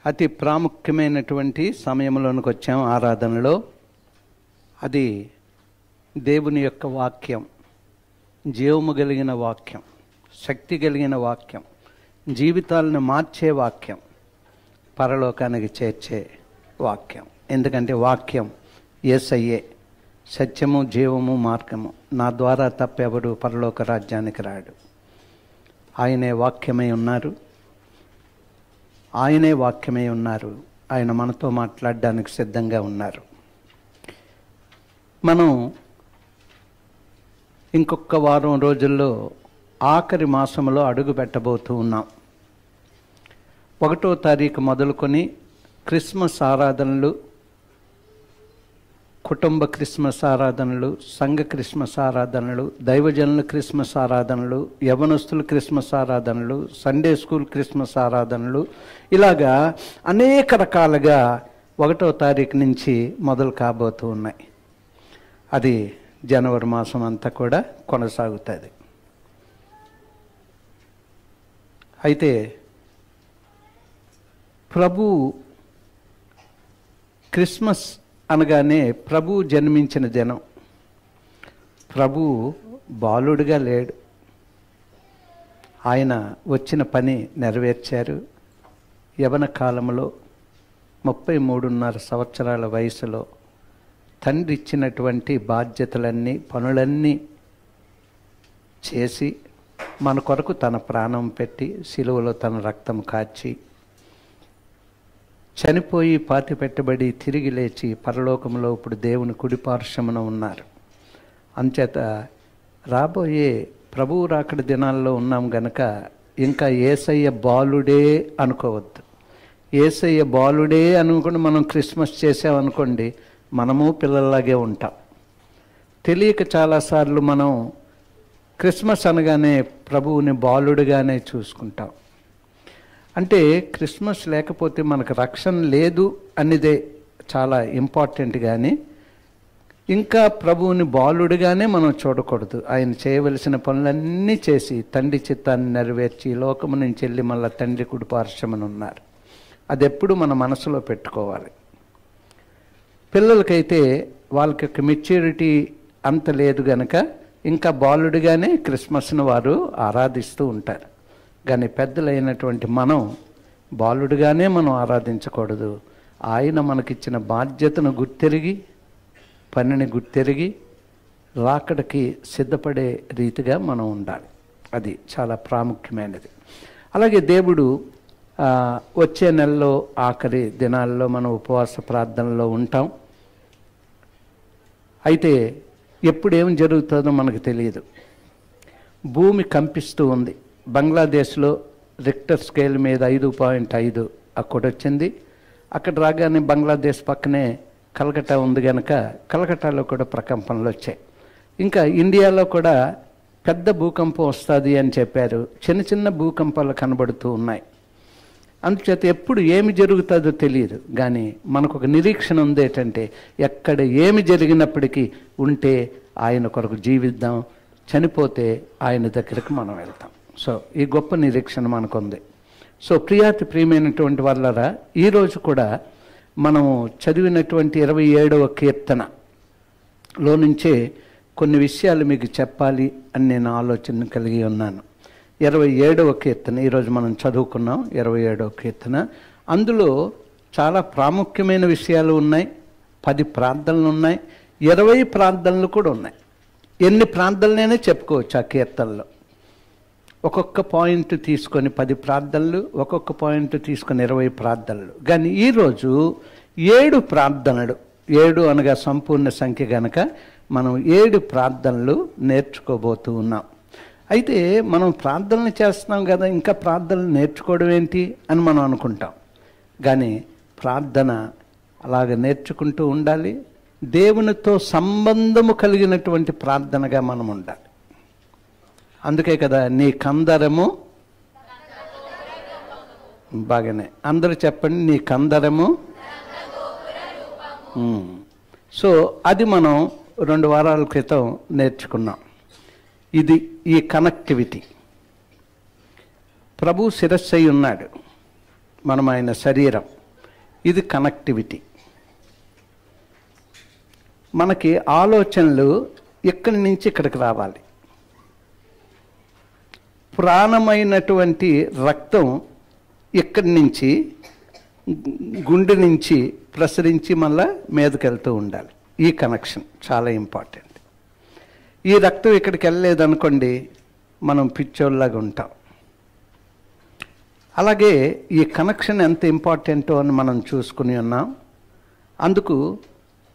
అతి ప్రాముఖ్యమైనటువంటి సమయంలోనికి వచ్చాం ఆరాధనలో. అది దేవుని యొక్క వాక్యం, జీవము కలిగిన వాక్యం, శక్తి కలిగిన వాక్యం, జీవితాలను మార్చే వాక్యం, పరలోకానికి చేర్చే వాక్యం. ఎందుకంటే వాక్యం యేసయ్యే, సత్యము జీవము మార్గము. నా ద్వారా తప్పెవడు పరలోక రాజ్యానికి రాడు. ఆయనే వాక్యమై ఉన్నారు, ఆయనే వాక్యమై ఉన్నారు. ఆయన మనతో మాట్లాడడానికి సిద్ధంగా ఉన్నారు. మనం ఇంకొక వారం రోజుల్లో ఆఖరి మాసంలో అడుగు పెట్టబోతూ ఉన్నాం. 1వ తారీఖు మొదలుకొని క్రిస్మస్ ఆరాధనలు, కుటుంబ క్రిస్మస్ ఆరాధనలు, సంఘ క్రిస్మస్ ఆరాధనలు, దైవజనుల క్రిస్మస్ ఆరాధనలు, యవనస్తుల క్రిస్మస్ ఆరాధనలు, సండే స్కూల్ క్రిస్మస్ ఆరాధనలు, ఇలాగా అనేక రకాలుగా 1వ తారీఖు నుంచి మొదలు కాబోతూ ఉన్నాయి. అది జనవరి మాసం అంతా కూడా కొనసాగుతుంది. అయితే ప్రభు క్రిస్మస్ అనగానే ప్రభు జన్మించిన దినం. ప్రభు బాలుడిగా లేడు, ఆయన వచ్చిన పని నెరవేర్చారు. యవన కాలంలో 33.5 సంవత్సరాల వయసులో తండ్రి ఇచ్చినటువంటి బాధ్యతలన్నీ, పనులన్నీ చేసి మన కొరకు తన ప్రాణం పెట్టి, సిలువలో తన రక్తం కార్చి, చనిపోయి పాతి పెట్టబడి తిరిగి లేచి పరలోకంలో ఇప్పుడు దేవుని కుడిపార్శ్వమున ఉన్నారు. అంచేత రాబోయే ప్రభువు రాకడ దినాల్లో ఉన్నాం గనక ఇంకా యేసయ్య బాలుడే అనుకోవద్దు. యేసయ్య బాలుడే అనుకుని మనం క్రిస్మస్ చేసామనుకోండి, మనము పిల్లల్లాగే ఉంటాం. తెలియక చాలాసార్లు మనం క్రిస్మస్ అనగానే ప్రభువుని బాలుడిగానే చూసుకుంటాం. అంటే క్రిస్మస్ లేకపోతే మనకు రక్షణ లేదు అనేదే చాలా ఇంపార్టెంట్. కానీ ఇంకా ప్రభువుని బాలుడిగానే మనం చూడకూడదు. ఆయన చేయవలసిన పనులన్నీ చేసి తండ్రి చిత్తాన్ని నెరవేర్చి లోకము నుంచి వెళ్ళి మళ్ళీ తండ్రి కుడి పార్శ్వమున ఉన్నారు. అది ఎప్పుడు మన మనసులో పెట్టుకోవాలి. పిల్లలకైతే వాళ్ళకి ఒక మెచ్యూరిటీ అంత లేదు గనక ఇంకా బాలుడిగానే క్రిస్మస్ను వారు ఆరాధిస్తూ ఉంటారు. కానీ పెద్దలైనటువంటి మనం బాలుడిగానే మనం ఆరాధించకూడదు. ఆయన మనకిచ్చిన బాధ్యతను గుర్తెరిగి, పనిని గుర్తెరిగి, రాకడికి సిద్ధపడే రీతిగా మనం ఉండాలి. అది చాలా ప్రాముఖ్యమైనది. అలాగే దేవుడు వచ్చే నెలలో ఆఖరి దినాల్లో మనం ఉపవాస ప్రార్థనలో ఉంటాం. అయితే ఎప్పుడు ఏం జరుగుతుందో మనకు తెలియదు. భూమి కంపిస్తూ ఉంది. బంగ్లాదేశ్లో రిక్టర్ స్కేల్ మీద 5.5 అక్కడ వచ్చింది. అక్కడ రాగానే బంగ్లాదేశ్ పక్కనే కలకట్టా ఉంది కనుక కలకట్టాలో కూడా ప్రకంపనలు వచ్చాయి. ఇంకా ఇండియాలో కూడా పెద్ద భూకంపం వస్తుంది అని చెప్పారు. చిన్న చిన్న భూకంపాలు కనబడుతూ ఉన్నాయి. అందుచేత ఎప్పుడు ఏమి జరుగుతుందో తెలియదు. కానీ మనకు ఒక నిరీక్షణ ఉంది. ఏంటంటే ఎక్కడ ఏమి జరిగినప్పటికీ ఉంటే ఆయన కొరకు జీవిద్దాం, చనిపోతే ఆయన దగ్గరికి మనం వెళ్తాం. సో ఈ గొప్ప నిరీక్షణ మనకుంది. సో ప్రియమైనటువంటి వాళ్ళరా, ఈరోజు కూడా మనము చదివినటువంటి 27వ కీర్తనలో నుంచే కొన్ని విషయాలు మీకు చెప్పాలి అని నేను ఆలోచన కలిగి ఉన్నాను. 27వ కీర్తన ఈరోజు మనం చదువుకున్నాం. 27వ కీర్తన, అందులో చాలా ప్రాముఖ్యమైన విషయాలు ఉన్నాయి. 10 ప్రార్థనలు ఉన్నాయి, 20 ప్రార్థనలు కూడా ఉన్నాయి. ఎన్ని ప్రార్థనలైనా చెప్పుకోవచ్చు ఆ కీర్తనలో. ఒక్కొక్క పాయింట్ తీసుకొని 10 ప్రార్థనలు, ఒక్కొక్క పాయింట్ తీసుకొని 20 ప్రార్థనలు. కానీ ఈరోజు 7 ప్రార్థనలు, 7 అనగా సంపూర్ణ సంఖ్య కనుక మనం 7 ప్రార్థనలు నేర్చుకోబోతూ ఉన్నాం. అయితే మనం ప్రార్థనలు చేస్తున్నాం కదా, ఇంకా ప్రార్థనలు నేర్చుకోవడం ఏంటి అని మనం అనుకుంటాం. కానీ ప్రార్థన అలాగ నేర్చుకుంటూ ఉండాలి. దేవునితో సంబంధము కలిగినటువంటి ప్రార్థనగా మనం ఉండాలి. అందుకే కదా నీ కందరము, బాగానే అందరూ చెప్పండి, నీ కందరము. సో అది మనం 2 వారాల క్రితం నేర్చుకున్నాం. ఇది ఈ కనెక్టివిటీ. ప్రభు శిరస్సు అయి ఉన్నాడు, మనం ఆయన శరీరం. ఇది కనెక్టివిటీ. మనకి ఆలోచనలు ఇక్కడి నుంచి ఇక్కడికి రావాలి. ప్రాణమైనటువంటి రక్తం ఇక్కడి నుంచి గుండె నుంచి ప్రసరించి మళ్ళా మీదకి వెళ్తూ ఉండాలి. ఈ కనెక్షన్ చాలా ఇంపార్టెంట్. ఈ రక్తం ఇక్కడికి వెళ్ళలేదనుకోండి, మనం పిచ్చోళ్ళలాగా ఉంటాం. అలాగే ఈ కనెక్షన్ ఎంత ఇంపార్టెంటో అని మనం చూసుకుని ఉన్నాం. అందుకు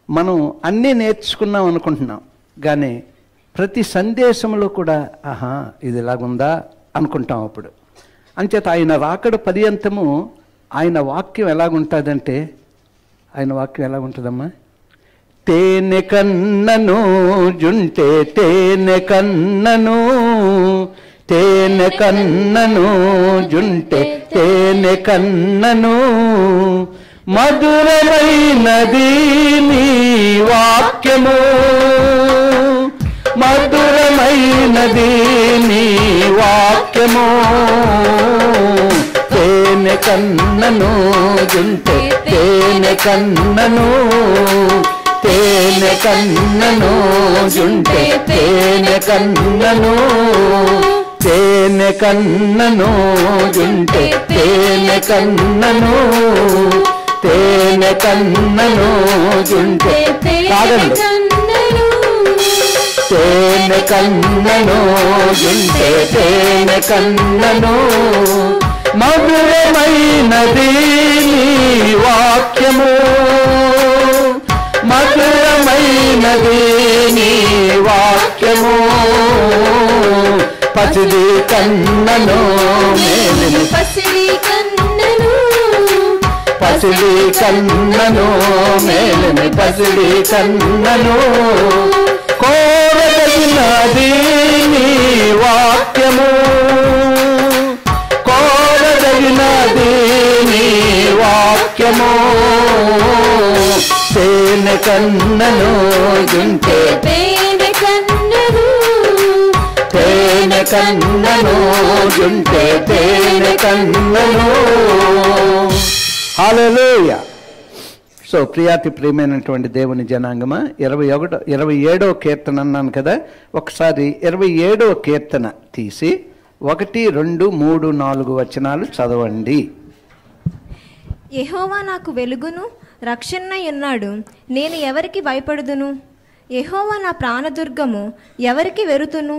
మనం అన్నీ నేర్చుకున్నాం అనుకుంటున్నాం, కానీ ప్రతి సందేశంలో కూడా ఆహా ఇది ఇలాగుందా అనుకుంటాం. అప్పుడు అంచేత ఆయన రాకడ పర్యంతము ఆయన వాక్యం ఎలాగుంటుందంటే, ఆయన వాక్యం ఎలాగుంటుందమ్మా? తేనె కన్నను జుంటే తేనె కన్నను, తేనె కన్నను జుంటే తేనె కన్నను, మధురమైనది నీ వాక్యము, మధురమైనది నీ వాక్యము, తేనె కన్నను జుంటే తేనె కన్నను, తేనె కన్నను జుంటే తేనె కన్నను, తేనె కన్నను జుంటే తేనె కన్నను, తేనె కన్నను జుంటే కాదండి, తేనె కన్నను జుంటే తేనె కన్నను, మధురమైనది నీ వాక్యము, మధురమైనది నీ వాక్యము, పసిడి కన్నను మేలిమి, పసిడి కన్నను, పసిడి కన్నను మేలిమి, పసిడి కన్నను, కోరదగినది నీ వాక్యము, కోరదగినది నీ వాక్యము, తేనె కన్నను జుంటే తేనె కన్నను, తేనె కన్నను జుంటే తేనె కన్నను. హల్లెలూయా. సో ప్రియాతి ప్రియమైనటువంటి దేవుని జనాంగమా, 27వ కీర్తన అన్నాను కదా, ఒకసారి 27వ కీర్తన తీసి 1, 2, 3, 4 వచనాలు చదవండి. యెహోవా నాకు వెలుగును రక్షణై ఉన్నాడు, నేను ఎవరికి భయపడుదును? యెహోవా నా ప్రాణదుర్గము, ఎవరికి వెరుతును?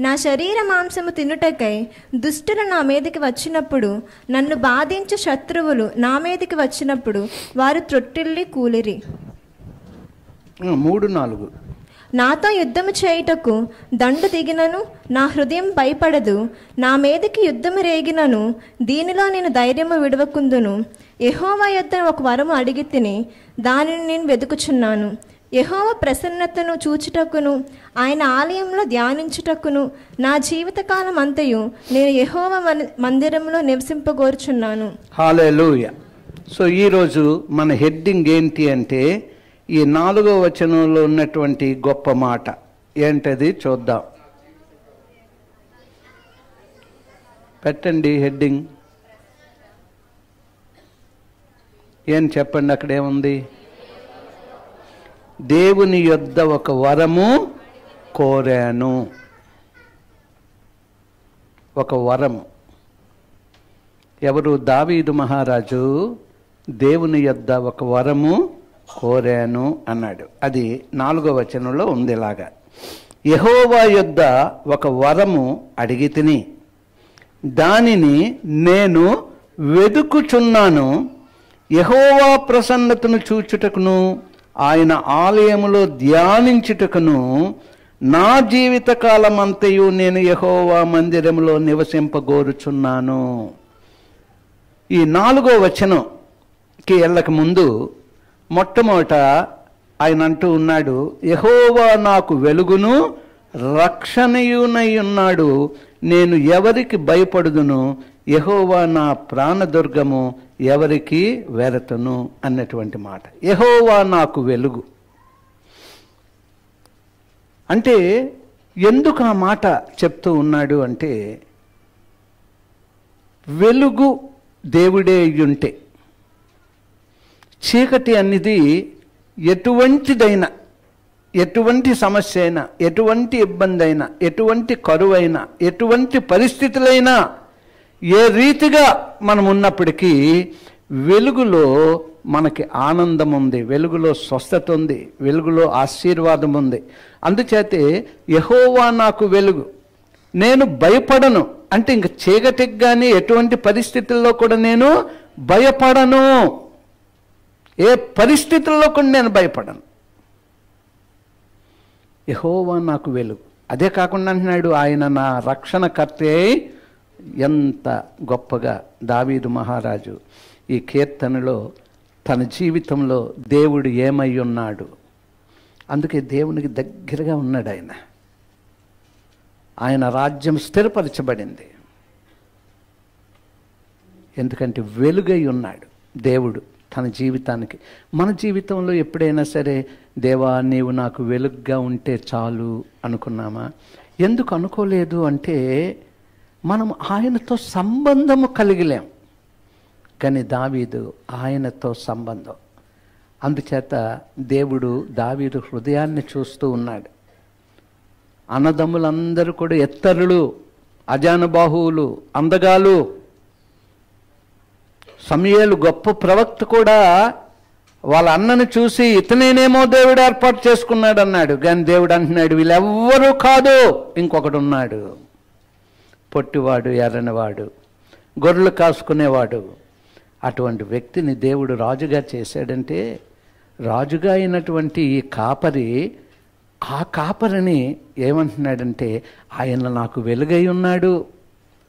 నా శరీర మాంసము తినుటకై దుష్టులు నా మీదకి వచ్చినప్పుడు, నన్ను బాధించు శత్రువులు నా మీదకి వచ్చినప్పుడు, వారు త్రొట్టిల్లి కూలిరి. 3, 4 నాతో యుద్ధము చేయుటకు దండు దిగినను నా హృదయం భయపడదు, నా మీదకి యుద్ధము రేగినను దీనిలో నేను ధైర్యము విడవకుందును. యెహోవా యొద్ద ఒక వరము అడిగి తిని దానిని నేను వెతుకుచున్నాను. యెహోవా ప్రసన్నతను చూచుటకును ఆయన ఆలయంలో ధ్యానించుటకును నా జీవితకాలం అంతయు నేను యెహోవా మందిరంలో నివసింపగోరుచున్నాను. హల్లెలూయా. సో ఈరోజు మన హెడ్డింగ్ ఏంటి అంటే, ఈ 4వ వచనంలో ఉన్నటువంటి గొప్ప మాట ఏంటది చూద్దాం. పెట్టండి హెడ్డింగ్. ఏం చెప్పండి, అక్కడ ఏముంది? దేవుని యొద్ద ఒక వరము కోరాను. ఒక వరము. ఎవరు? దావీదు మహారాజు దేవుని యొద్ద ఒక వరము కోరాను అన్నాడు. అది 4వ వచనంలో ఉంది ఇలాగా, యెహోవా యొద్ద ఒక వరము అడిగి తిని దానిని నేను వెదుకుచున్నాను. యెహోవా ప్రసన్నతను చూచుటకును ఆయన ఆలయములో ధ్యానించుటకును నా జీవితకాలం అంతయు నేను యెహోవా మందిరములో నివసింపగోరుచున్నాను. ఈ 4వ వచనంకి వెళ్ళక ముందు మొట్టమొదట ఆయన అంటూ ఉన్నాడు, యెహోవా నాకు వెలుగును రక్షణయునై ఉన్నాడు, నేను ఎవరికి భయపడుదును? యెహోవా నా ప్రాణదుర్గము, ఎవరికి వెరతను అన్నటువంటి మాట. యెహోవా నాకు వెలుగు అంటే ఎందుకు ఆ మాట చెప్తూ ఉన్నాడు అంటే, వెలుగు దేవుడే అయ్యుంటే, చీకటి అనేది ఎటువంటిదైనా, ఎటువంటి సమస్య అయినా, ఎటువంటి ఇబ్బంది అయినా, ఎటువంటి కరువైనా, ఎటువంటి పరిస్థితులైనా, ఏ రీతిగా మనం ఉన్నప్పటికీ వెలుగులో మనకి ఆనందం ఉంది, వెలుగులో స్వస్థత ఉంది, వెలుగులో ఆశీర్వాదం ఉంది. అందుచేతే యెహోవా నాకు వెలుగు, నేను భయపడను అంటే ఇంక చీకటికి కానీ ఎటువంటి పరిస్థితుల్లో కూడా నేను భయపడను. ఏ పరిస్థితుల్లో కూడా నేను భయపడను. యెహోవా నాకు వెలుగు. అదే కాకుండా అంటున్నాడు, ఆయన నా రక్షణకర్తే. ఎంత గొప్పగా దావీదు మహారాజు ఈ కీర్తనలో తన జీవితంలో దేవుడు ఏమై ఉన్నాడు, అందుకే దేవునికి దగ్గరగా ఉన్నాడు ఆయన. ఆయన రాజ్యం స్థిరపరచబడింది, ఎందుకంటే వెలుగై ఉన్నాడు దేవుడు తన జీవితానికి. మన జీవితంలో ఎప్పుడైనా సరే దేవా నీవు నాకు వెలుగుగా ఉంటే చాలు అనుకున్నామా? ఎందుకు అనుకోలేదు అంటే మనం ఆయనతో సంబంధము కలిగిలేం. కానీ దావీదు ఆయనతో సంబంధం. అందుచేత దేవుడు దావీదు హృదయాన్ని చూస్తూ ఉన్నాడు. అన్నదమ్ములందరూ కూడా ఎత్తరులు, అజానుబాహువులు, అందగాలు. సమూయేలు గొప్ప ప్రవక్త కూడా వాళ్ళ అన్నను చూసి ఇతనేనేమో దేవుడు ఏర్పాటు చేసుకున్నాడు అన్నాడు. కానీ దేవుడు అంటున్నాడు వీళ్ళెవ్వరూ కాదు, ఇంకొకడు ఉన్నాడు, పొట్టివాడు, ఎర్రనివాడు, గొర్రెలు కాసుకునేవాడు. అటువంటి వ్యక్తిని దేవుడు రాజుగా చేశాడంటే, రాజుగా అయినటువంటి ఈ కాపరి ఆ కాపరిని ఏమంటున్నాడంటే ఆయన నాకు వెలుగై ఉన్నాడు,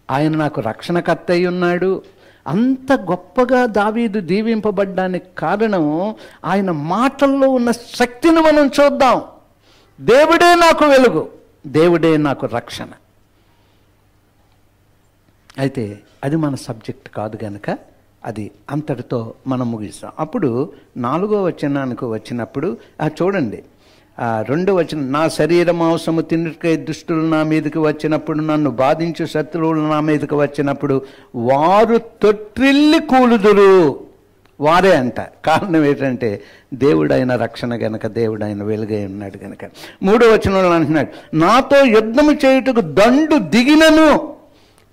ఆయన నాకు రక్షణకర్త అయి ఉన్నాడు. అంత గొప్పగా దావీదు దీవింపబడ్డానికి కారణం ఆయన మాటల్లో ఉన్న శక్తిని మనం చూద్దాం. దేవుడే నాకు వెలుగు, దేవుడే నాకు రక్షణ. అయితే అది మన సబ్జెక్ట్ కాదు కనుక అది అంతటితో మనం ముగిస్తాం. అప్పుడు 4వ వచనానికి వచ్చినప్పుడు చూడండి, 2వ వచనం, నా శరీర మాంసము తిండికై దుష్టులు నా మీదకి వచ్చినప్పుడు, నన్ను బాధించు శత్రువులు నా మీదకి వచ్చినప్పుడు వారు తొట్టిల్లి కూలుదురు. వారే అంట. కారణం ఏంటంటే దేవుడైన రక్షణ గనక, దేవుడైన వెలుగై ఉన్నాడు గనక. 3వ వచనంలో అంటున్నాడు, నాతో యుద్ధము చేయుటకు దండు దిగినను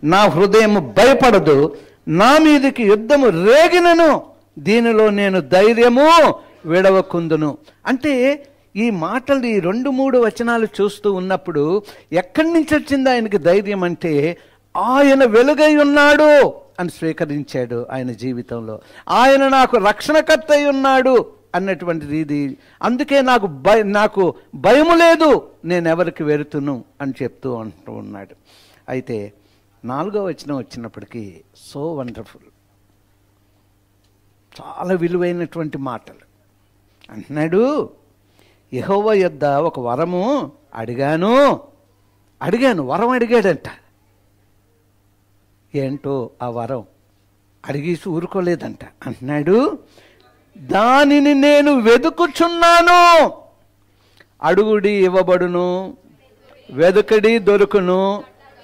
నా హృదయము భయపడదు, నా మీదకి యుద్ధము రేగినను దీనిలో నేను ధైర్యము విడవకుందును. అంటే ఈ మాటలు, ఈ 2-3 వచనాలు చూస్తూ ఉన్నప్పుడు ఎక్కడి నుంచి వచ్చింది ఆయనకి ధైర్యం అంటే ఆయన వెలుగై ఉన్నాడు అని స్వీకరించాడు ఆయన జీవితంలో. ఆయన నాకు రక్షణకర్త అయి ఉన్నాడు అన్నటువంటిది ఇది. అందుకే నాకు భయము లేదు, నేను ఎవరికి వెరుతును అని చెప్తూ అంటూ ఉన్నాడు. అయితే 4వ వచనం వచ్చినప్పటికీ సో వండర్ఫుల్, చాలా విలువైనటువంటి మాటలు అంటున్నాడు. యెహోవా యొద్ద ఒక వరము అడిగాను. వరం అడిగాడంట. ఏంటో ఆ వరం అడిగేసి ఊరుకోలేదంట. అంటున్నాడు, దానిని నేను వెదుకుచున్నాను, అడుగుడి ఇవ్వబడును, వెదుకడి దొరుకును,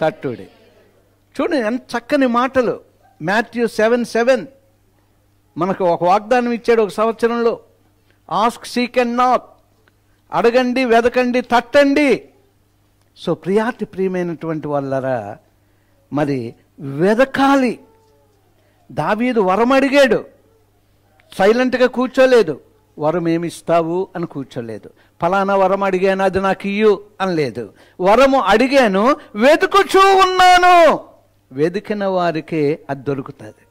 తట్టుడి. చూడండి ఎంత చక్కని మాటలు. మాథ్యూ 7:7 మనకు ఒక వాగ్దానం ఇచ్చాడు ఒక సంవత్సరంలో. ఆస్క్, సీక్ అండ్ నాక్, అడగండి, వెదకండి, తట్టండి. సో ప్రియమైనటువంటి వాళ్ళరా, మరి వెదకాలి. దావీదు వరం అడిగాడు, సైలెంట్గా కూర్చోలేదు. వరం ఏమిస్తావు అని కూర్చోలేదు. ఫలానా వరం అడిగాను, అది నాకు ఇయ్యు అనలేదు. వరము అడిగాను, వెతుకుచూ ఉన్నాను. వెతికిన వారికే అది దొరుకుతుంది,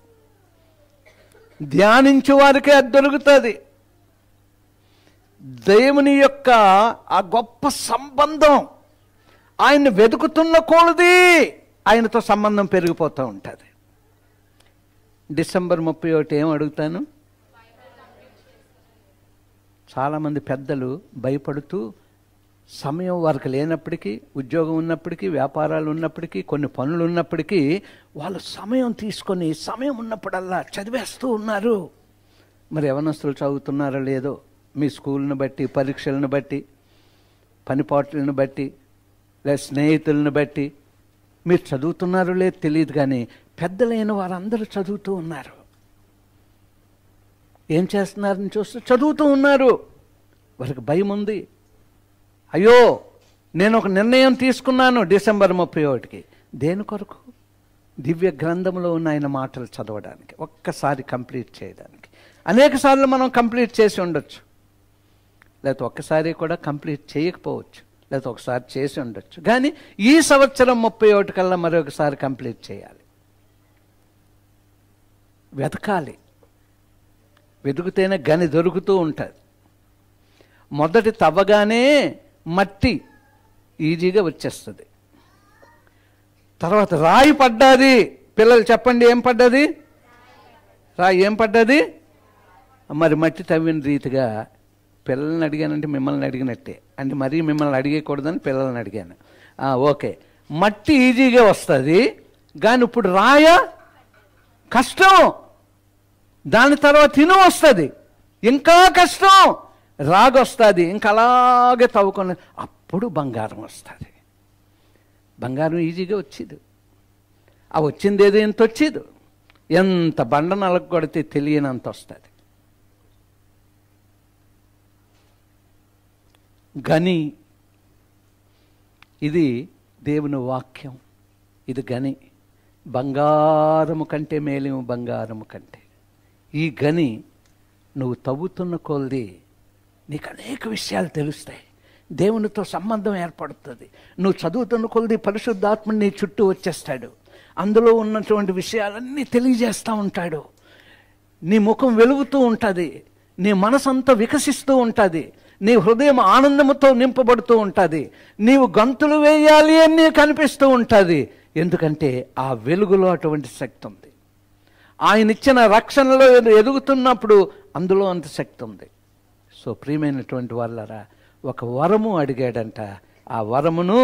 ధ్యానించే వారికే అది దొరుకుతుంది. దేవుని యొక్క ఆ గొప్ప సంబంధం, ఆయన్ని వెతుకుతున్న కొలది ఆయనతో సంబంధం పెరిగిపోతూ ఉంటుంది. డిసెంబర్ 31 ఏం అడుగుతాను, చాలామంది పెద్దలు భయపడుతూ సమయం వారికి లేనప్పటికీ, ఉద్యోగం ఉన్నప్పటికీ, వ్యాపారాలు ఉన్నప్పటికీ, కొన్ని పనులు ఉన్నప్పటికీ వాళ్ళు సమయం తీసుకొని సమయం ఉన్నప్పుడల్లా చదివేస్తూ ఉన్నారు. మరి యవనస్తులు చదువుతున్నారో లేదో, మీ స్కూల్ని బట్టి, పరీక్షలను బట్టి, పనిపాట్లను బట్టి, లేదా స్నేహితులను బట్టి మీరు చదువుతున్నారో లేదో తెలియదు. కానీ పెద్దలైన వారందరూ చదువుతూ ఉన్నారు. ఏం చేస్తున్నారని చూస్తే చదువుతూ ఉన్నారు. వారికి భయం ఉంది. అయ్యో, నేను ఒక నిర్ణయం తీసుకున్నాను డిసెంబర్ 31కి. దేని కొరకు? దివ్య గ్రంథంలో ఉన్న ఆయన మాటలు చదవడానికి, ఒక్కసారి కంప్లీట్ చేయడానికి. అనేక సార్లు మనం కంప్లీట్ చేసి ఉండొచ్చు, లేకపోతే ఒక్కసారి కూడా కంప్లీట్ చేయకపోవచ్చు, లేకపోతే ఒకసారి చేసి ఉండొచ్చు. కానీ ఈ సంవత్సరం 31 కల్లా మరొకసారి కంప్లీట్ చేయాలి. వెతకాలి. వెతుకుతేనే గని దొరుకుతూ ఉంటుంది. మొదటి తవ్వగానే మట్టి ఈజీగా వచ్చేస్తుంది. తర్వాత రాయి పడ్డది. పిల్లలు చెప్పండి, ఏం పడ్డది? రాయి ఏం పడ్డది? మరి మట్టి తవ్విన రీతిగా పిల్లల్ని అడిగానంటే మిమ్మల్ని అడిగినట్టే, అంటే మరీ మిమ్మల్ని అడిగకూడదని పిల్లల్ని అడిగాను. ఓకే, మట్టి ఈజీగా వస్తుంది, కానీ ఇప్పుడు రాయ కష్టం. దాని తర్వాత తిను వస్తుంది, ఇంకా కష్టం. రాగొస్తుంది, ఇంకా అలాగే తవ్వుకొని అప్పుడు బంగారం వస్తుంది. బంగారం ఈజీగా వచ్చేది. ఆ వచ్చింది ఏదో ఎంత వచ్చేది, ఎంత బండ నలకు కొడితే తెలియనంత వస్తుంది. గని, ఇది దేవుని వాక్యం. ఇది గని, బంగారము కంటే మేలేము, బంగారము కంటే. ఈ గని నువ్వు తవ్వుతున్న కొలది నీకు అనేక విషయాలు తెలుస్తాయి. దేవునితో సంబంధం ఏర్పడుతుంది. నువ్వు చదువుతున్న కొలది పరిశుద్ధాత్మ నీ చుట్టూ వచ్చేస్తాడు. అందులో ఉన్నటువంటి విషయాలన్నీ తెలియజేస్తూ ఉంటాడు. నీ ముఖం వెలుగుతూ ఉంటుంది, నీ మనసంతా వికసిస్తూ ఉంటుంది, నీ హృదయం ఆనందముతో నింపబడుతూ ఉంటుంది. నీవు గంతులు వేయాలి అని నీకు అనిపిస్తూ ఉంటుంది. ఎందుకంటే ఆ వెలుగులో అటువంటి శక్తి ఉంది. ఆయన ఇచ్చిన రక్షణలో ఎదుగుతున్నప్పుడు అందులో అంత శక్తి ఉంది. సో ప్రియమైనటువంటి వాళ్ళరా, ఒక వరము అడిగాడంట. ఆ వరమును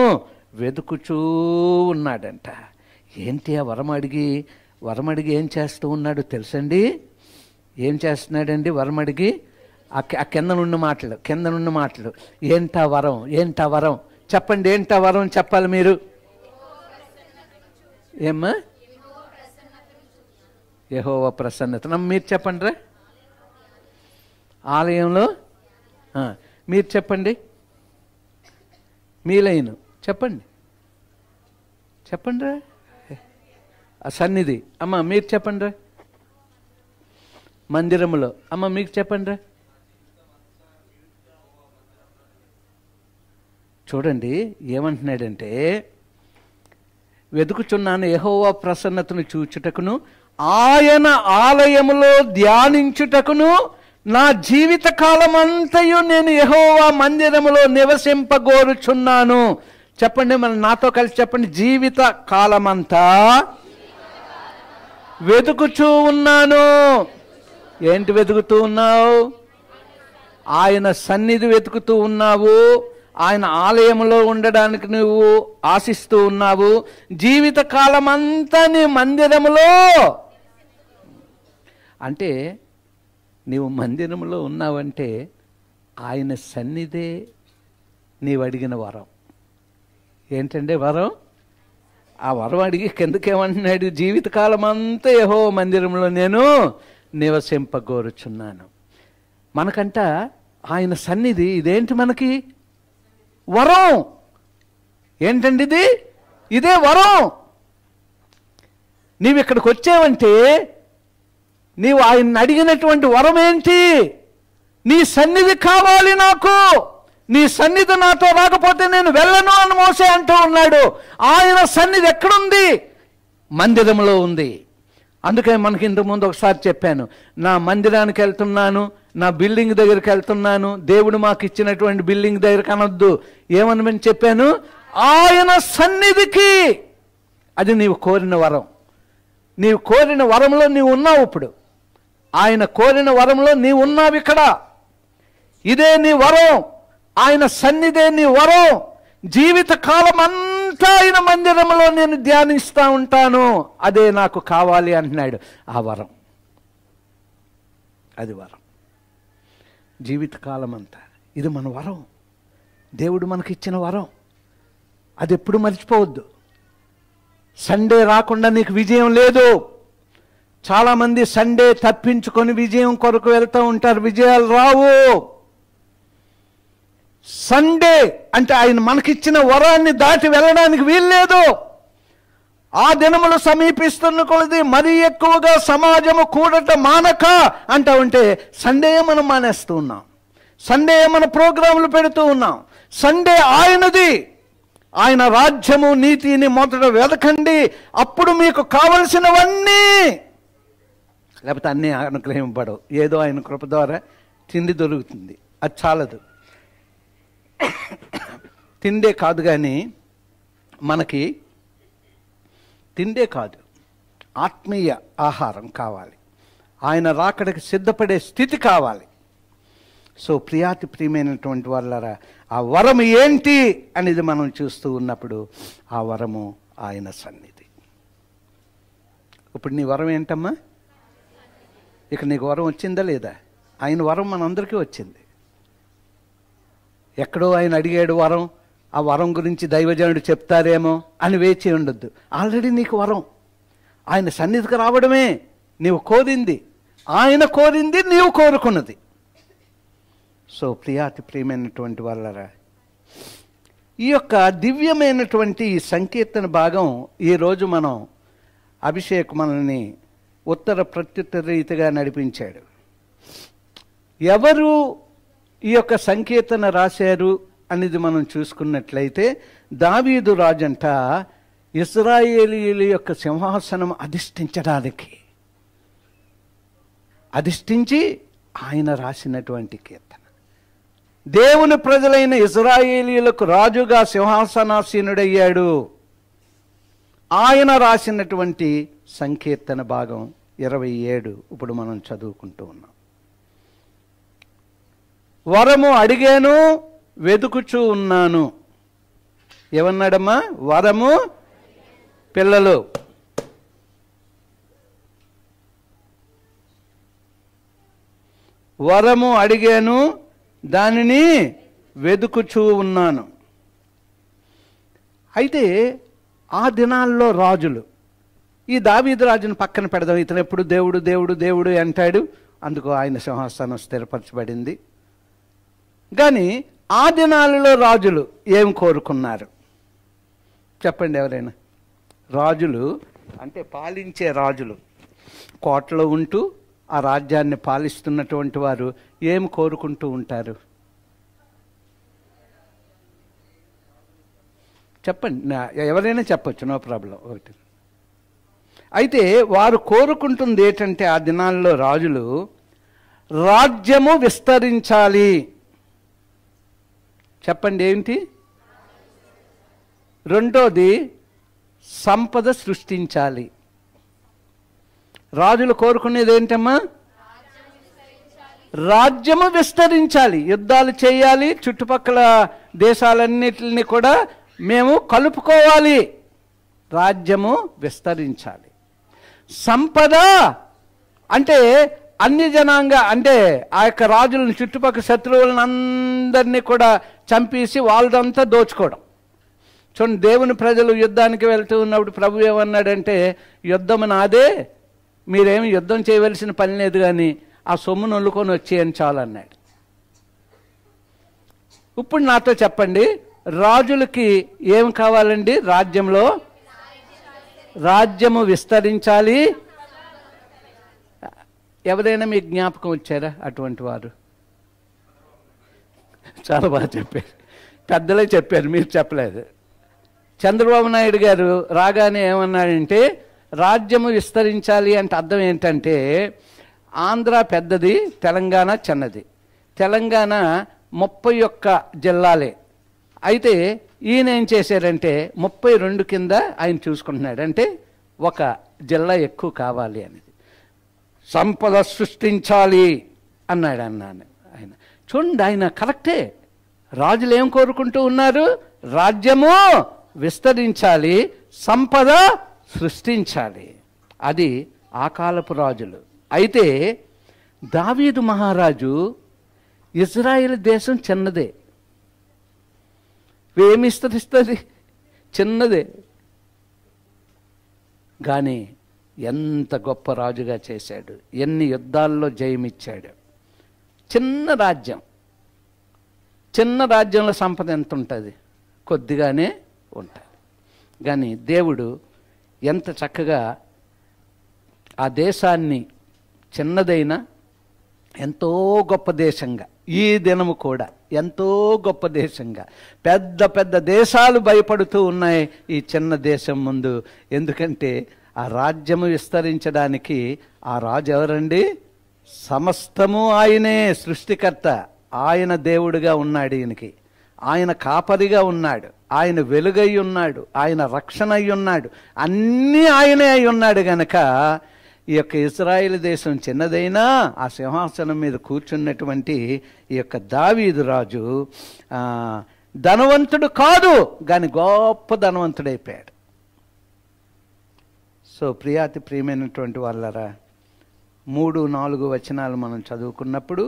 వెతుకుచూ ఉన్నాడంట. ఏంటి ఆ వరం అడిగి ఏం చేస్తూ ఉన్నాడు తెలుసండి? ఏం చేస్తున్నాడండి వరం అడిగి? ఆ కిందనున్న మాటలు ఏంటా వరం చెప్పండి. ఏంటా వరం చెప్పాలి మీరు? ఏమ్మా? యెహోవా ప్రసన్నత. మీరు చెప్పండి రా. ఆలయంలో మీరు చెప్పండి. మీ లైను చెప్పండి రా. ఆ సన్నిధి అమ్మ మీరు చెప్పండి రా. మందిరములో అమ్మ మీకు చెప్పండి రా. చూడండి ఏమంటున్నాడంటే, వెతుకుచున్నాను యెహోవా ప్రసన్నతను చూచుటకును ఆయన ఆలయములో ధ్యానించుటకును నా జీవిత కాలమంతయు నేను యెహోవా మందిరములో నివసింపగోరుచున్నాను. చెప్పండి, మన నాతో కలిసి చెప్పండి. జీవిత కాలమంతా వెతుకుచూ ఉన్నాను. ఏంటి వెతుకుతూ ఉన్నావు? ఆయన సన్నిధి వెతుకుతూ ఉన్నావు. ఆయన ఆలయంలో ఉండడానికి నువ్వు ఆశిస్తూ ఉన్నావు. జీవిత కాలమంతా నీ మందిరములో, అంటే నీవు మందిరంలో ఉన్నావంటే ఆయన సన్నిధే నీవు అడిగిన వరం. ఏంటంటే వరం? ఆ వరం అడిగి కిందకేమంటున్నాడు? జీవితకాలం అంతా యెహోవా మందిరంలో నేను నివసింపగోరుచున్నాను. మనకంట ఆయన సన్నిధి ఇదేంటి? మనకి వరం. ఏంటండి ఇది? ఇదే వరం. నీవు ఇక్కడికి వచ్చావంటే నీవు ఆయన అడిగినటువంటి వరం ఏంటి? నీ సన్నిధి కావాలి నాకు. నీ సన్నిధి నాతో రాకపోతే నేను వెళ్ళను అని మోసే అంటూ ఉన్నాడు. ఆయన సన్నిధి ఎక్కడుంది? మందిరంలో ఉంది. అందుకే మనకి ఇంతకుముందు ఒకసారి చెప్పాను, నా మందిరానికి వెళ్తున్నాను, నా బిల్డింగ్ దగ్గరికి వెళ్తున్నాను, దేవుడు మాకు ఇచ్చినటువంటి బిల్డింగ్ దగ్గరికి అనొద్దు. ఏమని చెప్పాను? ఆయన సన్నిధికి. అది నీవు కోరిన వరం. నీవు కోరిన వరంలో నీవు ఉన్నావు. ఇప్పుడు ఆయన కోరిన వరంలో నీవు ఉన్నావు. ఇక్కడ ఇదే నీ వరం. ఆయన సన్నిధే నీ వరం. జీవిత కాలం అంతా ఆయన మందిరంలో నేను ధ్యానిస్తూ ఉంటాను. అదే నాకు కావాలి అంటున్నాడు. ఆ వరం, అది వరం. జీవితకాలం అంతా ఇది మన వరం. దేవుడు మనకి ఇచ్చిన వరం. అది ఎప్పుడు మర్చిపోవద్దు. సండే రాకుండా నీకు విజయం లేదు. చాలామంది సండే తప్పించుకొని విజయం కొరకు వెళ్తూ ఉంటారు, విజయాలు రావు. సండే అంటే ఆయన మనకిచ్చిన వరాన్ని దాటి వెళ్ళడానికి వీల్లేదు. ఆ దినములు సమీపిస్తున్న కొలది మరీ ఎక్కువగా సమాజము కూడట మానక అంటా ఉంటే సండే మనం మానేస్తూ ఉన్నాం, సండే మన ప్రోగ్రాంలు పెడుతూ ఉన్నాం. సండే ఆయనది. ఆయన రాజ్యము నీతిని మొదట వెతకండి, అప్పుడు మీకు కావలసినవన్నీ, లేకపోతే అన్నీ అనుగ్రహింపబడవు. ఏదో ఆయన కృప ద్వారా తిండి దొరుకుతుంది, అది చాలదు. తిండే కాదు, కానీ మనకి తిండే కాదు, ఆత్మీయ ఆహారం కావాలి. ఆయన రాకడికి సిద్ధపడే స్థితి కావాలి. సో ప్రియమైనటువంటి వాళ్ళరా, ఆ వరము ఏంటి అనేది మనం చూస్తూ ఉన్నప్పుడు ఆ వరము ఆయన సన్నిధి. ఇప్పుడు నీ వరం ఏంటమ్మా? ఇక నీకు వరం వచ్చిందా లేదా? ఆయన వరం మనందరికీ వచ్చింది. ఎక్కడో ఆయన అడిగాడు వరం, ఆ వరం గురించి దైవజనుడు చెప్తారేమో అని వేచి ఉండొద్దు. ఆల్రెడీ నీకు వరం ఆయన సన్నిధికి రావడమే నీవు కోరింది, ఆయన కోరింది, నీవు కోరుకున్నది. సో ప్రియమైనటువంటి వాళ్ళరా, ఈ యొక్క దివ్యమైనటువంటి ఈ సంకీర్తన భాగం ఈరోజు మనం అభిషేక్ మనల్ని ఉత్తర ప్రత్యుత్తర రీతిగా నడిపించాడు. ఎవరు ఈ యొక్క సంకీర్తన రాశారు అనేది మనం చూసుకున్నట్లయితే, దావీదు రాజంట ఇశ్రాయేలీయుల యొక్క సింహాసనం అధిష్ఠించి ఆయన రాసినటువంటి కీర్తన. దేవుని ప్రజలైన ఇశ్రాయేలీయులకు రాజుగా సింహాసనాసీనుడయ్యాడు. ఆయన రాసినటువంటి సంకీర్తన భాగం 27 ఇప్పుడు మనం చదువుకుంటూ ఉన్నాం. వరము అడిగాను, వెతుకుచూ ఉన్నాను. ఏమన్నాడమ్మా? వరము, పిల్లలు, వరము అడిగాను, దానిని వెతుకుచూ ఉన్నాను. అయితే ఆ దినాల్లో రాజులు, ఈ దావీదు రాజును పక్కన పెడదాం, ఇతను ఎప్పుడు దేవుడు దేవుడు దేవుడు అంటాడు, అందుకు ఆయన సింహాసనం స్థిరపరచబడింది. కానీ ఆ దినాలలో రాజులు ఏం కోరుకున్నారు చెప్పండి ఎవరైనా? రాజులు అంటే పాలించే రాజులు, కోటలో ఉంటూ ఆ రాజ్యాన్ని పాలిస్తున్నటువంటి వారు ఏం కోరుకుంటూ ఉంటారు చెప్పండి. ఎవరైనా చెప్పచ్చు, నో ప్రాబ్లం. ఒకటి అయితే వారు కోరుకుంటుంది ఏంటంటే, ఆ దినాల్లో రాజులు రాజ్యము విస్తరించాలి. చెప్పండి ఏంటి? రెండోది సంపద సృష్టించాలి. రాజులు కోరుకునేది ఏంటమ్మా? రాజ్యము విస్తరించాలి, యుద్ధాలు చేయాలి, చుట్టుపక్కల దేశాలన్నిటిని కూడా మేము కలుపుకోవాలి, రాజ్యము విస్తరించాలి. సంపద అంటే అన్ని జనాంగ అంటే ఆ యొక్క రాజులను, చుట్టుపక్కల శత్రువులను అందరినీ కూడా చంపేసి వాళ్ళదంతా దోచుకోవడం. చూడండి, దేవుని ప్రజలు యుద్ధానికి వెళ్తూ ఉన్నప్పుడు ప్రభు ఏమన్నాడంటే, యుద్ధము నాదే, మీరేమి యుద్ధం చేయవలసిన పని లేదు, కానీ ఆ సొమ్మును వల్లుకొని వచ్చేయని చాలన్నాడు. ఇప్పుడు నాతో చెప్పండి, రాజులకి ఏం కావాలండి? రాజ్యంలో రాజ్యము విస్తరించాలి. ఎవరైనా మీకు జ్ఞాపకం వచ్చారా అటువంటి వారు? చాలా బాగా చెప్పారు, పెద్దలే చెప్పారు, మీరు చెప్పలేదు. చంద్రబాబు నాయుడు గారు రాగానే ఏమన్నాడంటే, రాజ్యము విస్తరించాలి అంటే అర్థం ఏంటంటే, ఆంధ్ర పెద్దది, తెలంగాణ చిన్నది. తెలంగాణ 31 జిల్లాలే. అయితే ఈయన ఏం చేశారంటే 32 కింద ఆయన చూసుకుంటున్నాడు. అంటే ఒక జిల్లా ఎక్కువ కావాలి అనేది. సంపద సృష్టించాలి అన్నాడు ఆయన. చూడండి, ఆయన కరెక్టే. రాజులు ఏం కోరుకుంటూ ఉన్నారు? రాజ్యము విస్తరించాలి, సంపద సృష్టించాలి. అది ఆ కాలపు రాజులు. అయితే దావీదు మహారాజు, ఇజ్రాయేల్ దేశం చిన్నదే, ఏమి విస్తరిస్తుంది? చిన్నదే. కానీ ఎంత గొప్ప రాజుగా చేశాడు, ఎన్ని యుద్ధాల్లో జయమిచ్చాడు. చిన్న రాజ్యంలో సంపద ఎంత ఉంటుంది? కొద్దిగానే ఉంటుంది. కానీ దేవుడు ఎంత చక్కగా ఆ దేశాన్ని చిన్నదైనా ఎంతో గొప్ప దేశంగా, ఈ దినము కూడా ఎంతో గొప్ప దేశంగా, పెద్ద పెద్ద దేశాలు భయపడుతూ ఉన్నాయి ఈ చిన్న దేశం ముందు. ఎందుకంటే ఆ రాజ్యము విస్తరించడానికి ఆ రాజు ఎవరండి? సమస్తము ఆయనే సృష్టికర్త. ఆయన దేవుడిగా ఉన్నాడు, ఈయనకి ఆయన కాపరిగా ఉన్నాడు, ఆయన వెలుగై ఉన్నాడు, ఆయన రక్షణ అయి ఉన్నాడు, అన్నీ ఆయనే అయి ఉన్నాడు. గనక ఈ యొక్క ఇశ్రాయేలు దేశం చిన్నదైనా ఆ సింహాసనం మీద కూర్చున్నటువంటి ఈ యొక్క దావీదు రాజు ధనవంతుడు కాదు, కానీ గొప్ప ధనవంతుడైపోయాడు. సో ప్రియమైనటువంటి వాళ్ళరా, 3-4 వచనాలు మనం చదువుకున్నప్పుడు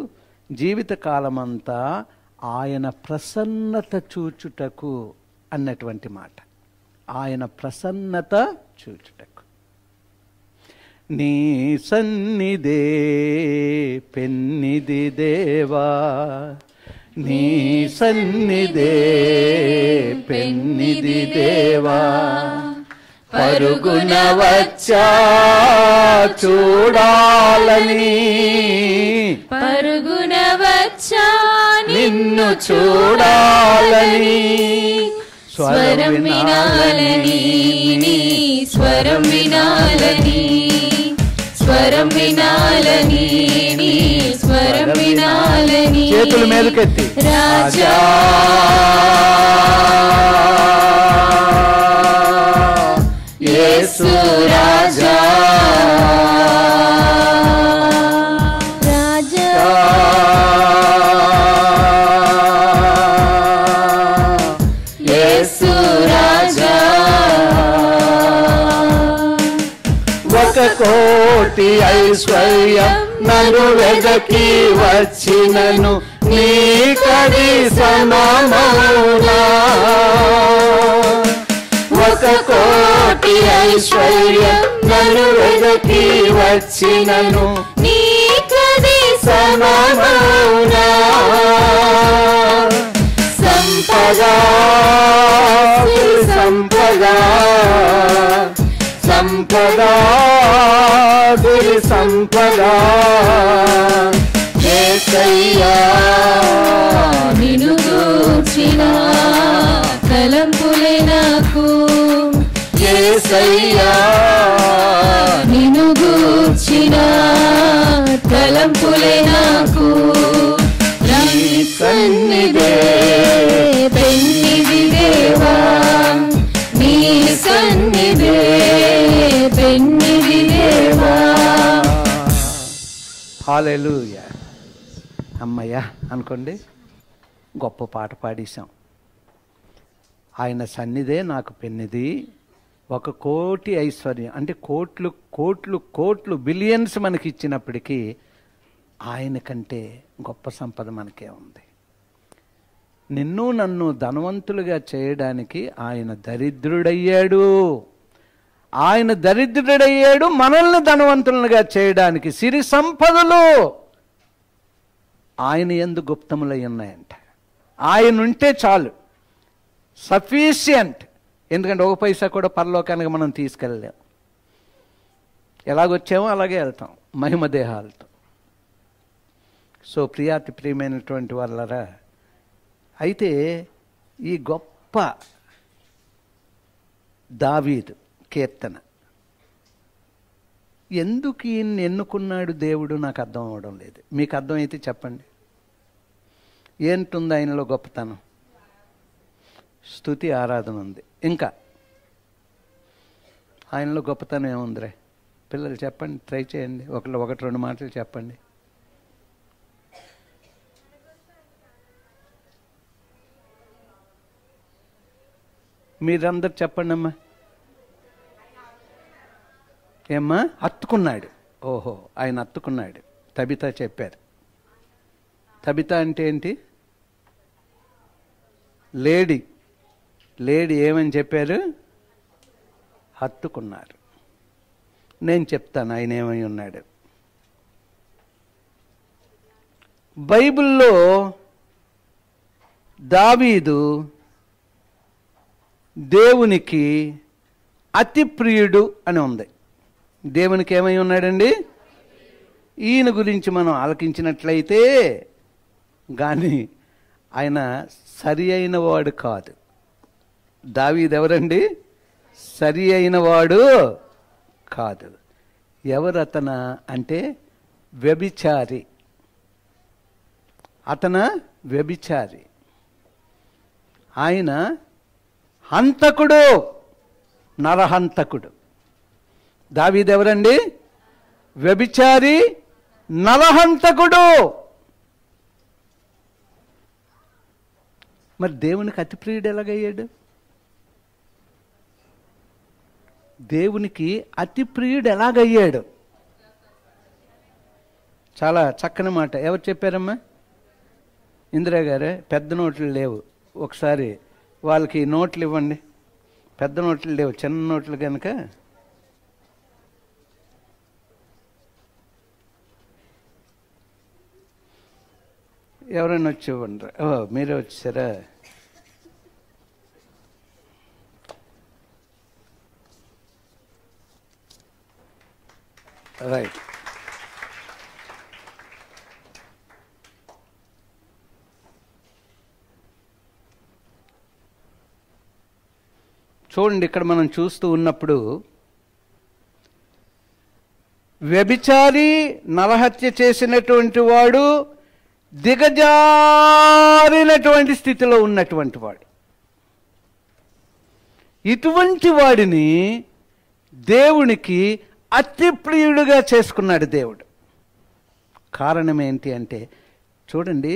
జీవితకాలమంతా ఆయన ప్రసన్నత చూచుటకు అన్నటువంటి మాట. ఆయన ప్రసన్నత చూచుటకు. నీ సన్నిధే పెన్నిది దేవా, నీ సన్నిధే పెన్నిది దేవా, పరుగున వచ్చా చూడాలని, పరుగున వచ్చా నిన్ను చూడాలని, స్వరం వినాలని, నీ స్వరం వినాలని, స్వరం వినాలని, నీ స్వరం వినాలని. చేతులు మేలుకెత్తి రాజా యేసు రాజా, రాజా యేసు రాజా. 1,000,000 ఐశ్వర్యం నన్ను వెదకి వచ్చినను నీకది సమమౌనా. 1,000,000 ఐశ్వర్యం నన్ను వెదకి వచ్చినను నీకది సమమౌనా. సంపదా సంపదా సంపదా గురి సంపదా, యేసయ్యా నిన్ను గూర్చిన తలంపులే నాకు, యేసయ్యా నిన్ను గూర్చిన తలంపులే నాకు. నీ సన్నిధే పెన్నిది దేవా, నీ సన్నిధే పెన్నిది దేవా. హల్లెలూయా. అమ్మయ్యా అనుకోండి, గొప్ప పాట పాడేశాం. ఆయన సన్నిధే నాకు పెన్నిది, 1,000,000 ఐశ్వర్యం అంటే కోట్లు కోట్లు కోట్లు బిలియన్స్ మనకి ఇచ్చినప్పటికీ ఆయన కంటే గొప్ప సంపద మనకే ఉంది. నిన్ను నన్ను ధనవంతులుగా చేయడానికి ఆయన దరిద్రుడయ్యాడు. ఆయన దరిద్రుడయ్యాడు మనల్ని ధనవంతులుగా చేయడానికి. సిరి సంపదలు ఆయన యందు గుప్తములై ఉన్నాయంట. ఆయన ఉంటే చాలు, సఫిషియంట్. ఎందుకంటే 1 పైసా కూడా పరలోకానికి మనం తీసుకెళ్ళలేం. ఎలాగొచ్చామో అలాగే వెళ్తాం మహిమ దేహాలతో. సో ప్రియమైనటువంటి వాళ్ళరా, అయితే ఈ గొప్ప దావీదు కీర్తన ఎందుకు ఈయన్ని ఎన్నుకున్నాడు దేవుడు నాకు అర్థం అవ్వడం లేదు. మీకు అర్థమైతే చెప్పండి. ఏంటుంది ఆయనలో గొప్పతనం? స్తుతి ఆరాధన ఉంది. ఇంకా ఆయనలో గొప్పతనం ఏముందిరే? పిల్లలు చెప్పండి, ట్రై చేయండి. 1-2 మాటలు చెప్పండి. మీరందరు చెప్పండి అమ్మా. ఏమ్మా? హత్తుకున్నాడు. ఓహో, ఆయన హత్తుకున్నాడు. తబిత చెప్పారు. తబిత అంటే ఏంటి? లేడీ ఏమని చెప్పారు? హత్తుకున్నారు. నేను చెప్తాను ఆయన ఏమై ఉన్నాడు. బైబిల్లో దావీదు దేవునికి అతి ప్రియుడు అని ఉంది. దేవునికి ఏమై ఉన్నాడండి? ఈయన గురించి మనం ఆలకించినట్లయితే కానీ ఆయన సరి అయిన వాడు కాదు. దావీదు ఎవరండి? సరి అయిన వాడు కాదు. ఎవరు అతన అంటే వ్యభిచారి. వ్యభిచారి. ఆయన హంతకుడు, నరహంతకుడు. దావీదు ఎవరండి? వ్యభిచారి, నరహంతకుడు. మరి దేవునికి అతి ప్రియుడు ఎలాగయ్యాడు? దేవునికి అతి ప్రియుడు ఎలాగయ్యాడు? చాలా చక్కని మాట. ఎవరు చెప్పారమ్మా? ఇందిరా గారే. పెద్ద నోట్లు లేవు, ఒకసారి వాళ్ళకి నోట్లు ఇవ్వండి. పెద్ద నోట్లు లేవు, చిన్న నోట్లు కనుక. ఎవరైనా వచ్చి ఇవ్వండి. మీరే వచ్చారా? రైట్. చూడండి, ఇక్కడ మనం చూస్తూ ఉన్నప్పుడు వ్యభిచారి, నరహత్య చేసినటువంటి వాడు, దిగజారినటువంటి స్థితిలో ఉన్నటువంటి వాడు. ఇటువంటి వాడిని దేవునికి అతి ప్రియుడుగా చేసుకున్నాడు దేవుడు. కారణం ఏంటి అంటే, చూడండి,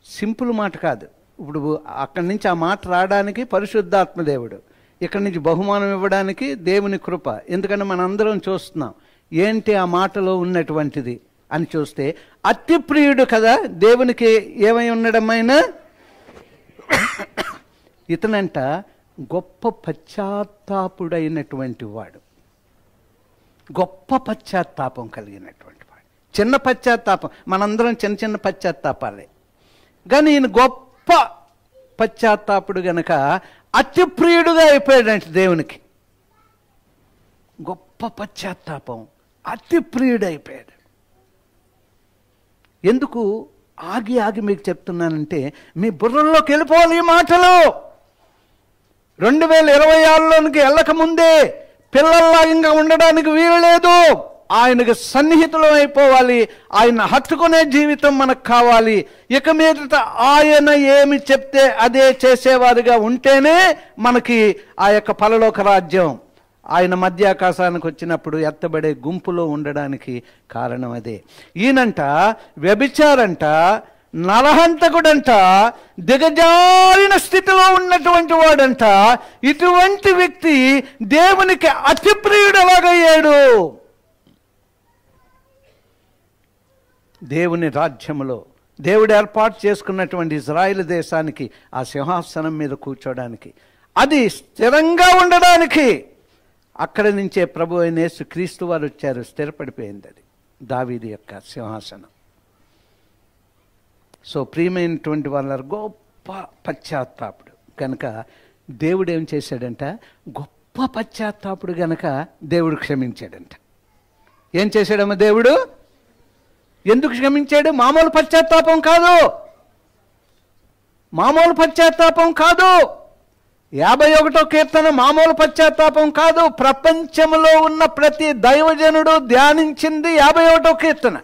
సింపుల్ మాట కాదు. ఇప్పుడు అక్కడి నుంచి ఆ మాట రావడానికి పరిశుద్ధాత్మ దేవుడు, ఇక్కడి నుంచి బహుమానం ఇవ్వడానికి దేవుని కృప. ఎందుకంటే మనందరం చూస్తున్నాం ఏంటి ఆ మాటలో ఉన్నటువంటిది అని చూస్తే, అతి ప్రియుడు కదా దేవునికి. ఏమై ఉండడమైనా ఇతనంట గొప్ప పశ్చాత్తాపుడైనటువంటి వాడు, గొప్ప పశ్చాత్తాపం కలిగినటువంటి వాడు. చిన్న పశ్చాత్తాపం, మనందరం చిన్న చిన్న పశ్చాత్తాపాలే, కానీ ఈయన గొప్ప పశ్చాత్తాపుడు గనక అతి ప్రియుడుగా అయిపోయాడంటే దేవునికి. గొప్ప పశ్చాత్తాపం, అతి ప్రియుడు అయిపోయాడు. ఎందుకు ఆగి ఆగి మీకు చెప్తున్నానంటే, మీ బుర్రల్లోకి వెళ్ళిపోవాలి ఈ మాటలు. 2026లోనికి వెళ్ళక ముందే పిల్లల్లా ఇంకా ఉండడానికి వీలు లేదు. ఆయనకు సన్నిహితులం అయిపోవాలి. ఆయన హత్తుకునే జీవితం మనకు కావాలి. ఇక మీదట ఆయన ఏమి చెప్తే అదే చేసేవారిగా ఉంటేనే మనకి ఆ యొక్క పరలోక రాజ్యం. ఆయన మధ్యాకాశానికి వచ్చినప్పుడు ఎత్తబడే గుంపులో ఉండడానికి కారణం అదే. ఈయనంట వ్యభిచారంట, నరహంతకుడంట, దిగజారిన స్థితిలో ఉన్నటువంటి వాడంట. ఇటువంటి వ్యక్తి దేవునికి అతి ప్రియుడు ఎలాగయ్యాడు? దేవుని రాజ్యములో దేవుడు ఏర్పాటు చేసుకున్నటువంటి ఇజ్రాయిల్ దేశానికి ఆ సింహాసనం మీద కూర్చోడానికి, అది స్థిరంగా ఉండడానికి అక్కడి నుంచే ప్రభు అయిన యేసు క్రీస్తు వారు వచ్చారు. స్థిరపడిపోయింది అది దావీదు యొక్క సింహాసనం. సో ప్రియమైనటువంటి వాళ్ళ గొప్ప పశ్చాత్తాపుడు కనుక దేవుడు ఏం చేశాడంట? గొప్ప పశ్చాత్తాపుడు గనక దేవుడు క్షమించాడంట. ఏం చేశాడమ్మ దేవుడు? ఎందుకు క్షమించాడు? మామూలు పశ్చాత్తాపం కాదు, మామూలు పశ్చాత్తాపం కాదు. 51వ కీర్తన మామూలు పశ్చాత్తాపం కాదు. ప్రపంచంలో ఉన్న ప్రతి దైవజనుడు ధ్యానించింది 51వ కీర్తన,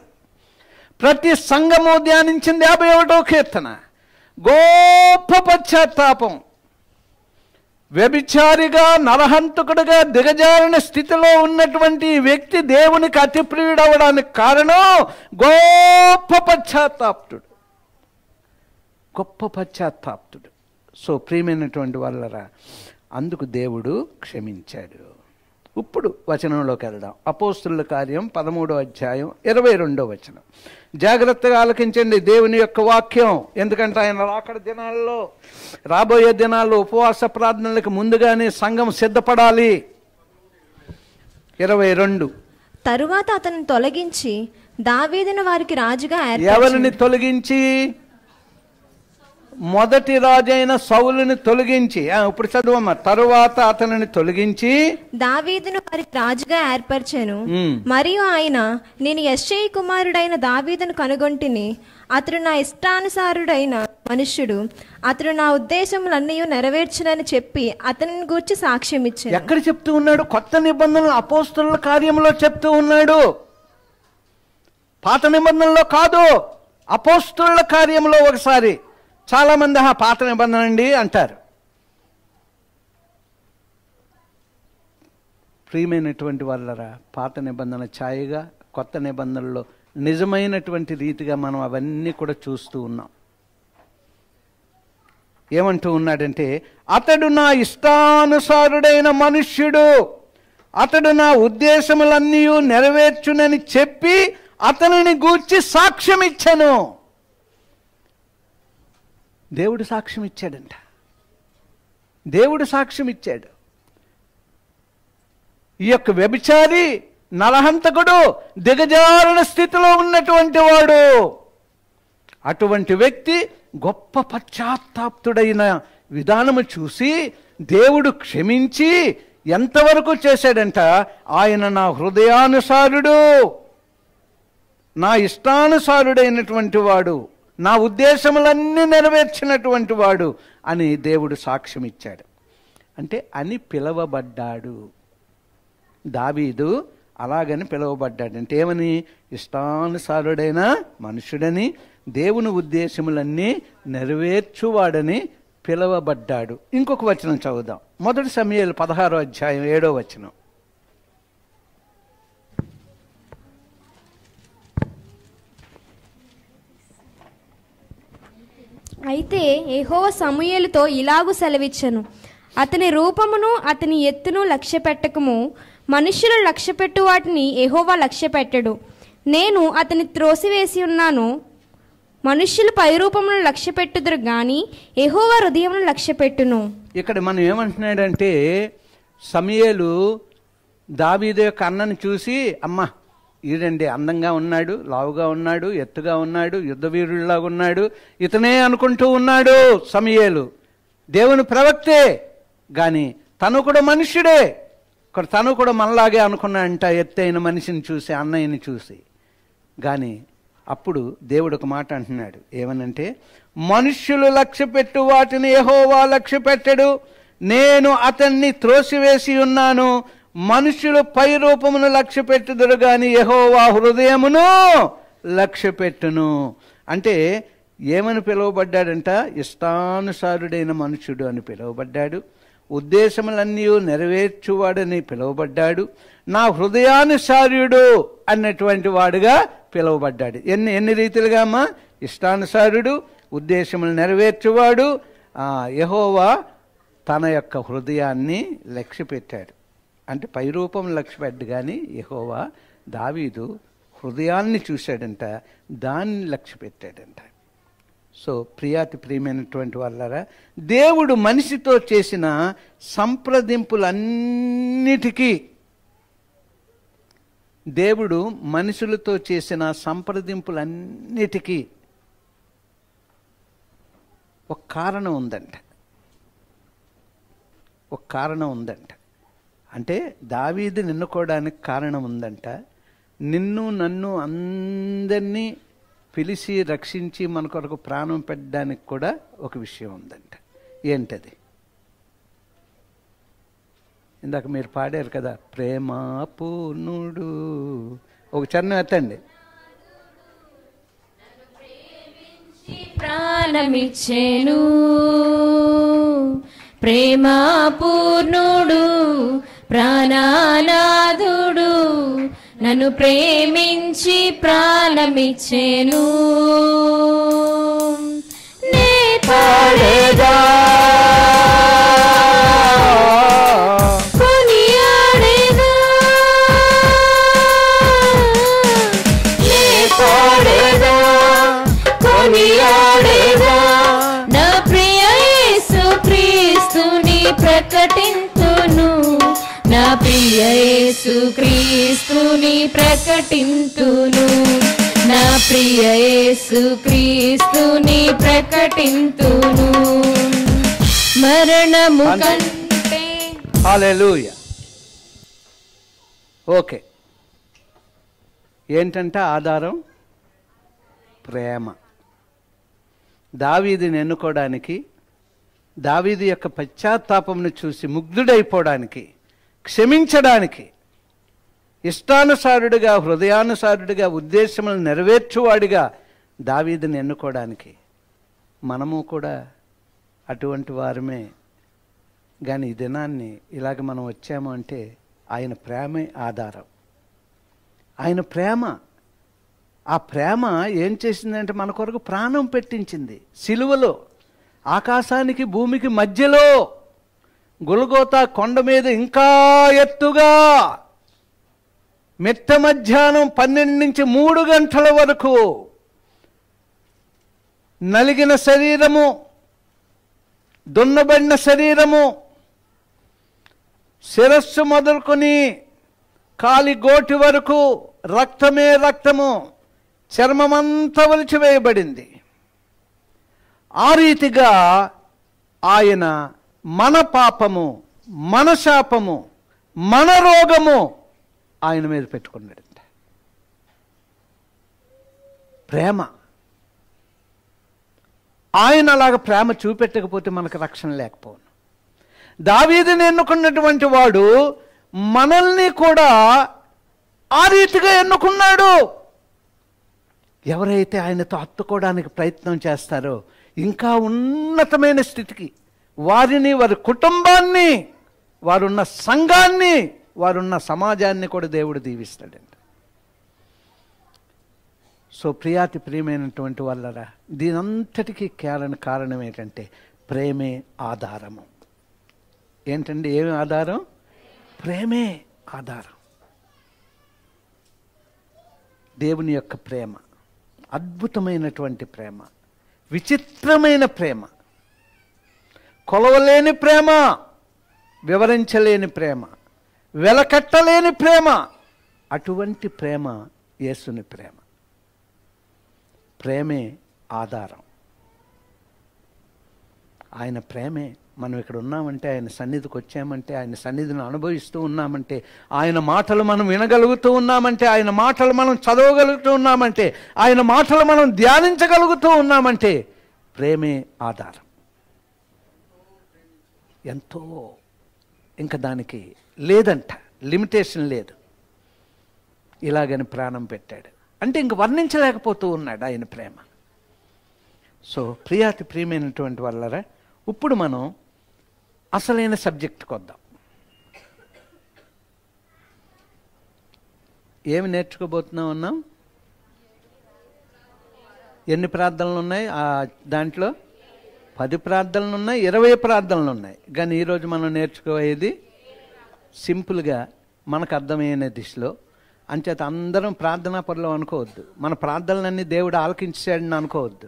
ప్రతి సంఘము ధ్యానించింది 51వ కీర్తన. గొప్ప పశ్చాత్తాపం. వ్యభిచారిగా, నరహంతకుడుగా దిగజారిన స్థితిలో ఉన్నటువంటి వ్యక్తి దేవునికి అతి ప్రియుడవడానికి కారణం గొప్ప పశ్చాత్తాపుడు, గొప్ప పశ్చాత్తాపుడు. సో ప్రియమైనటువంటి వాళ్ళరా, అందుకు దేవుడు క్షమించాడు. ఇప్పుడు వచనంలోకి వెళ్దాం. అపోస్తుల కార్యం 13వ అధ్యాయం 22వ వచనం. జాగ్రత్తగా ఆలకించండి దేవుని యొక్క వాక్యం. ఎందుకంటే ఆయన రాకడ దినాల్లో, రాబోయే దినాల్లో ఉపవాస ప్రార్థనలకు ముందుగానే సంఘం సిద్ధపడాలి. 22 తరువాత అతన్ని తొలగించి దావీదును వారికి రాజుగా ఎవరిని తొలగించి? మొదటి రాజైన సౌలుని తొలగించి. ఇప్పుడు చదువమ్మ. తరువాత అతనిని తొలగించి దావీదును వారికి రాజుగా ఏర్పరిచెను. మరియు ఆయన, నేను యెష్షయి కుమారుడైన దావీదును కనుగొంటిని. అతడు నా ఇష్టానుసారుడైన మనుష్యుడు, అతడు నా ఉద్దేశములన్నీ నెరవేర్చునని చెప్పి అతనిని గూర్చి సాక్ష్యం ఇచ్చాడు. ఎక్కడ చెప్తూ ఉన్నాడు? కొత్త నిబంధనలు అపోస్తలుల కార్యంలో చెప్తూ ఉన్నాడు. పాత నిబంధనలో కాదు, అపోస్తలుల కార్యంలో. ఒకసారి చాలా మంది పాత నిబంధన అండి అంటారు. ప్రియమైనటువంటి వాళ్ళరా, పాత నిబంధన ఛాయగా కొత్త నిబంధనలో నిజమైనటువంటి రీతిగా మనం అవన్నీ కూడా చూస్తూ ఉన్నాం. ఏమంటూ ఉన్నాడంటే, అతడు నా ఇష్టానుసారుడైన మనుష్యుడు, అతడు నా ఉద్దేశములన్నీ నెరవేర్చునని చెప్పి అతనిని గూర్చి సాక్ష్యం ఇచ్చాను. దేవుడు సాక్ష్యం ఇచ్చాడంట. దేవుడు సాక్ష్యం ఇచ్చాడు. ఈ యొక్క వ్యభిచారి, నరహంతకుడు, దిగజారుణ స్థితిలో ఉన్నటువంటి వాడు, అటువంటి వ్యక్తి గొప్ప పశ్చాత్తాప్తుడైన విధానము చూసి దేవుడు క్షమించి ఎంతవరకు చేశాడంట? ఆయన నా హృదయానుసారుడు, నా ఇష్టానుసారుడైనటువంటి వాడు, నా ఉద్దేశములన్నీ నెరవేర్చినటువంటి వాడు అని దేవుడు సాక్ష్యం ఇచ్చాడు. అంటే అని పిలవబడ్డాడు. దావీదు అలాగని పిలువబడ్డాడు. అంటే ఏమని? ఇష్టానుసారుడైన మనుషుడని, దేవుని ఉద్దేశములన్నీ నెరవేర్చువాడని పిలువబడ్డాడు. ఇంకొక వచనం చదువుదాం. 1 సమూయేలు 16వ అధ్యాయం 7వ వచనం. అయితే యెహోవా సమూయేలుతో ఇలాగు సెలవిచ్చెను, అతని రూపమును అతని ఎత్తును లక్ష్య పెట్టకము. మనుష్యులు లక్ష్యపెట్టు వాటిని యెహోవా లక్ష్యపెట్టడు. నేను అతని త్రోసివేసి ఉన్నాను. మనుష్యులు పైరూపమును లక్ష్యపెట్టుదురు గాని యెహోవా హృదయమును లక్ష్యపెట్టును. ఇక్కడ మనం ఏమంటున్నాడంటే, సమూయేలు దావీదు యొక్క అన్నని చూసి, అమ్మ ఈడండి అందంగా ఉన్నాడు, లావుగా ఉన్నాడు, ఎత్తుగా ఉన్నాడు, యుద్ధవీరుడిలాగా ఉన్నాడు, ఇతనే అనుకుంటూ ఉన్నాడు సమూయేలు. దేవుని ప్రవక్తే కానీ తను కూడా మనుష్యుడే. తను కూడా మనలాగే అనుకున్నాడంట, ఎత్తైన మనిషిని చూసి, అన్నయ్యని చూసి. కానీ అప్పుడు దేవుడు ఒక మాట అంటున్నాడు. ఏమనంటే, మనుష్యులు లక్ష్యపెట్టు వాటిని యెహోవా లక్ష్యపెట్టడు. నేను అతన్ని త్రోసివేసి ఉన్నాను. మనుషులు పై రూపమును లక్ష్యపెట్టుదురు గాని యెహోవా హృదయమును లక్ష్యపెట్టును. అంటే ఏమని పిలువబడ్డాడంట? ఇష్టానుసారుడైన మనుషుడు అని పిలువబడ్డాడు. ఉద్దేశములన్నీ నెరవేర్చువాడని పిలువబడ్డాడు. నా హృదయానుసారుడు అన్నటువంటి వాడుగా పిలువబడ్డాడు. ఎన్ని రీతిలుగా అమ్మా? ఇష్టానుసారుడు, ఉద్దేశములు నెరవేర్చువాడు. యెహోవా తన యొక్క హృదయాన్ని లక్ష్యపెట్టాడు. అంటే పైరూపం లక్ష్యపెట్టు కానీ యెహోవా దావీదు హృదయాన్ని చూశాడంట, దాన్ని లక్ష్యపెట్టాడంట. సో ప్రియమైనటువంటి వాళ్ళరా, దేవుడు మనిషితో చేసిన సంప్రదింపులన్నిటికీ, దేవుడు మనుషులతో చేసిన సంప్రదింపులన్నిటికీ ఒక కారణం ఉందంట. ఒక కారణం ఉందంట. అంటే దావీదుని ఎన్నుకోవడానికి కారణం ఉందంట. నిన్ను నన్ను అందరినీ పిలిచి రక్షించి మన కొరకు ప్రాణం పెట్టడానికి కూడా ఒక విషయం ఉందంట. ఏంటది? ఇందాక మీరు పాడారు కదా, ప్రేమ పూర్ణుడు. ఒక చరణం ఎత్తండి. ప్రాణమిచ్చెను ప్రేమ పూర్ణుడు, ప్రాణనాథుడు, నన్ను ప్రేమించి ప్రాణమిచ్చెను. నే పాడేదా కొనియాడేదా, నే పాడేదా కొనియాడేదా, నా ప్రియ యేసు క్రీస్తుని ప్రకటింతును, నా ప్రియ యేసు యేసుక్రీస్తుని ప్రకటింతును నా ప్రియ యేసుక్రీస్తుని ప్రకటింతును మరణము కంటే హల్లెలూయా. ఓకే, ఏంటంటే ఆధారం ప్రేమ. దావీదుని ఎన్నుకోవడానికి, దావీదు యొక్క పశ్చాత్తాపమును చూసి ముగ్ధుడైపోవడానికి, క్షమించడానికి, ఇష్టానుసారుడిగా హృదయానుసారుడిగా ఉద్దేశములను నెరవేర్చువాడిగా దావీదుని ఎన్నుకోవడానికి మనము కూడా అటువంటి వారమే. కానీ ఈ దినాన్ని ఇలాగ మనం వచ్చాము అంటే ఆయన ప్రేమే ఆధారం. ఆయన ప్రేమ, ఆ ప్రేమ ఏం చేసిందంటే మన కొరకు ప్రాణం పెట్టించింది సిలువలో. ఆకాశానికి భూమికి మధ్యలో గొల్గోతా కొండ మీద ఇంకా ఎత్తుగా మిట్ట మధ్యాహ్నం 12 నుంచి 3 గంటల వరకు నలిగిన శరీరము, దున్నబడిన శరీరము, శిరస్సు మొదలుకొని కాలి గోటి వరకు రక్తమే రక్తము, చర్మమంతా ఒలిచివేయబడింది. ఆ రీతిగా ఆయన మన పాపము, మన శాపము, మన రోగము ఆయన మీద పెట్టుకున్నాడంట. ప్రేమ. ఆయన అలాగ ప్రేమ చూపెట్టకపోతే మనకు రక్షణ లేకపోను. దావీదుని ఎన్నుకున్నటువంటి వాడు మనల్ని కూడా ఆ రీతిగా ఎన్నుకున్నాడు. ఎవరైతే ఆయనతో హత్తుకోవడానికి ప్రయత్నం చేస్తారో ఇంకా ఉన్నతమైన స్థితికి వారిని, వారి కుటుంబాన్ని, వారున్న సంఘాన్ని, వారున్న సమాజాన్ని కూడా దేవుడు దీవిస్తాడండి. సో ప్రియాతి ప్రియమైనటువంటి వాళ్ళరా, దీనంతటికీ కారణం ఏంటంటే ప్రేమే ఆధారము. ఏంటండి ఏమి ఆధారం? ప్రేమే ఆధారం. దేవుని యొక్క ప్రేమ అద్భుతమైనటువంటి ప్రేమ, విచిత్రమైన ప్రేమ, కొలవలేని ప్రేమ, వివరించలేని ప్రేమ, వెలకట్టలేని ప్రేమ. అటువంటి ప్రేమ యేసుని ప్రేమ. ప్రేమే ఆధారం. ఆయన ప్రేమే. మనం ఇక్కడ ఉన్నామంటే, ఆయన సన్నిధికి వచ్చామంటే, ఆయన సన్నిధిని అనుభవిస్తూ ఉన్నామంటే, ఆయన మాటలు మనం వినగలుగుతూ ఉన్నామంటే, ఆయన మాటలు మనం చదవగలుగుతూ ఉన్నామంటే, ఆయన మాటలు మనం ధ్యానించగలుగుతూ ఉన్నామంటే ప్రేమే ఆధారం. ఎంతో, ఇంకా దానికి లేదంట, లిమిటేషన్ లేదు. ఇలాగని ప్రాణం పెట్టాడు అంటే ఇంక వర్ణించలేకపోతూ ఉన్నాడు ఆయన ప్రేమ. సో ప్రియాతి ప్రియమైనటువంటి వాళ్ళరా, ఇప్పుడు మనం అసలైన సబ్జెక్ట్కి వద్దాం. ఏమి నేర్చుకోబోతున్నాం అన్నాం? ఎన్ని ప్రార్థనలు ఉన్నాయి? దాంట్లో 10 ప్రార్థనలు ఉన్నాయి, 20 ప్రార్థనలు ఉన్నాయి. కానీ ఈరోజు మనం నేర్చుకోయేది సింపుల్గా మనకు అర్థమయ్యే దిశలో. అంచేత అందరం ప్రార్థనా పరులు అనుకోవద్దు. మన ప్రార్థనలన్నీ దేవుడు ఆలకించాడని అనుకోవద్దు.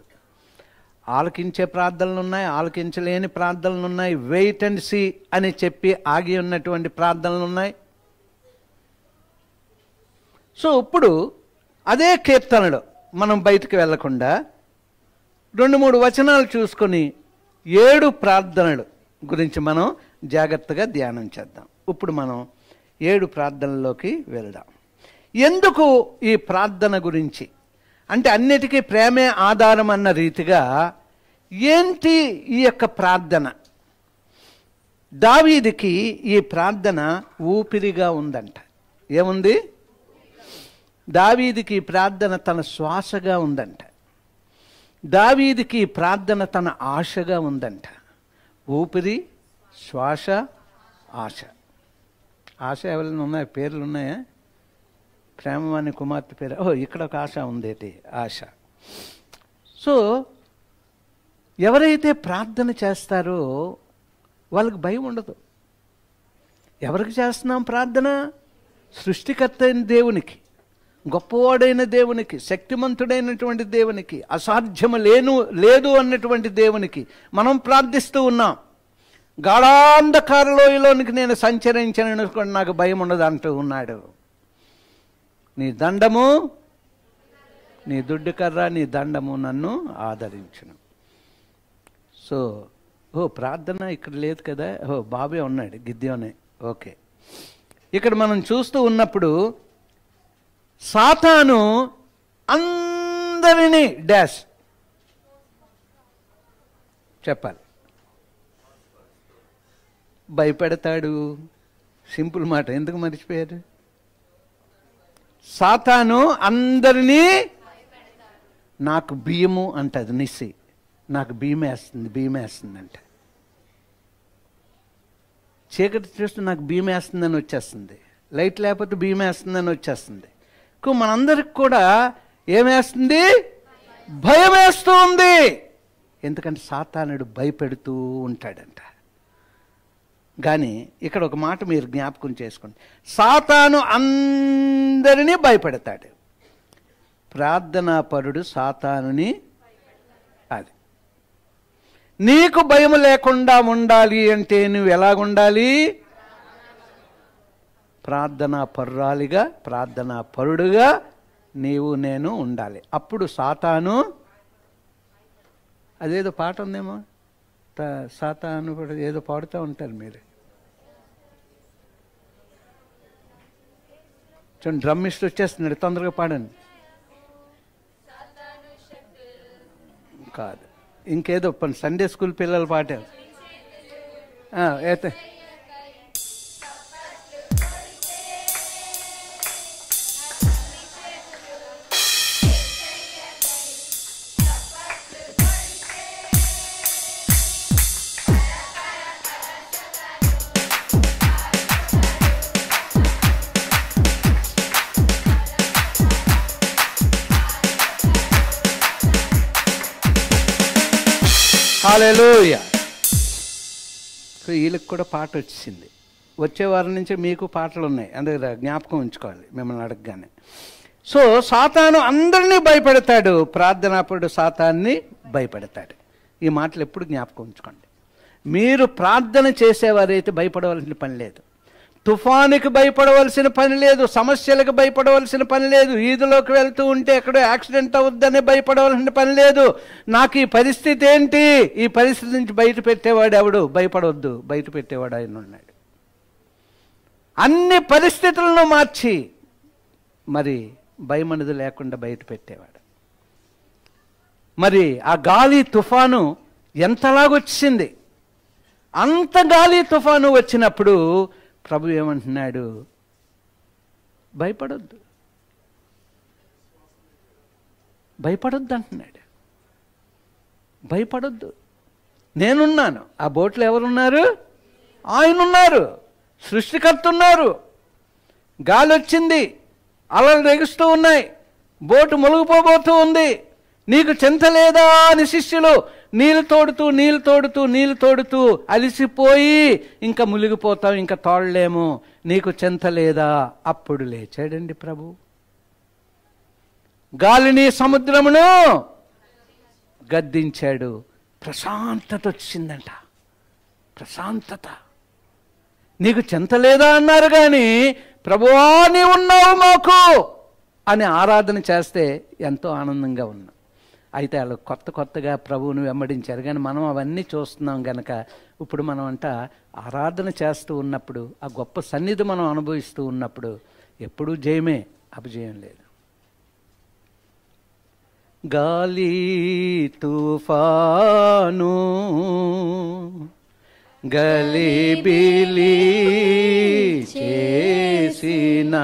ఆలకించే ప్రార్థనలు ఉన్నాయి, ఆలకించలేని ప్రార్థనలు ఉన్నాయి, వెయిట్ అండ్ సీ అని చెప్పి ఆగి ఉన్నటువంటి ప్రార్థనలు ఉన్నాయి. సో ఇప్పుడు అదే కీర్తనలో మనం బయటికి వెళ్లకుండా 2-3 వచనాలు చూసుకొని 7 ప్రార్థనలు గురించి మనం జాగ్రత్తగా ధ్యానం చేద్దాం. ఇప్పుడు మనం 7 ప్రార్థనల్లోకి వెళ్దాం. ఎందుకు ఈ ప్రార్థన గురించి అంటే, అన్నిటికీ ప్రేమే ఆధారం అన్న రీతిగా ఏంటి ఈ యొక్క ప్రార్థన? దావీదుకి ఈ ప్రార్థన ఊపిరిగా ఉందంట. ఏముంది? దావీదుకి ఈ ప్రార్థన తన శ్వాసగా ఉందంట. దావీదుకి ఈ ప్రార్థన తన ఆశగా ఉందంట. ఊపిరి, శ్వాస, ఆశ. ఆశ ఎవరైనా ఉన్నాయి? పేర్లు ఉన్నాయా? ప్రేమవాణి కుమార్తె పేరు. ఇక్కడ ఒక ఆశ ఉందేటి, ఆశ. సో ఎవరైతే ప్రార్థన చేస్తారో వాళ్ళకి భయం ఉండదు. ఎవరికి చేస్తున్నాం ప్రార్థన? సృష్టికర్త అయిన దేవునికి, గొప్పవాడైన దేవునికి, శక్తిమంతుడైనటువంటి దేవునికి, అసాధ్యము లేదు అన్నటువంటి దేవునికి మనం ప్రార్థిస్తూ ఉన్నాం. గాఢాంధకార లోయలోనికి నేను సంచరించను అనుకోండి, నాకు భయం ఉండదు అంటూ ఉన్నాడు. నీ దండము, నీ దుడ్డు కర్ర, నీ దండము నన్ను ఆదరించును. సో ప్రార్థన ఇక్కడ లేదు కదా, బాబే ఉన్నాడు, గిద్యోనే. ఓకే, ఇక్కడ మనం చూస్తూ ఉన్నప్పుడు సాతాను అందరినీ డాష్ చెప్పాలి, భయపెడతాడు. సింపుల్ మాట, ఎందుకు మర్చిపోయారు? సాతాను అందరినీ, నాకు బియ్యము అంటది నిస్సి, నాకు బియ్యం వేస్తుంది అంట. చీకటి చూస్తే నాకు బియ్యం వేస్తుందని వచ్చేస్తుంది, లైట్ లేకపోతే బియ్యం వేస్తుందని వచ్చేస్తుంది. మనందరికి కూడా ఏమేస్తుంది? భయం వేస్తూ ఉంది. ఎందుకంటే సాతానుడు భయపెడుతూ ఉంటాడంట. కానీ ఇక్కడ ఒక మాట మీరు జ్ఞాపకం చేసుకోండి, సాతాను అందరినీ భయపెడతాడు, ప్రార్థనాపరుడు సాతానుని. అది నీకు భయం లేకుండా ఉండాలి అంటే నువ్వు ఎలాగుండాలి? ప్రార్థనా పరురాలిగా, ప్రార్థనా పరుడుగా నీవు నేను ఉండాలి. అప్పుడు సాతాను, అదేదో పాట ఉందేమో, సాతాను కూడా ఏదో పాడుతూ ఉంటారు మీరు. చూడండి, డ్రమ్మిస్ట్ వచ్చేస్తున్నాడు, తొందరగా పాడండి. కాదు, ఇంకేదో సండే స్కూల్ పిల్లలు పాడారు. అయితే హల్లెలూయా. వీళ్ళకి కూడా పాట వచ్చింది. వచ్చే వారం నుంచి మీకు పాటలు ఉన్నాయి, అందుకే జ్ఞాపకం ఉంచుకోవాలి మిమ్మల్ని అడగగానే. సో సాతాను అందరినీ భయపెడతాడు, ప్రార్థనాపరుడు సాతాన్ని భయపెడతాడు. ఈ మాటలు ఎప్పుడు జ్ఞాపకం ఉంచుకోండి. మీరు ప్రార్థన చేసేవారైతే భయపడవలసిన పని లేదు, తుఫానుకి భయపడవలసిన పని లేదు, సమస్యలకు భయపడవలసిన పని లేదు, ఈదులోకి వెళ్తూ ఉంటే ఎక్కడో యాక్సిడెంట్ అవుద్దని భయపడవలసిన పని లేదు. నాకు ఈ పరిస్థితి ఏంటి, ఈ పరిస్థితి నుంచి బయట పెట్టేవాడు ఎవడు? భయపడవద్దు, బయట పెట్టేవాడు ఆయన ఉన్నాడు. అన్ని పరిస్థితులను మార్చి మరి భయం అనేది లేకుండా బయట పెట్టేవాడు. మరి ఆ గాలి తుఫాను ఎంతలాగొచ్చింది, అంత గాలి తుఫాను వచ్చినప్పుడు ప్రభు ఏమంటున్నాడు? భయపడొద్దు, భయపడొద్దు అంటున్నాడు. భయపడొద్దు, నేనున్నాను. ఆ బోట్లో ఎవరున్నారు? ఆయన ఉన్నారు, సృష్టికర్త ఉన్నారు. గాలి వచ్చింది, అలలు రెగుస్తూ ఉన్నాయి, బోటు మునిగిపోబోతూ ఉంది. నీకు చింత లేదా అని శిష్యులు నీళ్ళు తోడుతూ అలిసిపోయి ఇంకా మునిగిపోతాం, ఇంకా తోడలేము, నీకు చింత లేదా? అప్పుడు లేచాడండి ప్రభు. గాలిని సముద్రమును గద్దించాడు. ప్రశాంతత వచ్చిందంట, ప్రశాంతత. నీకు చింత లేదా అన్నారు కానీ ప్రభువా నీ ఉన్నావు మాకు అని ఆరాధన చేస్తే ఎంతో ఆనందంగా ఉన్నాం. అయితే వాళ్ళు కొత్తగా ప్రభువుని వెంబడించారు. కానీ మనం అవన్నీ చూస్తున్నాం గనక ఇప్పుడు మనం ఆరాధన చేస్తూ ఉన్నప్పుడు, ఆ గొప్ప సన్నిధి మనం అనుభవిస్తూ ఉన్నప్పుడు ఎప్పుడూ జయమే, అపజయం లేదు. గాలి తుఫాను గలిబిలి చేసిన,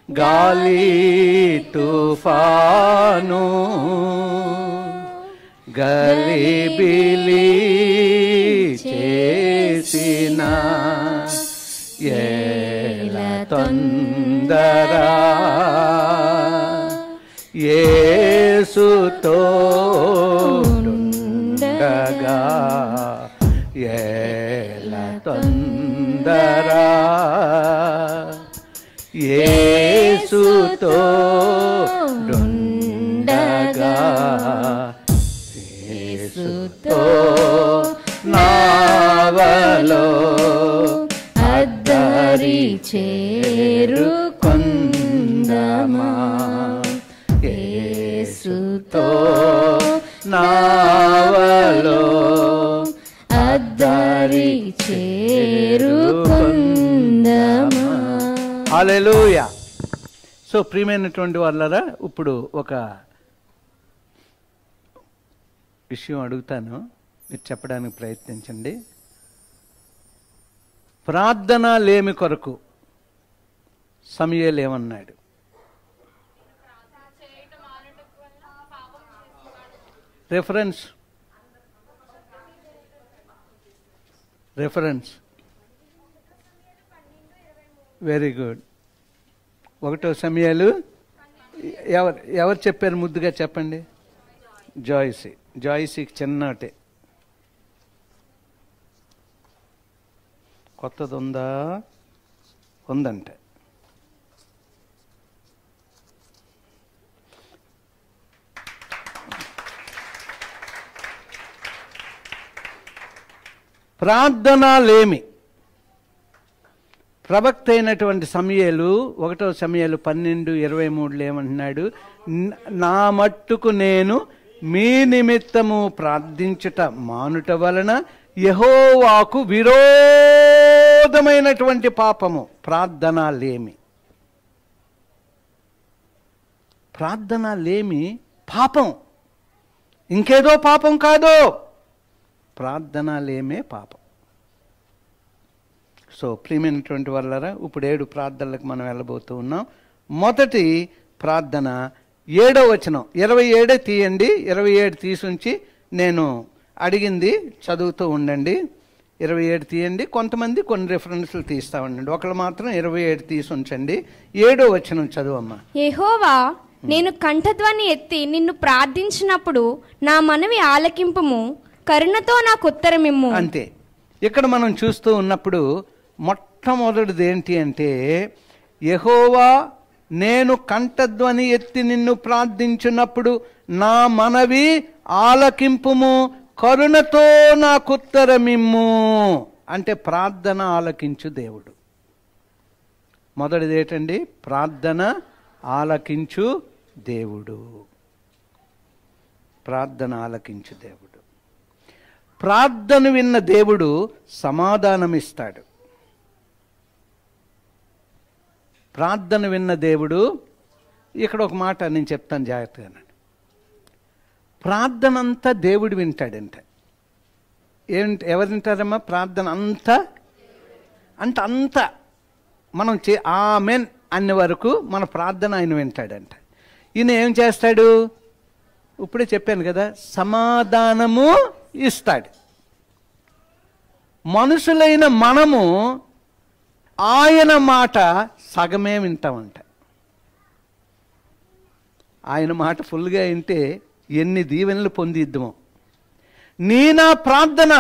గాలి తుఫాను గలిబిలి చేసిన, ఏల తొందర యేసుతో ఉండగా, ఏల తొందర యేసుతో ఉండగా, యేసుతో నా చేరుకొందమా యేసుతో నావలో అద్దరి చేరుకుందమా. హల్లెలూయా. సో ప్రియమైనటువంటి వాళ్ళరా, ఇప్పుడు ఒక విషయం అడుగుతాను, మీరు చెప్పడానికి ప్రయత్నించండి. ప్రార్థన లేమి కొరకు సమూయేలు ఏమన్నాడు? Reference very good. 1 సమూయేలు ఎవరు చెప్పారు? ముద్దుగా చెప్పండి. జాయిసీకి చిన్నటే. కొత్తది ఉందంటే ప్రార్థన లేమి. ప్రవక్త అయినటువంటి సమూయేలు 1 సమూయేలు 12:23 ఏమంటున్నాడు? నా మట్టుకు నేను మీ నిమిత్తము ప్రార్థించుట మానుట వలన యెహోవాకు విరోధమైనటువంటి పాపము ప్రార్థన లేమి. ప్రార్థన లేమి పాపం, ఇంకేదో పాపం కాదు. ప్రార్థన లేమే పాపం. సో ప్రియమైనటువంటి వాళ్ళరా, ఇప్పుడు 7 ప్రార్థనలకు మనం వెళ్ళబోతూ ఉన్నాం. మొదటి ప్రార్థన 7వ వచనం. 27 తీయండి. 27 తీసుంచి నేను అడిగింది చదువుతూ ఉండండి. 27 తీయండి. కొంతమంది కొన్ని రిఫరెన్స్లు తీస్తా ఉండండి. ఒకళ్ళు మాత్రం 27 తీసి ఉంచండి. 7వ వచనం చదువమ్మా. యెహోవా, నేను కంఠధ్వని ఎత్తి నిన్ను ప్రార్థించినప్పుడు నా మనవి ఆలకింపుము, కరుణతో నాకు ఉత్తరమిమ్ము. అంతే. ఇక్కడ మనం చూస్తూ ఉన్నప్పుడు మొట్టమొదటిది ఏంటి అంటే, యెహోవా, నేను కంఠధ్వని ఎత్తి నిన్ను ప్రార్థించినప్పుడు నా మనవి ఆలకింపుము, కరుణతో నాకు ఉత్తరమిమ్ము. అంటే ప్రార్థన ఆలకించు దేవుడు. మొదటిది ఏంటండి? ప్రార్థన ఆలకించు దేవుడు. ప్రార్థన ఆలకించు దేవుడు. ప్రార్థన విన్న దేవుడు సమాధానమిస్తాడు. ప్రార్థన విన్న దేవుడు, ఇక్కడ ఒక మాట నేను చెప్తాను జాగ్రత్తగా. ప్రార్థన అంతా దేవుడు వింటాడంట. ఎవరు వింటారమ్మా ప్రార్థన అంతా? అంటే అంతా మనం ఆమెన్ అనే వరకు మన ప్రార్థన ఆయన వింటాడంట. ఈయన ఏం చేస్తాడు? ఇప్పుడే చెప్పాను కదా, సమాధానము ఇస్తాడు. మనుషులైన మనము ఆయన మాట సగమే వింటామంట. ఆయన మాట ఫుల్గా వింటే ఎన్ని దీవెనలు పొందిద్దామో. నా ప్రార్థన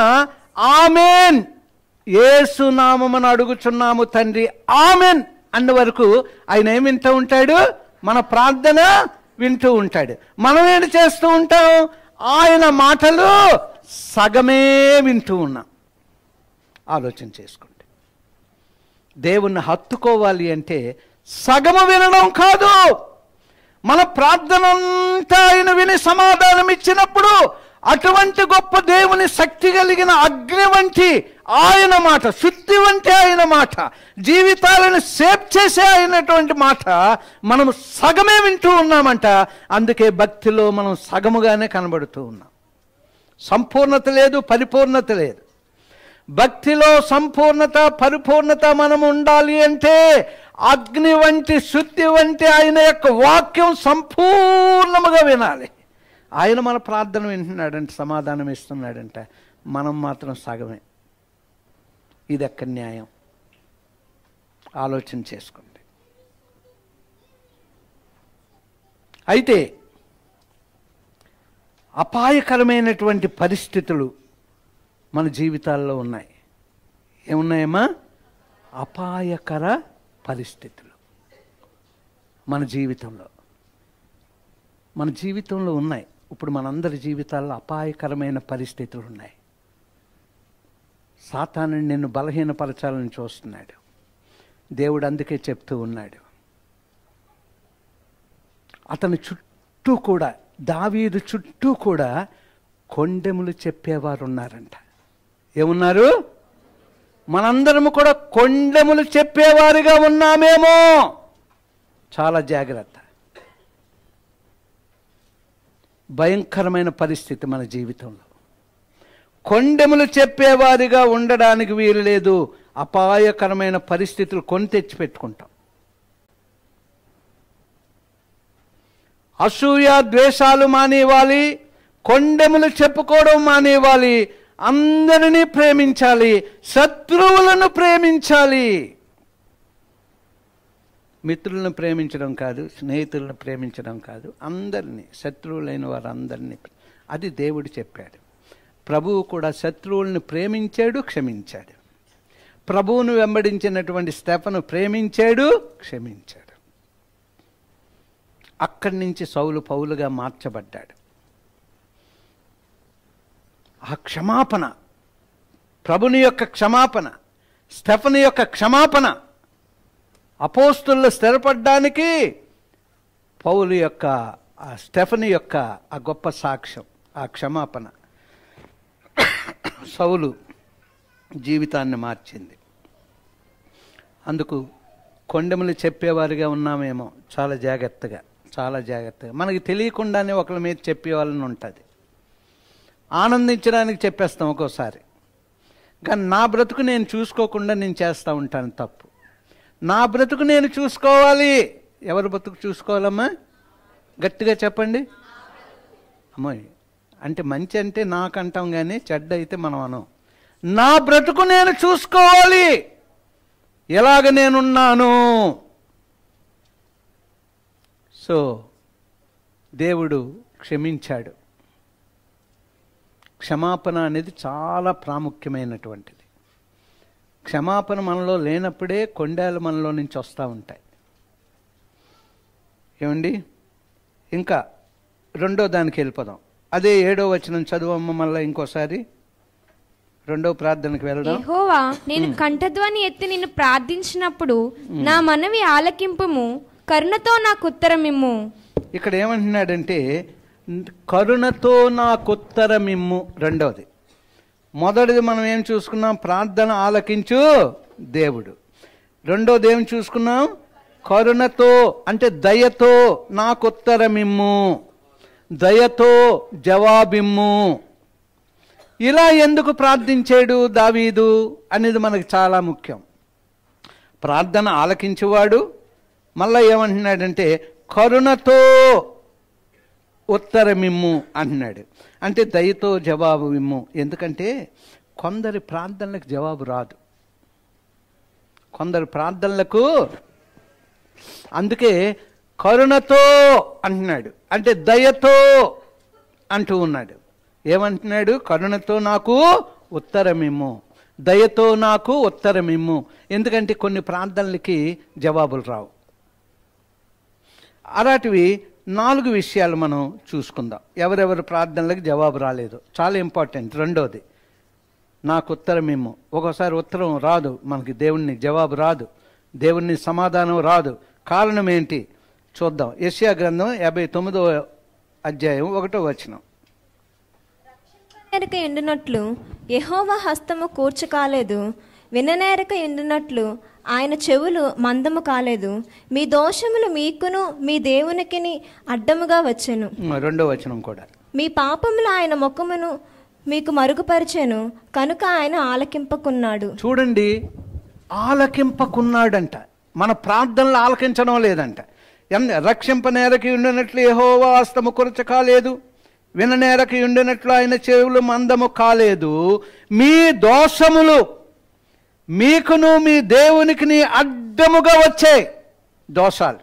ఆమెన్, యేసు నామమున అడుగుచున్నాము తండ్రి, ఆమెన్ అన్న వరకు ఆయన ఏం వింటూ ఉంటాడు? మన ప్రార్థన వింటూ ఉంటాడు. మనం ఏంటి చేస్తూ ఉంటాం? ఆయన మాటలు సగమే వింటూ ఉన్నాం. ఆలోచన చేసుకోండి. దేవుణ్ణి హత్తుకోవాలి అంటే సగము వినడం కాదు, మన ప్రార్థన అంతా ఆయన విని సమాధానం ఇచ్చినప్పుడు అటువంటి గొప్ప దేవుని శక్తి కలిగిన అగ్ని వంటి ఆయన మాట, శుద్ధి వంటి ఆయన మాట, జీవితాలను సేవ్ చేసే అయినటువంటి మాట మనం సగమే వింటూ ఉన్నామంట. అందుకే భక్తిలో మనం సగముగానే కనబడుతూ ఉన్నాం. సంపూర్ణత లేదు, పరిపూర్ణత లేదు. భక్తిలో సంపూర్ణత, పరిపూర్ణత మనం ఉండాలి అంటే అగ్ని వంటి, శుద్ధి వంటి ఆయన యొక్క వాక్యం సంపూర్ణముగా వినాలి. ఆయన మన ప్రార్థన వింటున్నాడంటే, సమాధానం ఇస్తున్నాడంటే, మనం మాత్రం సగమే. ఇది ఎక్కడ న్యాయం? ఆలోచన చేసుకోండి. అయితే అపాయకరమైనటువంటి పరిస్థితులు మన జీవితాల్లో ఉన్నాయి. ఏమున్నాయమ్మా? అపాయకర పరిస్థితులు మన జీవితంలో ఉన్నాయి. ఇప్పుడు మనందరి జీవితాల్లో అపాయకరమైన పరిస్థితులు ఉన్నాయి. సాతాను నిన్ను బలహీనపరచాలని చూస్తున్నాడు. దేవుడు అందుకే చెప్తూ ఉన్నాడు, అతని చుట్టూ కూడా, దావీదు చుట్టూ కూడా కొండెములు చెప్పేవారు ఉన్నారంట. ఏమున్నారు? మనందరము కూడా కొండెములు చెప్పేవారుగా ఉన్నామేమో. చాలా జాగ్రత్త. భయంకరమైన పరిస్థితి మన జీవితంలో. కొండెములు చెప్పేవారిగా ఉండడానికి వీలు లేదు. అపాయకరమైన పరిస్థితులు కొని తెచ్చిపెట్టుకుంటాం. అసూయ ద్వేషాలు మానేవాలి, కొండెములు చెప్పుకోవడం మానేవాలి, అందరినీ ప్రేమించాలి, శత్రువులను ప్రేమించాలి. మిత్రులను ప్రేమించడం కాదు, స్నేహితులను ప్రేమించడం కాదు, అందరినీ, శత్రువులైన వారందరినీ. అది దేవుడు చెప్పాడు. ప్రభువు కూడా శత్రువులను ప్రేమించాడు, క్షమించాడు. ప్రభువును వెంబడించినటువంటి స్టెఫను ప్రేమించాడు, క్షమించాడు. అక్కడి నుంచి సౌలు పౌలుగా మార్చబడ్డాడు. ఆ క్షమాపణ, ప్రభుని యొక్క క్షమాపణ, స్టెఫను యొక్క క్షమాపణ, అపోస్తుల్లో స్థిరపడ్డానికి పౌలు యొక్క, ఆ స్టెఫను యొక్క ఆ గొప్ప సాక్ష్యం, ఆ క్షమాపణ సౌలు జీవితాన్ని మార్చింది. అందుకు కొండెములు చెప్పేవారిగా ఉన్నామేమో. చాలా జాగ్రత్తగా, చాలా జాగ్రత్తగా. మనకి తెలియకుండానే ఒకరి మీద చెప్పేవాళ్ళని ఉంటుంది. ఆనందించడానికి చెప్పేస్తాం ఒక్కోసారి, కానీ నా బ్రతుకు నేను చూసుకోకుండా నేను చేస్తూ ఉంటాను తప్పు. నా బ్రతుకు నేను చూసుకోవాలి. ఎవరి బ్రతుకు చూసుకోవాలమ్మా? గట్టిగా చెప్పండి. అమ్మాయి అంటే మంచి అంటే నాకంటాం, కానీ చెడ్డ అయితే మనం అనం. నా బ్రతుకు నేను చూసుకోవాలి, ఎలాగ నేనున్నాను. సో దేవుడు క్షమించాడు. క్షమాపణ అనేది చాలా ప్రాముఖ్యమైనటువంటిది. క్షమాపణ మనలో లేనప్పుడే కొండలు మనలో నుంచి వస్తూ ఉంటాయి. ఏమండి? ఇంకా రెండో దానికి వెళ్ళిపోదాం. అదే 7వ వచనం చదువమ్మ మళ్ళీ ఇంకోసారి. 2వ ప్రార్థనకు వెళ్దాం. యెహోవా, నేను కంఠధ్వని ఎత్తి నిన్ను ప్రార్థించినప్పుడు నా మనవి ఆలకింపుము, కరుణతో నాకు ఉత్తరమిమ్ము. ఇక్కడ ఏమంటున్నాడంటే, కరుణతో నాకు ఉత్తరమిమ్ము. రెండవది. మొదటిది మనం ఏం చూసుకున్నాం? ప్రార్థన ఆలకించు దేవుడు. రెండోది ఏం చూసుకున్నాం? కరుణతో అంటే దయతో నాకు ఉత్తరమిమ్ము, దయతో జవాబిమ్ము. ఇలా ఎందుకు ప్రార్థించాడు దావీదు అనేది మనకు చాలా ముఖ్యం. ప్రార్థన ఆలకించేవాడు, మళ్ళా ఏమంటున్నాడంటే కరుణతో ఉత్తరమిమ్ము అంటున్నాడు. అంటే దయతో జవాబు ఇమ్ము. ఎందుకంటే కొందరి ప్రార్థనలకు జవాబు రాదు, కొందరి ప్రార్థనలకు. అందుకే కరుణతో అంటున్నాడు, అంటే దయతో అంటూ ఉన్నాడు. ఏమంటున్నాడు? కరుణతో నాకు ఉత్తరమిమ్ము, దయతో నాకు ఉత్తరమిమ్ము. ఎందుకంటే కొన్ని ప్రార్థనలకి జవాబులు రావు. అలాంటివి 4 విషయాలు మనం చూసుకుందాం. ఎవరెవరి ప్రార్థనలకు జవాబు రాలేదు, చాలా ఇంపార్టెంట్. రెండోది, నాకు ఉత్తరమిమ్ము. ఒక్కోసారి ఉత్తరం రాదు మనకి, దేవుణ్ణి జవాబు రాదు, దేవుణ్ణి సమాధానం రాదు. కారణం ఏంటి చూద్దాం. యెషయా గ్రంథం 59వ అధ్యాయం 1వ వచనం. నేరక ఎండినట్లు యెహోవా హస్తము కూర్చు కాలేదు, విననేరక ఎండినట్లు ఆయన చెవులు మందము కాలేదు. మీ దోషములు మీకును మీ దేవునికిని అడ్డముగా వచ్చెను. 2వ వచనం కూడా. మీ పాపములు ఆయన ముఖమును మీకు మరుగుపరిచెను, కనుక ఆయన ఆలకింపకున్నాడు. చూడండి, ఆలకింపకున్నాడంట. మన ప్రార్థనలు ఆలకించడం లేదంట. రక్షింపనేరకి ఉండినట్లు యెహోవా హస్తము కూర్చ కాలేదు, విననేరకి ఉండినట్లు ఆయన చెవులు మందము కాలేదు. మీ దోషములు మీకును మీ దేవునికి అడ్డముగా వచ్చాయి, దోషాలు.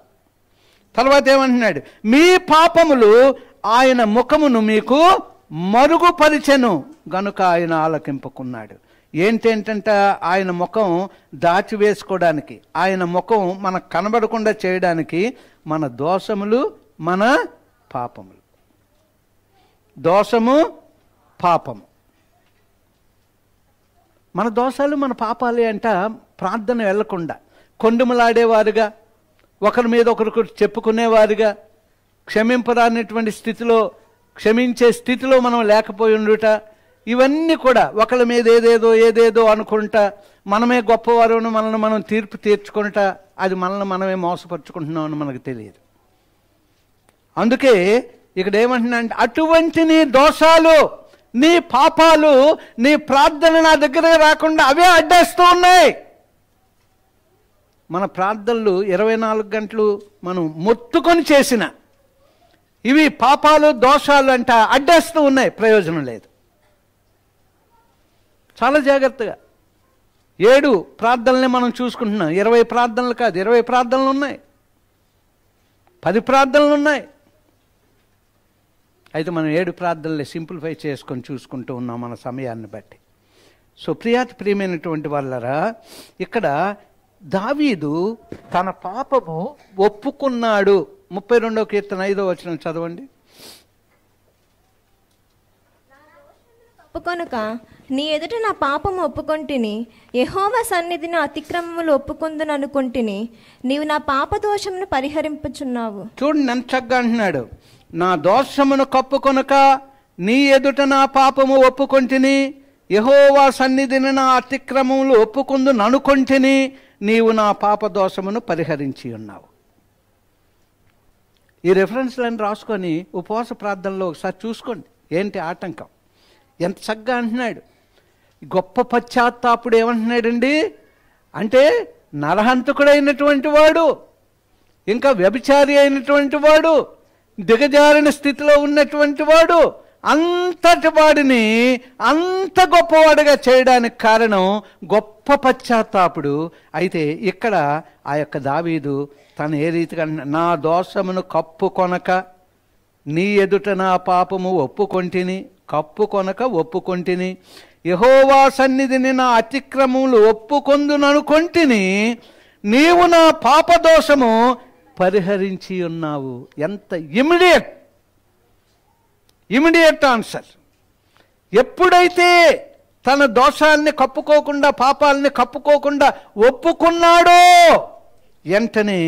తర్వాత ఏమంటున్నాడు? మీ పాపములు ఆయన ముఖమును మీకు మరుగుపరిచెను, గనుక ఆయన ఆలకింపుకున్నాడు. ఏంటంటే ఆయన ముఖం దాచివేసుకోవడానికి, ఆయన ముఖం మనకు కనబడకుండా చేయడానికి మన దోషములు, మన పాపములు. దోషము, పాపము. మన దోషాలు మన పాపాలే అంట ప్రార్థన వెళ్లకుండా. కొండుమలాడేవారుగా, ఒకరి మీద ఒకరికి చెప్పుకునేవారుగా, క్షమింపరానటువంటి స్థితిలో, క్షమించే స్థితిలో మనం లేకపోయి ఉండుట, ఇవన్నీ కూడా ఒకరి మీద ఏదేదో అనుకుంటా, మనమే గొప్పవారు, మనల్ని మనం తీర్పు తీర్చుకుంటా, అది మనల్ని మనమే మోసపరుచుకుంటున్నామని మనకు తెలియదు. అందుకే ఇక్కడ ఏమంటున్నా అంటే, అటువంటి నీ దోషాలు, నీ పాపాలు, నీ ప్రార్థన నా దగ్గరకు రాకుండా అవే అడ్డేస్తూ ఉన్నాయి. మన ప్రార్థనలు 24 గంటలు మనం మొత్తుకొని చేసిన ఇవి పాపాలు, దోషాలు అంట అడ్డేస్తూ ఉన్నాయి, ప్రయోజనం లేదు. చాలా జాగ్రత్తగా 7 ప్రార్థనలే మనం చూసుకుంటున్నాం. 20 ప్రార్థనలు కాదు, 20 ప్రార్థనలు ఉన్నాయి, 10 ప్రార్థనలు ఉన్నాయి. అయితే మనం 7 ప్రార్థనలే సింప్లిఫై చేసుకొని చూసుకుంటూ ఉన్నాం మన సమయాన్ని బట్టి. సో ప్రియమైనటువంటి వాళ్ళరా, ఇక్కడ దావీదు తన పాపము ఒప్పుకున్నాడు. 32వ కీర్తన 5వ వచనం చదవండి. ఒప్పుకొనక నీ ఎదుట నా పాపము ఒప్పుకొంటిని, యెహోవా సన్నిధిని అతిక్రమములు ఒప్పుకొందును అనుకొంటిని, నీవు నా పాప దోషమును పరిహరింపుచున్నావు. చూడండి ఎంత చక్కగా అంటున్నాడు. నా దోషమును కప్పుకొనక నీ ఎదుట నా పాపము ఒప్పుకొంటిని, యెహోవా సన్నిధిని నా అతిక్రమములు ఒప్పుకొందును అనుకొంటిని, నీవు నా పాప దోషమును పరిహరించి ఉన్నావు. ఈ రెఫరెన్స్లను రాసుకొని ఉపవాస ప్రార్థనలో ఒకసారి చూసుకోండి. ఏంటి ఆటంకం? ఎంత చక్కగా అంటున్నాడు. గొప్ప పశ్చాత్తాపుడు ఏమంటున్నాడండి అంటే, నరహంతకుడైనటువంటి వాడు, ఇంకా వ్యభిచారి అయినటువంటి వాడు, దిగజారిన స్థితిలో ఉన్నటువంటి వాడు, అంతటి వాడిని అంత గొప్పవాడిగా చేయడానికి కారణం గొప్ప పశ్చాత్తాపుడు. అయితే ఇక్కడ ఆ యొక్క దావీదు తను ఏ రీతిగా, నా దోషమును కప్పుకొనక నీ ఎదుట నా పాపము ఒప్పుకొంటిని, కప్పుకొనక ఒప్పుకొంటిని, యెహోవా సన్నిధిని నా అతిక్రమములు ఒప్పుకొందుననుకొంటిని, నీవు నా పాపదోషము పరిహరించి ఉన్నావు. ఎంత ఇమిడియట్ ఆన్సర్. ఎప్పుడైతే తన దోషాల్ని కప్పుకోకుండా, పాపాలని కప్పుకోకుండా ఒప్పుకున్నాడో, వెంటనే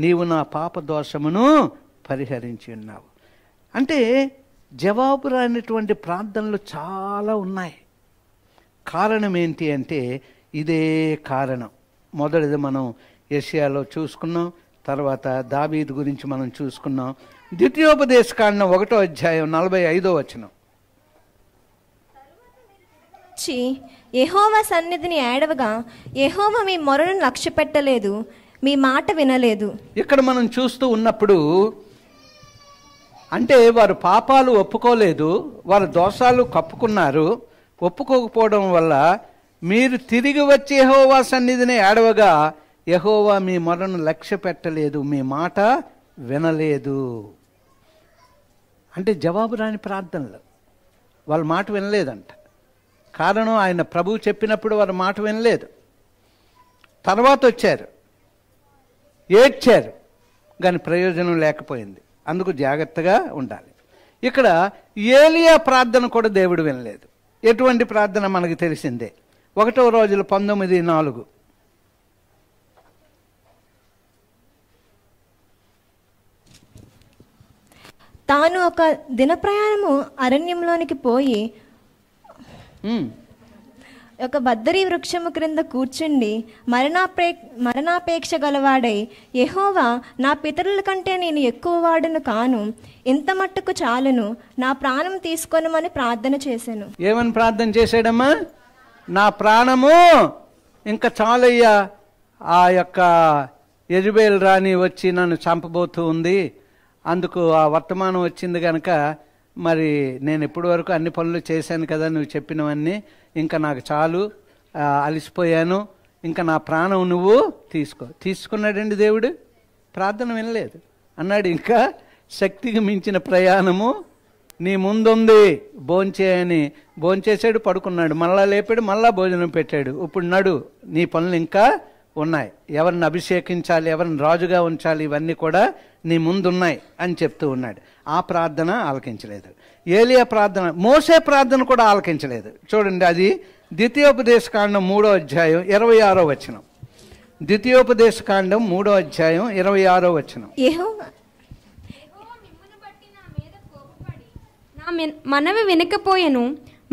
నీవు నా పాప దోషమును పరిహరించి ఉన్నావు. అంటే జవాబు రానటువంటి ప్రార్థనలు చాలా ఉన్నాయి. కారణం ఏంటి అంటే, ఇదే కారణం. మొదటిది మనం యెషయాలో చూసుకున్నాం, తర్వాత దావీదు గురించి మనం చూసుకున్నాం. ద్వితీయోపదేశకాండం 1వ అధ్యాయం 45వ వచనం. యెహోవా సన్నిధిని ఏడవగా యెహోవా మీ మొరను లక్ష్య పెట్టలేదు, మీ మాట వినలేదు. ఇక్కడ మనం చూస్తూ ఉన్నప్పుడు అంటే వారు పాపాలు ఒప్పుకోలేదు, వారు దోషాలు కప్పుకున్నారు. ఒప్పుకోకపోవడం వల్ల మీరు తిరిగి వచ్చి యెహోవా సన్నిధిని ఏడవగా యెహోవా మీ మొరను లక్ష్య పెట్టలేదు, మీ మాట వినలేదు. అంటే జవాబు రాని ప్రార్థనలు, వాళ్ళ మాట వినలేదంట. కారణం ఆయన ప్రభువు చెప్పినప్పుడు వారి మాట వినలేదు. తర్వాత వచ్చారు, ఏడ్చారు, కానీ ప్రయోజనం లేకపోయింది. అందుకు జాగ్రత్తగా ఉండాలి. ఇక్కడ ఏలియా ప్రార్థన కూడా దేవుడు వినలేదు. ఎటువంటి ప్రార్థన మనకు తెలిసిందే. 1వ రోజులు 19:4. తాను ఒక దిన ప్రయాణము అరణ్యంలోనికి పోయి ఒక బద్దరి వృక్షము క్రింద కూర్చుండి మరణాపేక్ష గలవాడై, యెహోవా నా పితరుల కంటే నేను ఎక్కువ వాడును కాను, ఇంత మట్టుకు చాలును, నా ప్రాణం తీసుకొనమని ప్రార్థన చేశాను. ఏమని ప్రార్థన చేశాడమ్మా? నా ప్రాణము ఇంకా చాలయ్యా, ఆ యొక్క యెజబెల్ రాణి వచ్చి నన్ను చంపబోతూ ఉంది, అందుకు ఆ వర్తమానం వచ్చింది కనుక మరి నేను ఇప్పటి వరకు అన్ని పనులు చేశాను కదా నువ్వు చెప్పినవన్నీ, ఇంకా నాకు చాలు, అలసిపోయాను, ఇంకా నా ప్రాణం నువ్వు తీసుకున్నాడండి దేవుడు. ప్రార్థన వినలేదు. అన్నాడు, ఇంకా శక్తికి మించిన ప్రయాణము నీ ముందుంది, భోంచేయని. భోంచేసాడు, పడుకున్నాడు, మళ్ళా లేపాడు, మళ్ళా భోజనం పెట్టాడు. ఇప్పుడు నడు, నీ పనులు ఇంకా ఉన్నాయి, ఎవరిని అభిషేకించాలి, ఎవరిని రాజుగా ఉంచాలి, ఇవన్నీ కూడా నీ ముందున్నాయి అని చెప్తూ ఉన్నాడు. ఆ ప్రార్థన ఆలకించలేదు. ఏలియా ప్రార్థన, మోసే ప్రార్థన కూడా ఆలకించలేదు. చూడండి, అది ద్వితీయోపదేశకాండం 3వ అధ్యాయం 26వ వచనం. ద్వితీయోపదేశకాండం 3వ అధ్యాయం 26వ వచనం. యెహోవా నా మనవి వినకపోయెను,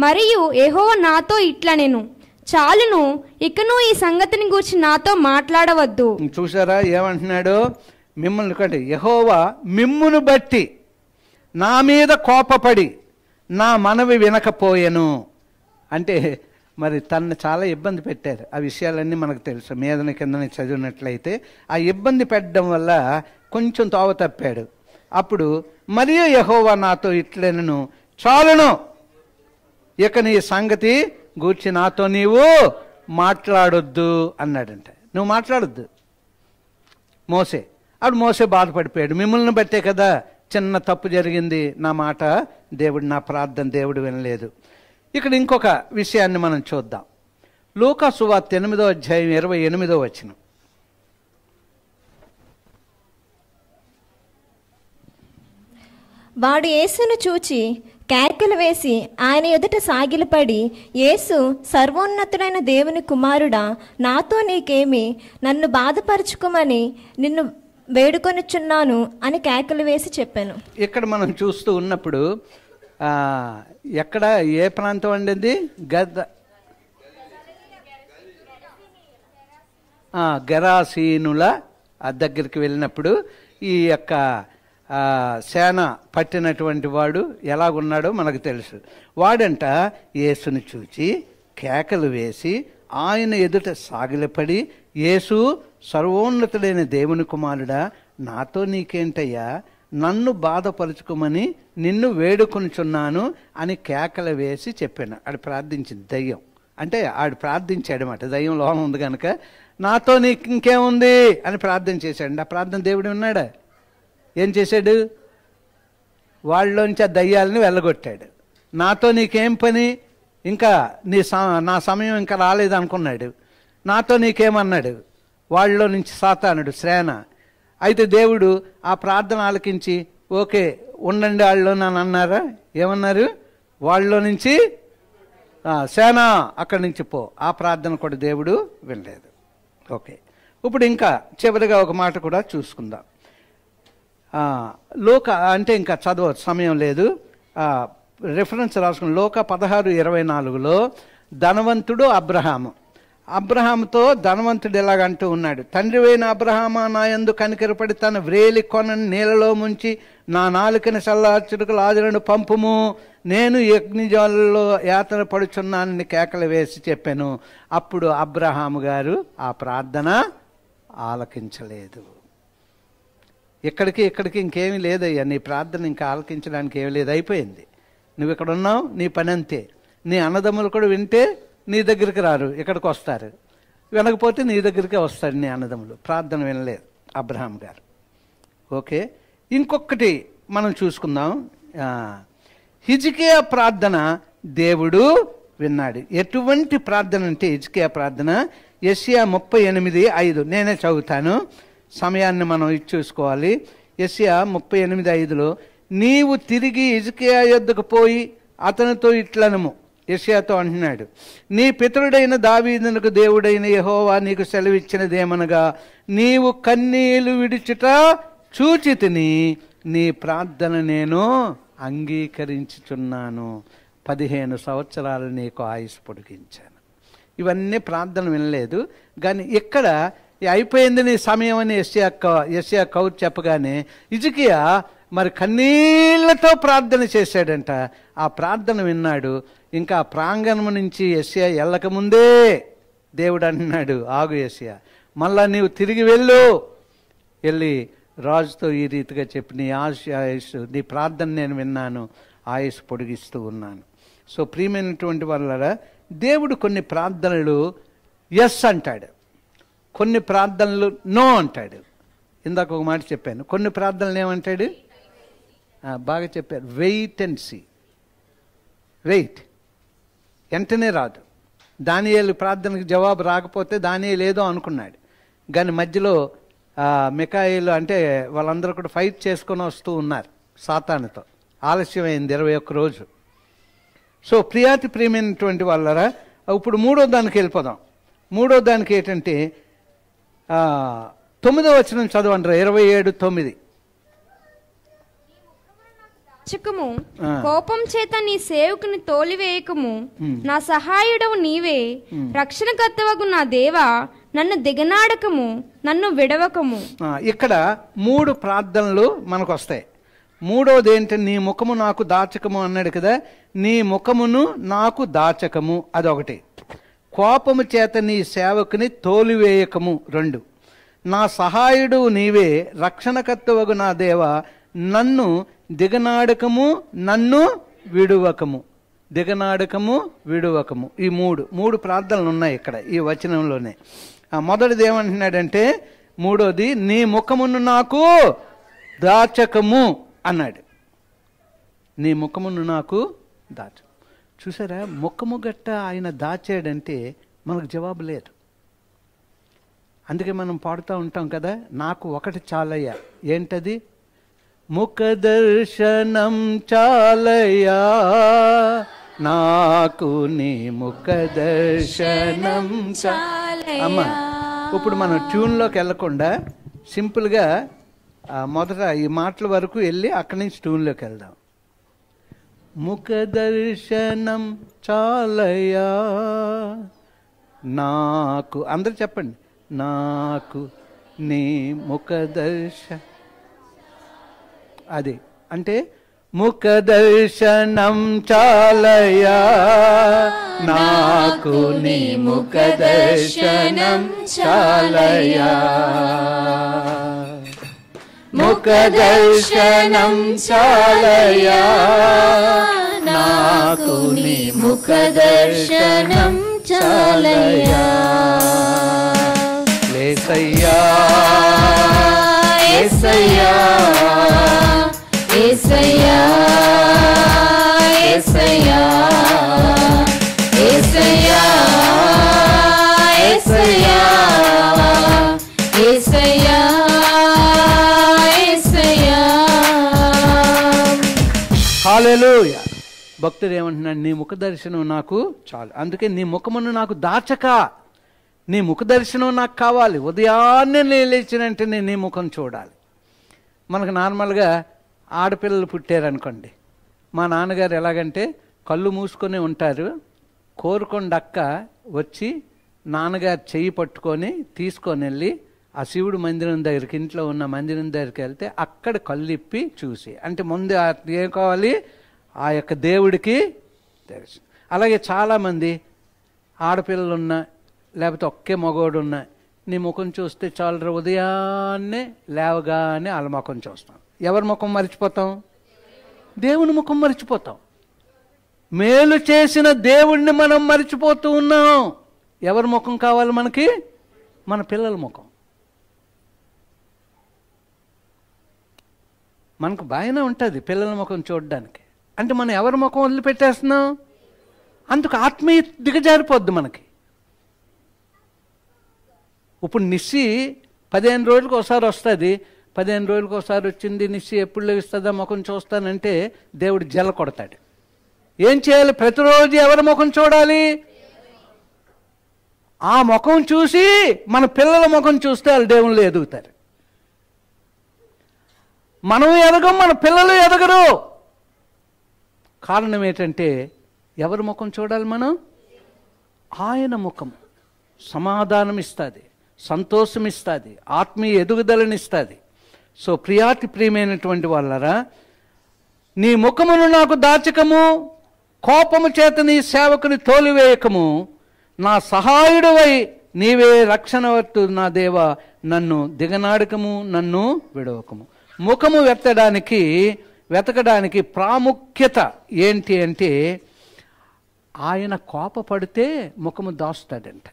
మరియు యెహోవా నాతో ఇట్లనెను, చాలును, ఇకను ఈ సంగతిని గూర్చి నాతో మాట్లాడవద్దు. చూసారా ఏమంటున్నాడు? మిమ్మల్ని కంటే యెహోవా మిమ్మును బట్టి నా మీద కోపపడి నా మనవి వినకపోయెను అంటే మరి తనను చాలా ఇబ్బంది పెట్టారు. ఆ విషయాలన్నీ మనకు తెలుసు. మీదని కిందని చదివినట్లయితే ఆ ఇబ్బంది పెట్టడం వల్ల కొంచెం తోవ తప్పాడు. అప్పుడు మరియు యెహోవా నాతో ఇట్లనెను, చాలును, ఇక నీ సంగతి గూర్చి నాతో నీవు మాట్లాడొద్దు అన్నాడంట. నువ్వు మాట్లాడొద్దు మోసే. అప్పుడు మోసే బాధపడిపోయాడు. మిమ్మల్ని బట్టే కదా చిన్న తప్పు జరిగింది, నా మాట దేవుడు, నా ప్రార్థన దేవుడు వినలేదు. ఇక్కడ ఇంకొక విషయాన్ని మనం చూద్దాం. లూకా సువార్త 8వ అధ్యాయం 28వ వచనం. వాడు యేసును చూచి కేకలు వేసి ఆయన ఎదుట సాగిలపడి, యేసు, సర్వోన్నతుడైన దేవుని కుమారుడా, నాతో నీకేమి, నన్ను బాధపరచుకోమని నిన్ను వేడుకొనిచున్నాను అని కేకలు వేసి చెప్పాను. ఇక్కడ మనం చూస్తూ ఉన్నప్పుడు ఎక్కడ ఏ ప్రాంతం అండి? గెరాసీనుల దగ్గరికి వెళ్ళినప్పుడు ఈ యొక్క సేన పట్టినటువంటి వాడు ఎలాగున్నాడో మనకు తెలుసు. వాడంట యేసుని చూచి కేకలు వేసి ఆయన ఎదుట సాగిలపడి, యేసు, సర్వోన్నతుడైన దేవుని కుమారుడా, నాతో నీకేంటయ్యా, నన్ను బాధపరుచుకోమని నిన్ను వేడుకొనిచున్నాను అని కేకలు వేసి చెప్పాను. ఆడు ప్రార్థించింది దయ్యం. అంటే ఆడు ప్రార్థించాడు అన్నమాట. దయ్యం లోపం ఉంది కనుక నాతో నీకు ఇంకేముంది అని ప్రార్థన చేశాడు. ఆ ప్రార్థన దేవుడు ఉన్నాడా? ఏం చేశాడు? వాళ్ళలోంచి ఆ దయ్యాలని వెళ్ళగొట్టాడు. నాతో నీకేం పని, ఇంకా నా సమయం ఇంకా రాలేదు అనుకున్నాడు. నాతో నీకేమన్నాడు? వాళ్ళలో నుంచి సాతానుడు శ్రేణ. అయితే దేవుడు ఆ ప్రార్థన ఆలకించి, ఓకే ఉండండి వాళ్ళలో నన్ను అన్నారా? ఏమన్నారు? వాళ్ళలో నుంచి సేన అక్కడి నుంచి పో. ఆ ప్రార్థన కూడా దేవుడు వినలేదు. ఓకే, ఇప్పుడు ఇంకా చివరిగా ఒక మాట కూడా చూసుకుందాం. లోక అంటే ఇంకా చదవ సమయం లేదు, రిఫరెన్స్ రాసుకుని లోక 16:24లో ధనవంతుడు అబ్రహాముతో ధనవంతుడు ఎలాగంటూ ఉన్నాడు, తండ్రివైన అబ్రహామా, నా యందు కనికరపడి తన వ్రేలి కొనని నీళ్ళలో ముంచి నా నాలుకని చల్లార్చుటకు లాజరును పంపుము, నేను అగ్నిజ్వాలలో యాతన పడుచున్నానని కేకలు వేసి చెప్పాను. అప్పుడు అబ్రహాము గారు ఆ ప్రార్థన ఆలకించలేదు. ఇక్కడికి ఇంకేమీ లేదయ్యా, నీ ప్రార్థన ఇంకా ఆలకించడానికి ఏమీ లేదు, అయిపోయింది. నువ్వు ఇక్కడ ఉన్నావు, నీ పని అంతే. నీ అన్నదమ్ములు కూడా వింటే నీ దగ్గరికి రారు, ఇక్కడికి వస్తారు. వినకపోతే నీ దగ్గరికే వస్తాడు నీ అన్నదమ్ములు. ప్రార్థన వినలేదు అబ్రహాం గారు. ఓకే, ఇంకొకటి మనం చూసుకుందాం. హిజ్కియా ప్రార్థన దేవుడు విన్నాడు. ఎటువంటి ప్రార్థన అంటే హిజ్కియా ప్రార్థన, యెషయా 38:5 నేనే చదువుతాను, సమయాన్ని మనం చూసుకోవాలి. యెషయా 38:5లో నీవు తిరిగి హిజ్కియా యొద్దకు పోయి అతనితో ఇట్లనము, యెషయాతో అంటున్నాడు, నీ పితరుడైన దావీదునకు దేవుడైన యెహోవా నీకు సెలవిచ్చినదేమనగా, నీవు కన్నీళ్లు విడిచుట చూచి తిని నీ ప్రార్థన నేను అంగీకరించుచున్నాను, 15 సంవత్సరాలు నీకు ఆయుష్ పొడిగించాను. ఇవన్నీ ప్రార్థన వినలేదు. కానీ ఇక్కడ అయిపోయింది నీ సమయం అని యెషయా కౌరు చెప్పగానే హిజ్కియా మరి కన్నీళ్లతో ప్రార్థన చేశాడంట. ఆ ప్రార్థన విన్నాడు. ఇంకా ప్రాంగణం నుంచి యెషయా వెళ్ళకముందే దేవుడు అంటున్నాడు, ఆగు యెషయా, మళ్ళా నీవు తిరిగి వెళ్ళి రాజుతో ఈ రీతిగా చెప్పి నీ ఆయుష్, నీ ప్రార్థన నేను విన్నాను, ఆయుష్ పొడిగిస్తూ ఉన్నాను. సో ప్రియమైనటువంటి వాళ్ళ దేవుడు కొన్ని ప్రార్థనలు ఎస్ అంటాడు, కొన్ని ప్రార్థనలు నో అంటాడు. ఇందాక ఒక మాట చెప్పాను, కొన్ని ప్రార్థనలు ఏమంటాడు? బాగా చెప్పారు, వెయిట్ అండ్ సీ. వెయిట్, వెంటనే రాదు. దానియేలు ప్రార్థనకు జవాబు రాకపోతే దానియేలు ఏదో అనుకున్నాడు, కానీ మధ్యలో మికాయేలు అంటే వాళ్ళందరూ కూడా ఫైట్ చేసుకొని వస్తూ ఉన్నారు సాతానుతో. ఆలస్యమైంది 21 రోజు. సో ప్రియమైనటువంటి వాళ్ళరా, ఇప్పుడు 3వ దానికి వెళ్ళిపోదాం. 3వ దానికి ఏంటంటే 9వ వచనం చదవండి, 27:9. చకము కోపం చేత నీ సేవకుని తోలివేయకము, నా సహాయుడవు నీవే, రక్షణకర్తవగు నా దేవా నన్ను దిగనాడకము, నన్ను విడవకము. ఇక్కడ 3 ప్రార్థనలు మనకు వస్తాయి. మూడవది ఏంటి? నీ ముఖము నాకు దాచకము అన్నాడు కదా, నీ ముఖమును నాకు దాచకము అదొకటి. కోపము చేత నీ సేవకుని తోలివేయకము 2. నా సహాయుడు నీవే, రక్షణకర్తవగు నా దేవా నన్ను దిగనాడకము, నన్ను విడువకము. దిగనాడకము, విడువకము. ఈ మూడు ప్రార్థనలు ఉన్నాయి ఇక్కడ ఈ వచనంలోనే. మొదటిది ఏమంటున్నాడంటే, మూడోది నీ ముఖమును నాకు దాచకము అన్నాడు. నీ ముఖమును నాకు దాచ. చూసారా, ముఖము గట్ట ఆయన దాచాడంటే మనకు జవాబు లేదు. అందుకే మనం పాడుతూ ఉంటాం కదా, నాకు ఒకటి చాలయ్యా. ఏంటది? ముఖ దర్శనం చాలయ్యా, నాకు నీ ముఖ దర్శనం చాలయ్యా. అమ్మా, ఇప్పుడు మనం ట్యూన్లోకి వెళ్ళకుండా సింపుల్గా మొదట ఈ మాటల వరకు వెళ్ళి అక్కడి నుంచి ట్యూన్లోకి వెళ్దాం. ముఖ దర్శనం చాలయ్యా నాకు, అందరు చెప్పండి, నాకు నీ ముఖ దర్శనం. అది అంటే ముఖ దర్శనం చాలయ్యా, నాకు నీ ముఖ దర్శనం చాలయ్యా. ముఖ దర్శనం చాలయ్యా, నాకు నీ ముఖ దర్శనం చాలయ్యా. యేసయ్యా యేసయ్యా యేసయ్యా యేసయ్యా యేసయ్యా యేసయ్యా యేసయ్యా యేసయ్యా. హల్లెలూయా. భక్తుడు ఏమంటున్నాడు? నీ ముఖ దర్శనం నాకు చాలు. అందుకే నీ ముఖమును నాకు దాచక, నీ ముఖ దర్శనం నాకు కావాలి. ఉదయాన్నే లేచిన వెంటనే నీ ముఖం చూడాలి. మనకు నార్మల్గా ఆడపిల్లలు పుట్టారనుకోండి, మా నాన్నగారు ఎలాగంటే కళ్ళు మూసుకొని ఉంటారు, కోరుకొండ అక్క వచ్చి నాన్నగారు చెయ్యి పట్టుకొని తీసుకొని వెళ్ళి ఆ శివుడు మందిరం దగ్గరికి, ఇంట్లో ఉన్న మందిరం దగ్గరికి వెళ్తే అక్కడ కళ్ళు ఇప్పి చూసి, అంటే ముందు ఏం కావాలి? ఆ యొక్క దేవుడికి తెలుసు. అలాగే చాలామంది ఆడపిల్లలున్నా లేకపోతే ఒకే మగవాడున్నా నీ ముఖం చూస్తే చాలు, ఉదయాన్నే లేవగానే వాళ్ళ ముఖం చూస్తాం. ఎవరి ముఖం మర్చిపోతాం? దేవుని ముఖం మర్చిపోతాం. మేలు చేసిన దేవుణ్ణి మనం మర్చిపోతూ ఉన్నాం. ఎవరి ముఖం కావాలి మనకి? మన పిల్లల ముఖం. మనకు బాగానే ఉంటుంది పిల్లల ముఖం చూడడానికి. అంటే మనం ఎవరి ముఖం వదిలిపెట్టేస్తున్నాం? అందుకు ఆత్మీయ దిగజారిపోద్ది మనకి. ఇప్పుడు నిస్సి 15 రోజులకు ఒకసారి వస్తుంది. 15 రోజులకు ఒకసారి వచ్చింది నిస్సి, ఎప్పుడు లభిస్తుందా ముఖం చూస్తానంటే దేవుడు జల కొడతాడు. ఏం చేయాలి? ప్రతిరోజు ఎవరి ముఖం చూడాలి? ఆ ముఖం చూసి మన పిల్లల ముఖం చూస్తే వాళ్ళు దేవుళ్ళు ఎదుగుతారు. మనం ఎదగం, మన పిల్లలు ఎదగరు. కారణం ఏంటంటే ఎవరి ముఖం చూడాలి మనం? ఆయన ముఖం సమాధానం ఇస్తుంది, సంతోషం ఇస్తుంది, ఆత్మీయ ఎదుగుదలని ఇస్తుంది. సో ప్రియమైనటువంటి వాళ్ళరా, నీ ముఖమును నాకు దాచకము, కోపము చేత నీ సేవకుని తోలివేయకము, నా సహాయుడవై నీవే రక్షణవర్తు నా దేవా నన్ను దిగనాడకము, నన్ను విడవకము. ముఖము వెతకడానికి ప్రాముఖ్యత ఏంటి అంటే, ఆయన కోపపడితే ముఖము దాస్తాడంట.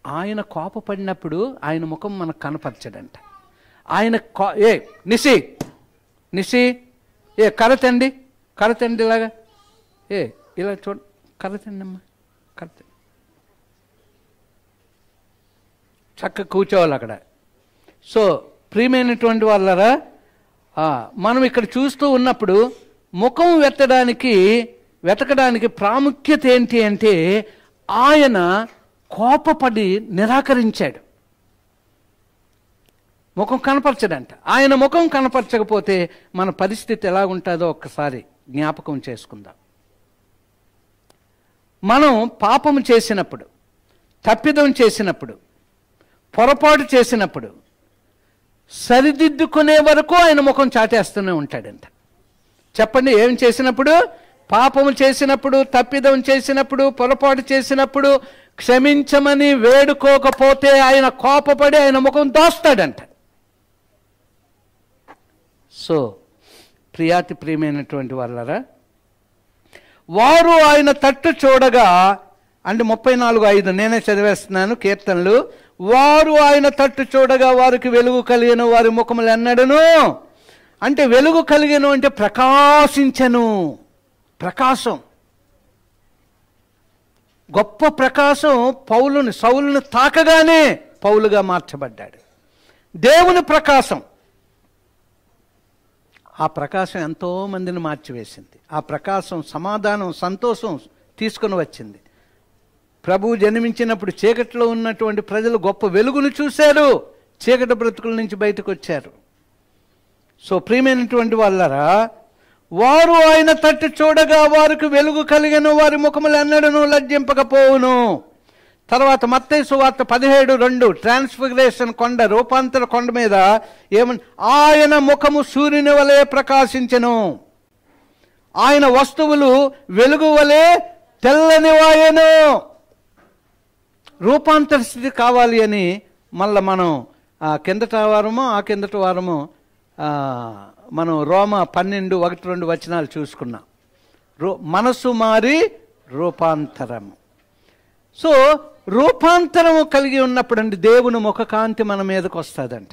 ఆయన కోపపడినప్పుడు ఆయన ముఖం మనకు కనపరచడంట. ఆయన నిసి కరతండి ఇలాగా, ఇలా చూడ, కరతండి అమ్మా, కరతండి. చక్కగా కూర్చోవాలి అక్కడ. సో ప్రియమైనటువంటి వాళ్ళరా, మనం ఇక్కడ చూస్తూ ఉన్నప్పుడు ముఖం వెతకడానికి ప్రాముఖ్యత ఏంటి అంటే, ఆయన కోపపడి నిరాకరించాడు. ముఖం కనపరచడంట. ఆయన ముఖం కనపరచకపోతే మన పరిస్థితి ఎలా ఉంటుందో ఒక్కసారి జ్ఞాపకం చేసుకుందాం. మనం పాపము చేసినప్పుడు, తప్పిదం చేసినప్పుడు, పొరపాటు చేసినప్పుడు సరిదిద్దుకునే వరకు ఆయన ముఖం చాటేస్తూనే ఉంటాడంట. చెప్పండి, ఏం చేసినప్పుడు? పాపము చేసినప్పుడు, తప్పిదం చేసినప్పుడు, పొరపాటు చేసినప్పుడు క్షమించమని వేడుకోకపోతే ఆయన కోపపడి ఆయన ముఖం దోస్తాడంట. సో ప్రియాతి ప్రియమైనటువంటి వాళ్ళరా, వారు ఆయన తట్టు చూడగా, అంటే 34:5 నేనే చదివేస్తున్నాను కీర్తనలు. వారు ఆయన తట్టు చూడగా వారికి వెలుగు కలిగిన వారి ముఖములు ఎన్నడను, అంటే వెలుగు కలిగిన అంటే ప్రకాశించెను. ప్రకాశం, గొప్ప ప్రకాశం సౌలుని తాకగానే పౌలుగా మార్చబడ్డాడు. దేవుని ప్రకాశం, ఆ ప్రకాశం ఎంతో మందిని మార్చివేసింది. ఆ ప్రకాశం సమాధానం, సంతోషం తీసుకుని వచ్చింది. ప్రభువు జన్మించినప్పుడు చీకటిలో ఉన్నటువంటి ప్రజలు గొప్ప వెలుగును చూశారు, చీకటి బ్రతుకుల నుంచి బయటకు వచ్చారు. సో ప్రియమైనటువంటి వాళ్ళరా, వారు ఆయన తట్టు చూడగా వారికి వెలుగు కలిగిన వారి ముఖములు ఎన్నడను లజ్జింపకపోవును. తర్వాత మత్తయి సువార్త 17:2 ట్రాన్స్ఫిగరేషన్ కొండ, రూపాంతర కొండ మీద ఏమని, ఆయన ముఖము సూర్యుని వలె ప్రకాశించెను, ఆయన వస్తువులు వెలుగు వలె తెల్లనివాయెను. రూపాంతర స్థితి కావాలి అని మళ్ళీ మనం కిందటి వారము మనం రోమ 12:1-2 వచనాలు చూసుకున్నాం. మనసు మారి రూపాంతరము. సో రూపాంతరము కలిగి ఉన్నప్పుడు అండి దేవుని ముఖకాంతి మన మీదకి వస్తుందంట.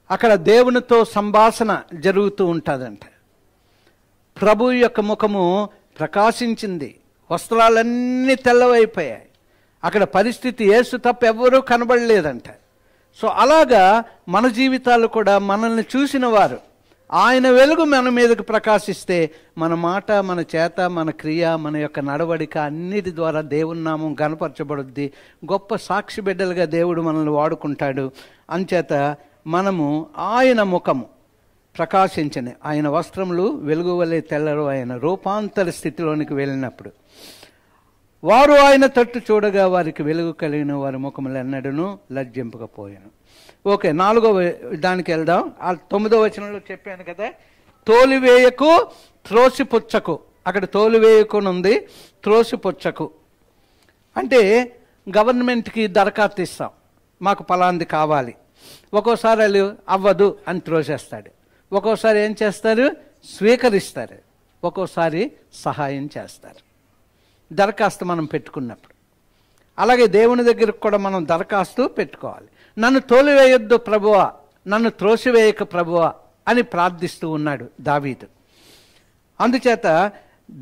అక్కడ దేవునితో సంభాషణ జరుగుతూ ఉంటుందంట. ప్రభు యొక్క ముఖము ప్రకాశించింది, వస్త్రాలన్నీ తెల్లవైపోయాయి. అక్కడ పరిస్థితి యేసు తప్ప ఎవ్వరూ కనబడలేదంట. సో అలాగా మన జీవితాలు కూడా మనల్ని చూసిన వారు ఆయన వెలుగు మన మీదకు ప్రకాశిస్తే మన మాట, మన చేత, మన క్రియ, మన యొక్క నడవడిక అన్నిటి ద్వారా దేవుని నామం గణపరచబడుద్ది. గొప్ప సాక్షి బిడ్డలుగా దేవుడు మనల్ని వాడుకుంటాడు. అంచేత మనము ఆయన ముఖము ప్రకాశించిన, ఆయన వస్త్రములు వెలుగు వలె తెల్లరు, ఆయన రూపాంతర స్థితిలోనికి వెళ్ళినప్పుడు వారు ఆయన తట్టు చూడగా వారికి వెలుగు కలిగిన వారి ముఖములు ఎన్నడను లజ్జింపకపోయాను. ఓకే, 4వ దానికి వెళ్దాం. 9వ వచనంలో చెప్పాను కదా, తోలివేయకు త్రోసిపుచ్చకు. అక్కడ తోలివేయకునుంది, త్రోసిపుచ్చకు అంటే గవర్నమెంట్కి దరఖాస్తు ఇస్తాం, మాకు ఫలాంది కావాలి. ఒక్కోసారి వాళ్ళు అవ్వదు అని త్రోసేస్తాడు, ఒక్కోసారి ఏం చేస్తారు, స్వీకరిస్తారు, ఒక్కోసారి సహాయం చేస్తారు. దరఖాస్తు మనం పెట్టుకున్నప్పుడు అలాగే దేవుని దగ్గరకు కూడా మనం దరఖాస్తు పెట్టుకోవాలి. నన్ను తోలివేయొద్దు ప్రభువా, నన్ను త్రోసివేయక ప్రభువా అని ప్రార్థిస్తూ ఉన్నాడు దావీదు. అందుచేత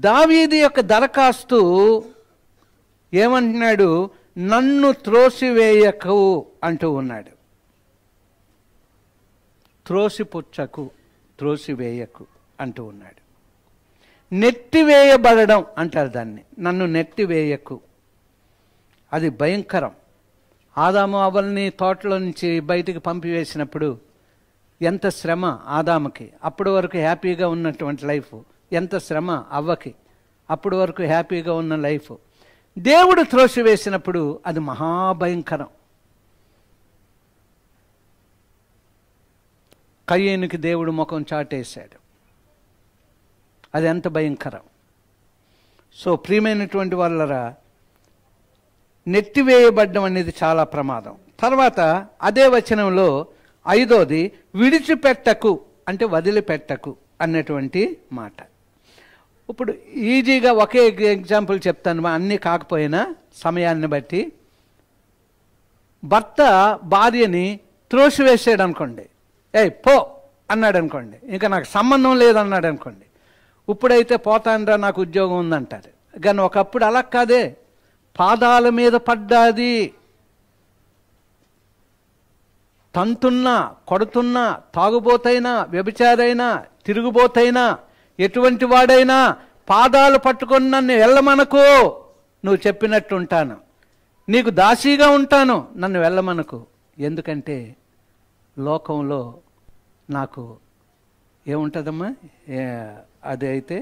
దావీదు యొక్క దరఖాస్తు ఏమంటున్నాడు, నన్ను త్రోసివేయకు అంటూ ఉన్నాడు. త్రోసిపుచ్చకు, త్రోసివేయకు అంటూ ఉన్నాడు. నెట్టివేయబడడం అంటారు దాన్ని, నన్ను నెట్టివేయకు. అది భయంకరం. ఆదాము అవ్వల్ని తోటలో నుంచి బయటికి పంపివేసినప్పుడు ఎంత శ్రమ ఆదాముకి, అప్పటి వరకు హ్యాపీగా ఉన్నటువంటి లైఫ్, ఎంత శ్రమ అవ్వకి, అప్పటి వరకు హ్యాపీగా ఉన్న లైఫ్. దేవుడు త్రోసివేసినప్పుడు అది మహాభయంకరం. కయ్యేనుకి దేవుడు ముఖం చాటేశాడు, అది ఎంత భయంకరం. సో ప్రియమైనటువంటి వాళ్ళరా, నెట్టివేయబడ్డం అనేది చాలా ప్రమాదం. తర్వాత అదే వచనంలో 5వది విడిచిపెట్టకు అంటే వదిలిపెట్టకు అన్నటువంటి మాట. ఇప్పుడు ఈజీగా ఒకే ఎగ్జాంపుల్ చెప్తాను, అన్నీ కాకపోయినా సమయాన్ని బట్టి. భర్త భార్యని త్రోసివేసాడు అనుకోండి, ఏయ్ పో అన్నాడు అనుకోండి, ఇంకా నాకు సంబంధం లేదన్నాడు అనుకోండి, ఇప్పుడైతే పోతానరా నాకు ఉద్యోగం ఉందంటారు. కానీ ఒకప్పుడు అలా కాదే, పాదాల మీద పడ్డాది. తంతున్నా, కొడుతున్నా, తాగుబోతైనా, వ్యభిచారైనా, తిరుగుబోతైనా, ఎటువంటి వాడైనా పాదాలు పట్టుకొని నన్ను వెళ్ళమనకు, నువ్వు చెప్పినట్టు ఉంటాను, నీకు దాసీగా ఉంటాను, నన్ను వెళ్ళమనకు. ఎందుకంటే లోకంలో నాకు ఏముంటుందమ్మా, అది అయితే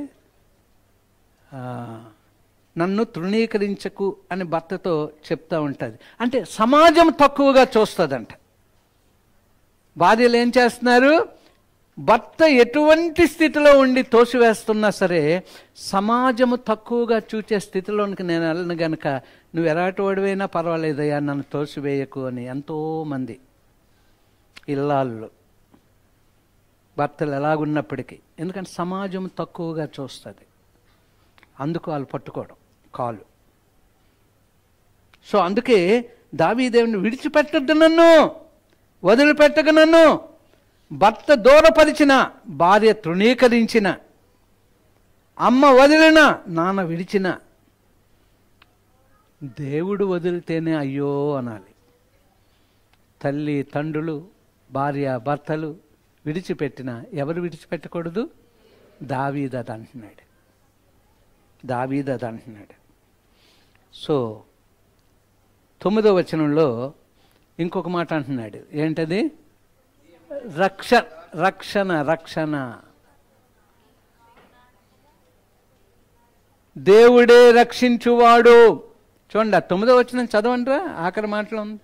నన్ను తృణీకరించకు అని భర్తతో చెప్తూ ఉంటుంది. అంటే సమాజం తక్కువగా చూస్తుందంట. భార్యలు ఏం చేస్తున్నారు, భర్త ఎటువంటి స్థితిలో ఉండి తోసివేస్తున్నా సరే సమాజము తక్కువగా చూచే స్థితిలోనికి నేను వెళ్ళను గనక నువ్వు ఎలాంటి వాడివైనా పర్వాలేదయ్యా నన్ను తోసివేయకు అని ఎంతోమంది ఇల్లాళ్ళు భర్తలు ఎలాగున్నప్పటికీ, ఎందుకంటే సమాజం తక్కువగా చూస్తుంది, అందుకు వాళ్ళు పట్టుకోవడం కాలు. సో అందుకే దావీదేవుని విడిచిపెట్టద్దు, నన్ను వదిలిపెట్టక, నన్ను భర్త దూరపరిచిన, భార్య తృణీకరించిన, అమ్మ వదిలిన, నాన్న విడిచిన, దేవుడు వదిలితేనే అయ్యో అనాలి. తల్లి తండ్రులు భార్య భర్తలు విడిచిపెట్టిన, ఎవరు విడిచిపెట్టకూడదు? దావీదు అది అంటున్నాడు, దావీదు అది అంటున్నాడు. సో 9వ వచనంలో ఇంకొక మాట అంటున్నాడు, ఏంటది? రక్షణ. దేవుడే రక్షించువాడు. చూడండి, 9వ వచనం చదవండిరా, ఆఖరి మాటలో ఉంది.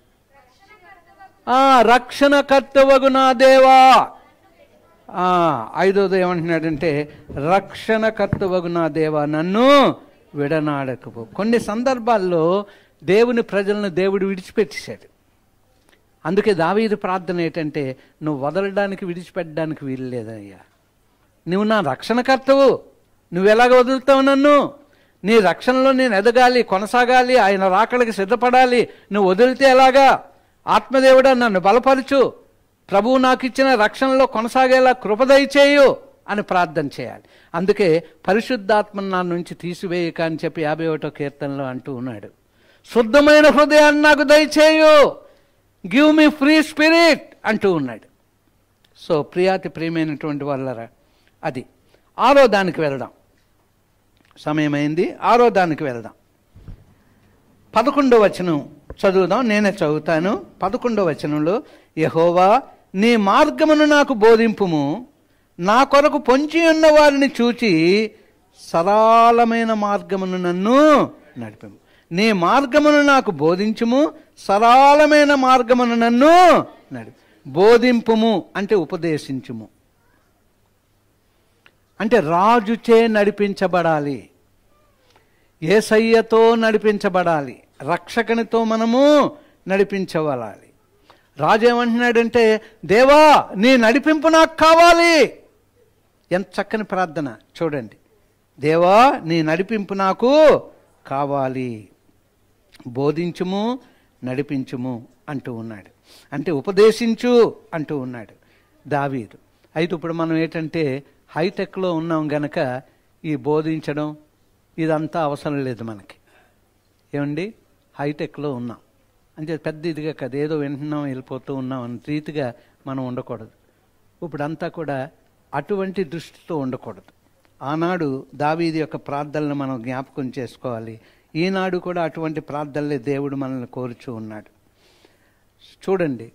రక్షణకర్తవగు నా దేవా. 5వది ఏమంటున్నాడంటే రక్షణకర్తవగు నా దేవా నన్ను విడనాడకపో. కొన్ని సందర్భాల్లో దేవుని ప్రజలను దేవుడు విడిచిపెట్టేశాడు. అందుకే దావీదు ప్రార్థన ఏంటంటే, నువ్వు వదలడానికి విడిచిపెట్టడానికి వీలు లేదయ్యా, నువ్వు నా రక్షణకర్తవు, నువ్వు ఎలాగ వదులుతావు నన్ను? నీ రక్షణలో నేను ఎదగాలి, కొనసాగాలి, ఆయన రాకడికి సిద్ధపడాలి, నువ్వు వదిలితే ఎలాగా? ఆత్మదేవుడా నన్ను బలపరచు, ప్రభువు నాకు ఇచ్చిన రక్షణలో కొనసాగేలా కృపదయచేయు అని ప్రార్థన చేయాలి. అందుకే పరిశుద్ధాత్మను నా నుంచి తీసివేయక అని చెప్పి 51వ కీర్తనలో అంటూ ఉన్నాడు. శుద్ధమైన హృదయాన్ని నాకు దయచేయు, గివ్ మీ ఫ్రీ స్పిరిట్ అంటూ ఉన్నాడు. సో ప్రియమైనటువంటి వాళ్ళరా, అది 6వ దానికి వెళ్దాం, సమయమైంది. 6వ దానికి వెళ్దాం. 11వ వచనం చదువుదాం, నేనే చదువుతాను. 11వ వచనంలో, యెహోవా నీ మార్గమును నాకు బోధింపుము, నా కొరకు పొంచి ఉన్న వారిని చూచి సరళమైన మార్గమును నన్ను నడిపము. నీ మార్గమును నాకు బోధించుము, సరళమైన మార్గమును నన్ను నడిపి. బోధింపుము అంటే ఉపదేశించుము, అంటే రాజుచే నడిపించబడాలి, యేసయ్యతో నడిపించబడాలి, రక్షకునితో మనము నడిపించబడాలి. రాజు ఏమంటున్నాడంటే, దేవా నీ నడిపింపు నాకు కావాలి. ఎంత చక్కని ప్రార్థన చూడండి, దేవా నీ నడిపింపు నాకు కావాలి, బోధించుము, నడిపించుము అంటూ ఉన్నాడు. అంటే ఉపదేశించు అంటూ ఉన్నాడు దావీదు. అయితే ఇప్పుడు మనం ఏంటంటే హైటెక్లో ఉన్నాం గనక ఈ బోధించడం ఇదంతా అవసరం లేదు మనకి. ఏమండి, హైటెక్లో ఉన్నాం అంటే పెద్ద ఇదిగా కదా, ఏదో వింటున్నాం వెళ్ళిపోతూ ఉన్నాం అన్న రీతిగా మనం ఉండకూడదు. ఇప్పుడంతా కూడా అటువంటి దృష్టితో ఉండకూడదు. ఆనాడు దావీదు యొక్క ప్రార్థనలు మనం జ్ఞాపకం చేసుకోవాలి. ఈనాడు కూడా అటువంటి ప్రార్థనలే దేవుడు మనల్ని కోరుచూ ఉన్నాడు. చూడండి,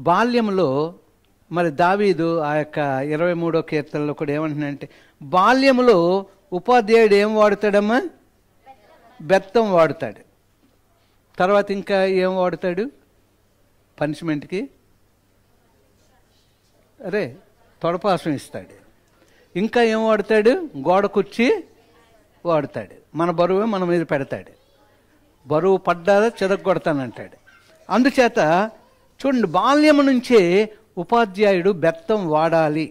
బాల్యంలో మరి దావీదు ఆ యొక్క 23వ కీర్తనలో కూడా ఏమంటున్నాడంటే, బాల్యంలో ఉపాధ్యాయుడు ఏం వాడతాడమ్మా? బెత్తం వాడతాడు. తర్వాత ఇంకా ఏం వాడతాడు పనిష్మెంట్కి? తొడపాసం ఇస్తాడు. ఇంకా ఏం వాడతాడు? గోడ కుర్చీ వాడతాడు. మన బరువు మన మీద పెడతాడు, బరువు పడ్డారా చెదగొడతానంటాడు. అందుచేత చూడండి, బాల్యం నుంచే ఉపాధ్యాయుడు బెత్తం వాడాలి.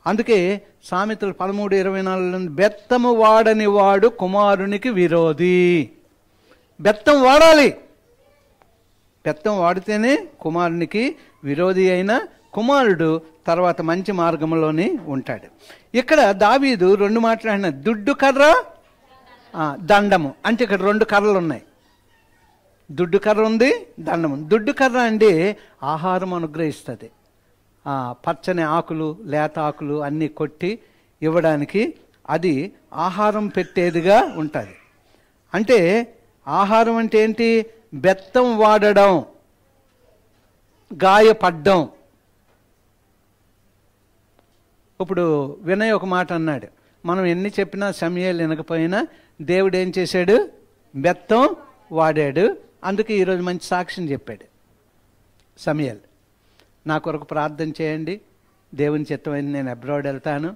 అందుకే సామెతలు 13:24 బెత్తము వాడని వాడు కుమారునికి విరోధి. బెత్తం వాడాలి, బెత్తం వాడితేనే కుమారునికి విరోధి అయిన కుమారుడు తర్వాత మంచి మార్గంలోనే ఉంటాడు. ఇక్కడ దావీదు 2 మాట్లాడిన, దుడ్డు కర్ర దండము అంటే ఇక్కడ 2 కర్రలు ఉన్నాయి. దుడ్డు కర్ర ఉంది, దండము. దుడ్డు కర్ర అంటే ఆహారం అనుగ్రహిస్తుంది. పచ్చని ఆకులు లేత ఆకులు అన్నీ కొట్టి ఇవ్వడానికి అది ఆహారం పెట్టేదిగా ఉంటుంది. అంటే ఆహారం అంటే ఏంటి? బెత్తం వాడడం, గాయపడ్డం, ఇప్పుడు వినయ్ ఒక మాట అన్నాడు, మనం ఎన్ని చెప్పినా సమయాలు వినకపోయినా దేవుడు ఏం చేశాడు, బెత్తం వాడాడు. అందుకే ఈరోజు మంచి సాక్ష్యం చెప్పాడు సమయాలు. నా కొరకు ప్రార్థన చేయండి, దేవుని చిత్తమైంది, నేను అబ్రాడ్ వెళ్తాను,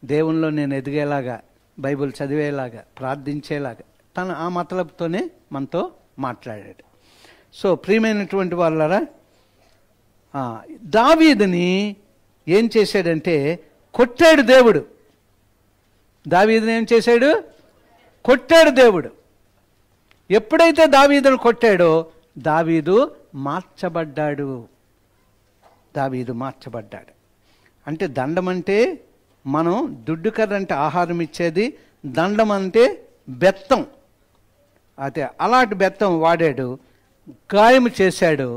దేవునిలో నేను ఎదిగేలాగా, బైబిల్ చదివేలాగా, ప్రార్థించేలాగా తను ఆ మతలబుతోనే మనతో మాట్లాడాడు. సో ప్రియమైనటువంటి వాళ్ళరా, దావీదుని ఏం చేశాడంటే కొట్టాడు దేవుడు. దావీదుని ఏం చేశాడు, కొట్టాడు దేవుడు. ఎప్పుడైతే దావీదును కొట్టాడో దావీదు మార్చబడ్డాడు. దావీదు మార్చబడ్డాడు. అంటే దండం అంటే మనం దుడ్డు కర్ర అంటే ఆహారం ఇచ్చేది, దండం అంటే బెత్తం. అయితే అలాంటి బెత్తం వాడాడు, గాయము చేశాడు,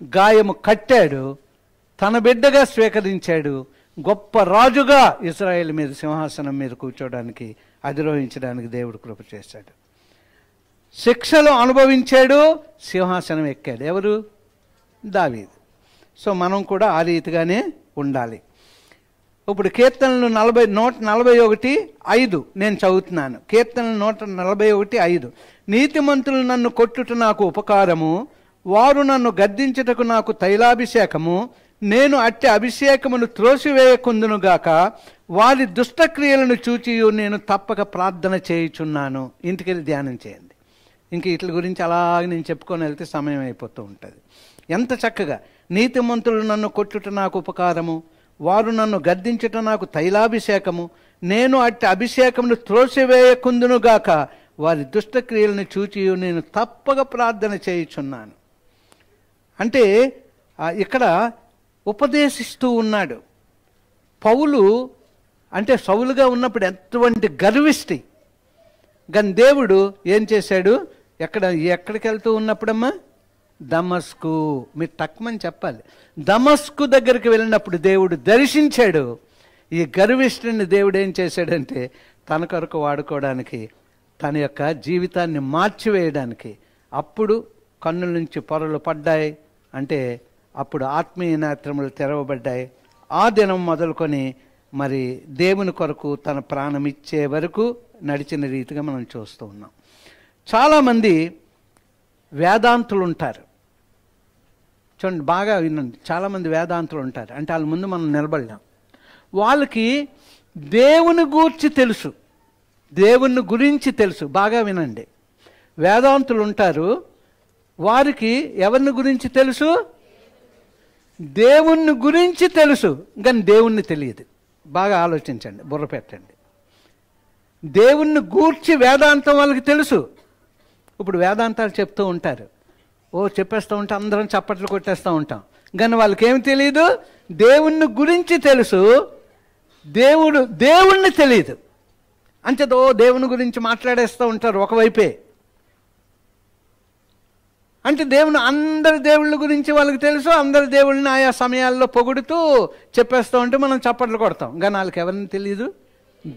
గాయము కట్టాడు, తన బిడ్డగా స్వీకరించాడు, గొప్ప రాజుగా ఇశ్రాయేలు మీద సింహాసనం మీద కూర్చోడానికి, అధిరోహించడానికి దేవుడు కృప చేశాడు. శిక్షలు అనుభవించాడు, సింహాసనం ఎక్కాడు. ఎవరు? దావీదు. సో మనం కూడా ఆ రీతిగానే ఉండాలి. ఇప్పుడు కీర్తనలు 141:5 నేను చదువుతున్నాను. కీర్తనలు 141:5. నీతిమంతులు నన్ను కొట్టుట నాకు ఉపకారము, వారు నన్ను గద్దించుటకు నాకు తైలాభిషేకము. నేను అట్టి అభిషేకమును త్రోసివేయకుందునుగాక, వారి దుష్టక్రియలను చూచియు నేను తప్పక ప్రార్థన చేయుచున్నాను. ఇంటికెళ్ళి ధ్యానం చేయండి. ఇంక వీటి గురించి అలాగే నేను చెప్పుకొని వెళ్తే సమయం అయిపోతూ ఉంటుంది. ఎంత చక్కగా, నీతిమంతులు నన్ను కొట్టుట నాకు ఉపకారము, వారు నన్ను గద్దించుట నాకు తైలాభిషేకము. నేను అట్టి అభిషేకమును త్రోసివేయకుందునుగాక, వారి దుష్టక్రియలను చూచియు నేను తప్పక ప్రార్థన చేయుచున్నాను. అంటే ఇక్కడ ఉపదేశిస్తూ ఉన్నాడు. పౌలు అంటే సౌలుగా ఉన్నప్పుడు ఎటువంటి గర్విష్టి, కానీ దేవుడు ఏం చేశాడు, ఎక్కడికి వెళ్తూ ఉన్నప్పుడమ్మా, దమస్కు. మీరు తక్కువని చెప్పాలి. దమస్కు దగ్గరికి వెళ్ళినప్పుడు దేవుడు దర్శించాడు. ఈ గర్విష్ఠుని దేవుడు ఏం చేశాడంటే తన కొరకు వాడుకోవడానికి, తన యొక్క జీవితాన్ని మార్చివేయడానికి. అప్పుడు కన్నుల నుంచి పొరలు పడ్డాయి, అంటే అప్పుడు ఆత్మీయ నేత్రములు తెరవబడ్డాయి. ఆ దినం మొదలుకొని మరి దేవుని కొరకు తన ప్రాణం ఇచ్చే వరకు నడిచిన రీతిగా మనం చూస్తూ ఉన్నాం. చాలామంది వేదాంతులు ఉంటారు. చూడండి, బాగా వినండి. చాలామంది వేదాంతులు ఉంటారు. అంటే వాళ్ళ ముందు మనం నిలబడలేం. వాళ్ళకి దేవుని గూర్చి తెలుసు, దేవుని గురించి తెలుసు. బాగా వినండి. వేదాంతులు ఉంటారు, వారికి ఎవరిని గురించి తెలుసు? దేవుణ్ణి గురించి తెలుసు, కానీ దేవుణ్ణి తెలియదు. బాగా ఆలోచించండి, బుర్ర పెట్టండి. దేవుణ్ణి గూర్చి వేదాంతం వాళ్ళకి తెలుసు. ఇప్పుడు వేదాంతాలు చెప్తూ ఉంటారు, చెప్పేస్తూ ఉంటే అందరం చప్పట్లు కొట్టేస్తూ ఉంటాం, కానీ వాళ్ళకి ఏమి తెలియదు? దేవుణ్ణి గురించి తెలుసు, దేవుణ్ణి తెలియదు. అంచేతో దేవుని గురించి మాట్లాడేస్తూ ఉంటారు ఒకవైపే. అంటే అందరి దేవుళ్ళ గురించి వాళ్ళకి తెలుసు, అందరి దేవుళ్ళని ఆయా సమయాల్లో పొగుడుతూ చెప్పేస్తూ ఉంటే మనం చప్పట్లు కొడతాం, కానీ వాళ్ళకి ఎవరిని తెలియదు?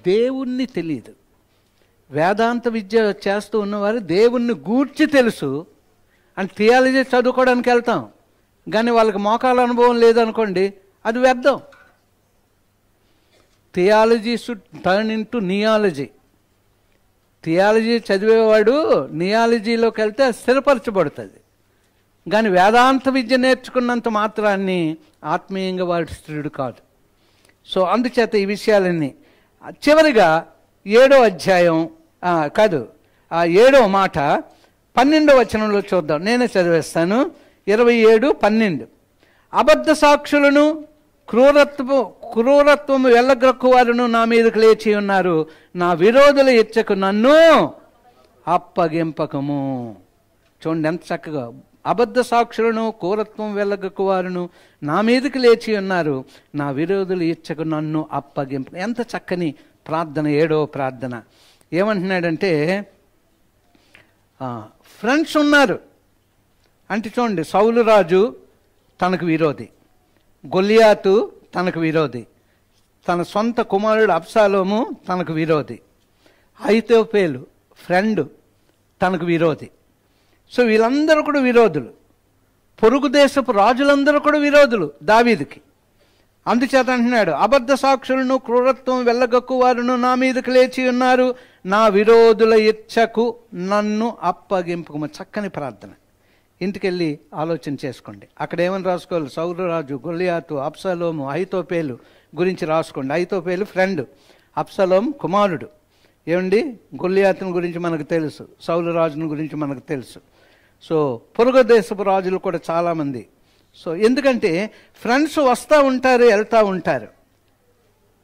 దేవుణ్ణి తెలియదు. వేదాంత విద్య చేస్తూ ఉన్నవారు దేవుణ్ణి గూర్చి తెలుసు. అంటే థియాలజీ చదువుకోవడానికి వెళ్తాం, కానీ వాళ్ళకి మోకాల అనుభవం లేదనుకోండి, అది వ్యర్థం. Theology should turn into neology. Theology చదివేవాడు నియాలజీలోకి వెళ్తే స్థిరపరచబడుతుంది, కానీ వేదాంత విద్య నేర్చుకున్నంత మాత్రాన్ని ఆత్మీయంగా వాడు స్థిరుడు కాదు. సో అందుచేత ఈ విషయాలన్నీ చివరిగా 7వ అధ్యాయం 7వ మాట 12వ వచనంలో చూద్దాం. నేనే చదివేస్తాను. 27:12. అబద్ధ సాక్షులను క్రూరత్వము వెళ్ళగ్రక్కువారును నా మీదకు లేచి ఉన్నారు, నా విరోధుల ఇచ్చకు నన్ను అప్పగింపకము. చూడండి ఎంత చక్కగా, అబద్ధ సాక్షులను క్రూరత్వం వెళ్ళగ్రక్కువారును నా మీదకి లేచి ఉన్నారు, నా విరోధుల ఇచ్చకు నన్ను అప్పగింప. ఎంత చక్కని ప్రార్థన. 7వ ప్రార్థన ఏమంటున్నాడంటే, ఫ్రెండ్స్ ఉన్నారు అంటే చూడండి, సౌలు రాజు తనకు విరోధి, గొలియాతు తనకు విరోధి, తన సొంత కుమారుడు అబ్షాలోము తనకు విరోధి, అహీతోఫెలు ఫ్రెండ్ తనకు విరోధి. సో వీళ్ళందరూ కూడా విరోధులు. పొరుగు దేశపు రాజులందరూ కూడా విరోధులు దావీదుకి. అందుచేత అంటున్నాడు, అబద్ధ సాక్షులను క్రూరత్వం వెళ్ళగక్కు వారును నా మీదకి లేచి ఉన్నారు, నా విరోధుల ఇచ్చకు నన్ను అప్పగింపుము. చక్కని ప్రార్థన. ఇంటికెళ్ళి ఆలోచన చేసుకోండి. అక్కడ ఏమని రాసుకోవాలి? సౌలు రాజు, గొల్లియాతు, అబ్షాలోము, అహీతోపేలు గురించి రాసుకోండి. అహీతోపేలు ఫ్రెండ్, అబ్షాలోము కుమారుడు. ఏమండి, గొల్లియాతుని గురించి మనకు తెలుసు, సౌలు రాజుని గురించి మనకు తెలుసు. సో పొరుగు దేశపు రాజులు కూడా చాలామంది. సో ఎందుకంటే ఫ్రెండ్స్ వస్తూ ఉంటారు, వెళ్తూ ఉంటారు,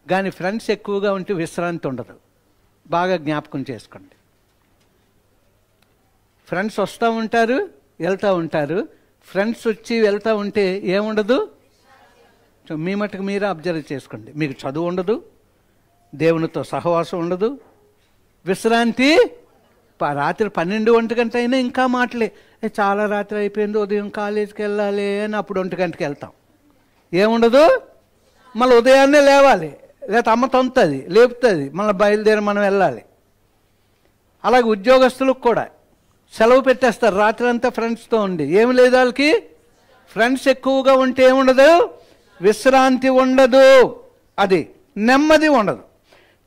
కానీ ఫ్రెండ్స్ ఎక్కువగా ఉంటే విశ్రాంతి ఉండదు. బాగా జ్ఞాపకం చేసుకోండి. ఫ్రెండ్స్ వస్తూ ఉంటారు, వెళ్తూ ఉంటారు. ఫ్రెండ్స్ వచ్చి వెళ్తూ ఉంటే ఏముండదు? మీ మటుకు మీరే అబ్జర్వ్ చేసుకోండి. మీకు చదువు ఉండదు, దేవునితో సహవాసం ఉండదు, విశ్రాంతి. రాత్రి 12 గంట అయినా ఇంకా మాటలే, చాలా రాత్రి అయిపోయింది, ఉదయం కాలేజీకి వెళ్ళాలి అని అప్పుడు 1 గంటకి వెళ్తాం. ఏముండదు, మళ్ళీ ఉదయాన్నే లేవాలి, లేకపోతే అమ్మ తొంతుంది లేపుతుంది, మళ్ళీ బయలుదేరి మనం వెళ్ళాలి. అలాగే ఉద్యోగస్తులకు కూడా సెలవు పెట్టేస్తారు, రాత్రి అంతా ఫ్రెండ్స్తో ఉండి. ఏమి లేదు వాళ్ళకి, ఫ్రెండ్స్ ఎక్కువగా ఉంటే ఏముండదు, విశ్రాంతి ఉండదు, అది నెమ్మది ఉండదు.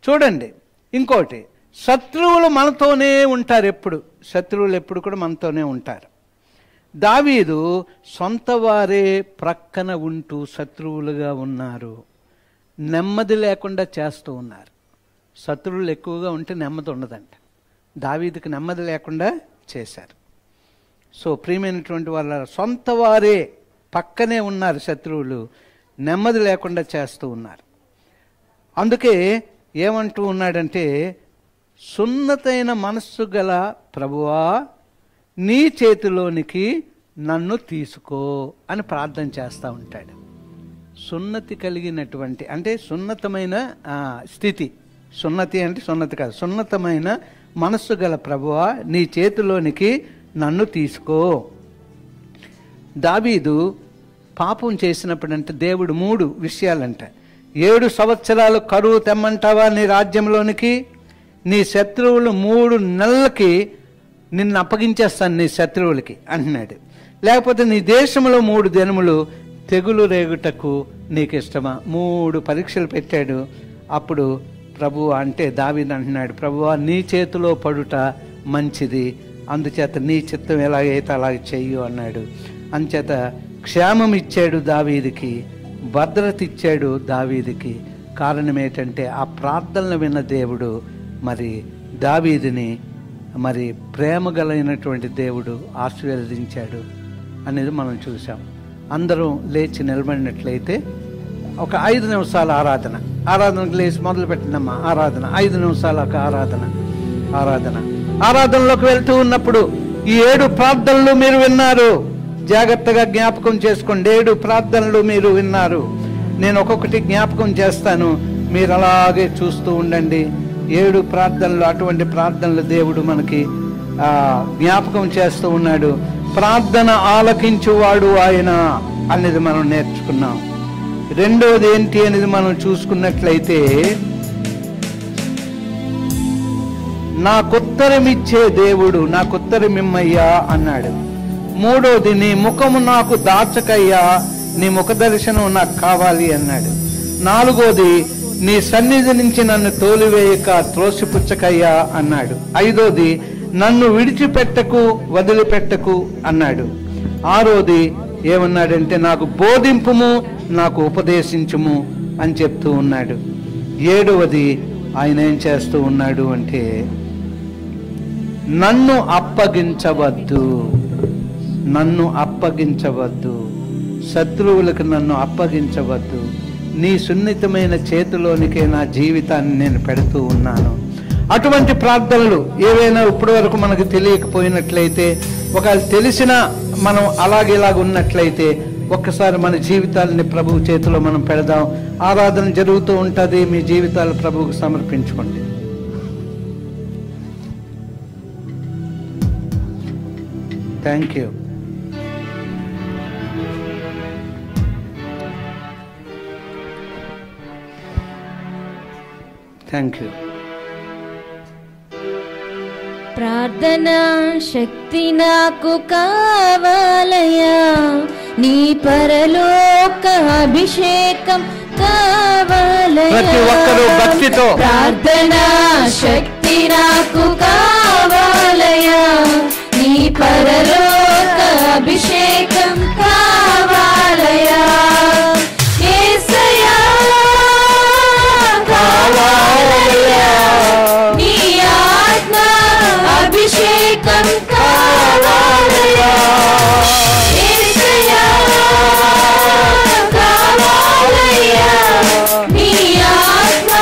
చూడండి ఇంకోటి, శత్రువులు మనతోనే ఉంటారు. ఎప్పుడు శత్రువులు ఎప్పుడు కూడా మనతోనే ఉంటారు. దావీదు సొంత వారే ప్రక్కన ఉంటూ శత్రువులుగా ఉన్నారు, నెమ్మది లేకుండా చేస్తూ ఉన్నారు. శత్రువులు ఎక్కువగా ఉంటే నెమ్మది ఉండదంట. దావీదుకి నెమ్మది లేకుండా చేశారు. సో ప్రియమైనటువంటి వాళ్ళ సొంత వారే పక్కనే ఉన్నారు, శత్రువులు నెమ్మది లేకుండా చేస్తూ ఉన్నారు. అందుకే ఏమంటూ ఉన్నాడంటే, సున్నతైన మనస్సు గల ప్రభువా నీ చేతిలోనికి నన్ను తీసుకో అని ప్రార్థన చేస్తూ ఉంటాడు. సున్నతి కలిగినటువంటి, అంటే సున్నతమైన స్థితి, సున్నతి అంటే సున్నతి కాదు, సున్నతమైన మనస్సు గల ప్రభువా నీ చేతిలోనికి నన్ను తీసుకో. దావీదు పాపం చేసినప్పుడంటే దేవుడు 3 విషయాలంట. 7 సంవత్సరాలు కరువు తెమ్మంటావా నీ రాజ్యంలోనికి, నీ శత్రువులు 3 నెలలకి నిన్ను అప్పగించేస్తాను నీ శత్రువులకి అంటున్నాడు. లేకపోతే నీ దేశంలో 3 దినములు తెగులు రేగుటకు నీకు ఇష్టమా? 3 పరీక్షలు పెట్టాడు. అప్పుడు ప్రభు అంటే దావీదు అంటున్నాడు, ప్రభువా నీ చేతిలో పడుట మంచిది, అందుచేత నీ చిత్తం ఎలాగైతే అలాగే చెయ్యు అన్నాడు. అందుచేత క్షేమం ఇచ్చాడు దావీదుకి, భద్రత ఇచ్చాడు దావీదుకి. కారణం ఏంటంటే ఆ ప్రార్థనలు విన్న దేవుడు మరి దావీదుని మరి ప్రేమ గలైనటువంటి దేవుడు ఆశీర్వదించాడు అనేది మనం చూసాం. అందరం లేచి నిలబడినట్లయితే ఒక 5 నిమిషాల ఆరాధనకు లేచి మొదలు పెట్టినమ్మా. 5 నిమిషాల ఒక ఆరాధనలోకి వెళ్తూ ఉన్నప్పుడు ఈ 7 ప్రార్థనలు మీరు విన్నారు. జాగ్రత్తగా జ్ఞాపకం చేసుకోండి. 7 ప్రార్థనలు మీరు విన్నారు. నేను ఒక్కొక్కటి జ్ఞాపకం చేస్తాను, మీరు అలాగే చూస్తూ ఉండండి. 7 ప్రార్థనలు, అటువంటి ప్రార్థనలు దేవుడు మనకి జ్ఞాపకం చేస్తూ ఉన్నాడు. ప్రార్థన ఆలకించువాడు ఆయన అనేది మనం నేర్చుకున్నాం. రెండవది ఏంటి అనేది మనం చూసుకున్నట్లయితే, నాకుత్తరమిచ్చే దేవుడు, నాకుత్తరమిమ్మయ్యా అన్నాడు. మూడోది, నీ ముఖము నాకు దాచకయ్యా, నీ ముఖ దర్శనం నాకు కావాలి అన్నాడు. నాలుగోది, నీ సన్నిధి నుంచి నన్ను తోలివేయక త్రోసిపుచ్చకయ్యా అన్నాడు. ఐదోది, నన్ను విడిచిపెట్టకు వదిలిపెట్టకు అన్నాడు. ఆరోది ఏమన్నాడంటే, నాకు బోధింపుము, నాకు ఉపదేశించుము అని చెప్తూ ఉన్నాడు. ఏడవది ఆయన ఏం చేస్తూ ఉన్నాడు అంటే, నన్ను అప్పగించవద్దు, శత్రువులకు నన్ను అప్పగించవద్దు, నీ సున్నితమైన చేతిలోనికే నా జీవితాన్ని నేను పెడుతూ ఉన్నాను. అటువంటి ప్రార్థనలు ఏవైనా ఇప్పటి వరకు మనకు తెలియకపోయినట్లయితే, ఒకవేళ తెలిసినా మనం అలాగేలాగా ఉన్నట్లయితే ఒక్కసారి మన జీవితాలని ప్రభువు చేతిలో మనం పెడదాం. ఆరాధన జరుగుతూ ఉంటుంది, మీ జీవితాలు ప్రభువుకు సమర్పించుకోండి. Thank you. Thank you. ప్రార్థనా శక్తి నాకు కావాలయ్యా, నీ పరలోక అభిషేకం కావాలయా. ప్రతి ఒక్కరూ భక్తితో ప్రార్థనా శక్తి నాకు కావాలయా. నీ పరలోక అభిషేకం కావాలయా. యేసయ్యా కావాలయా. నీ ఆత్మ అభిషేకం కావాలయా. యేసయ్యా కావాలయా. నీ ఆత్మ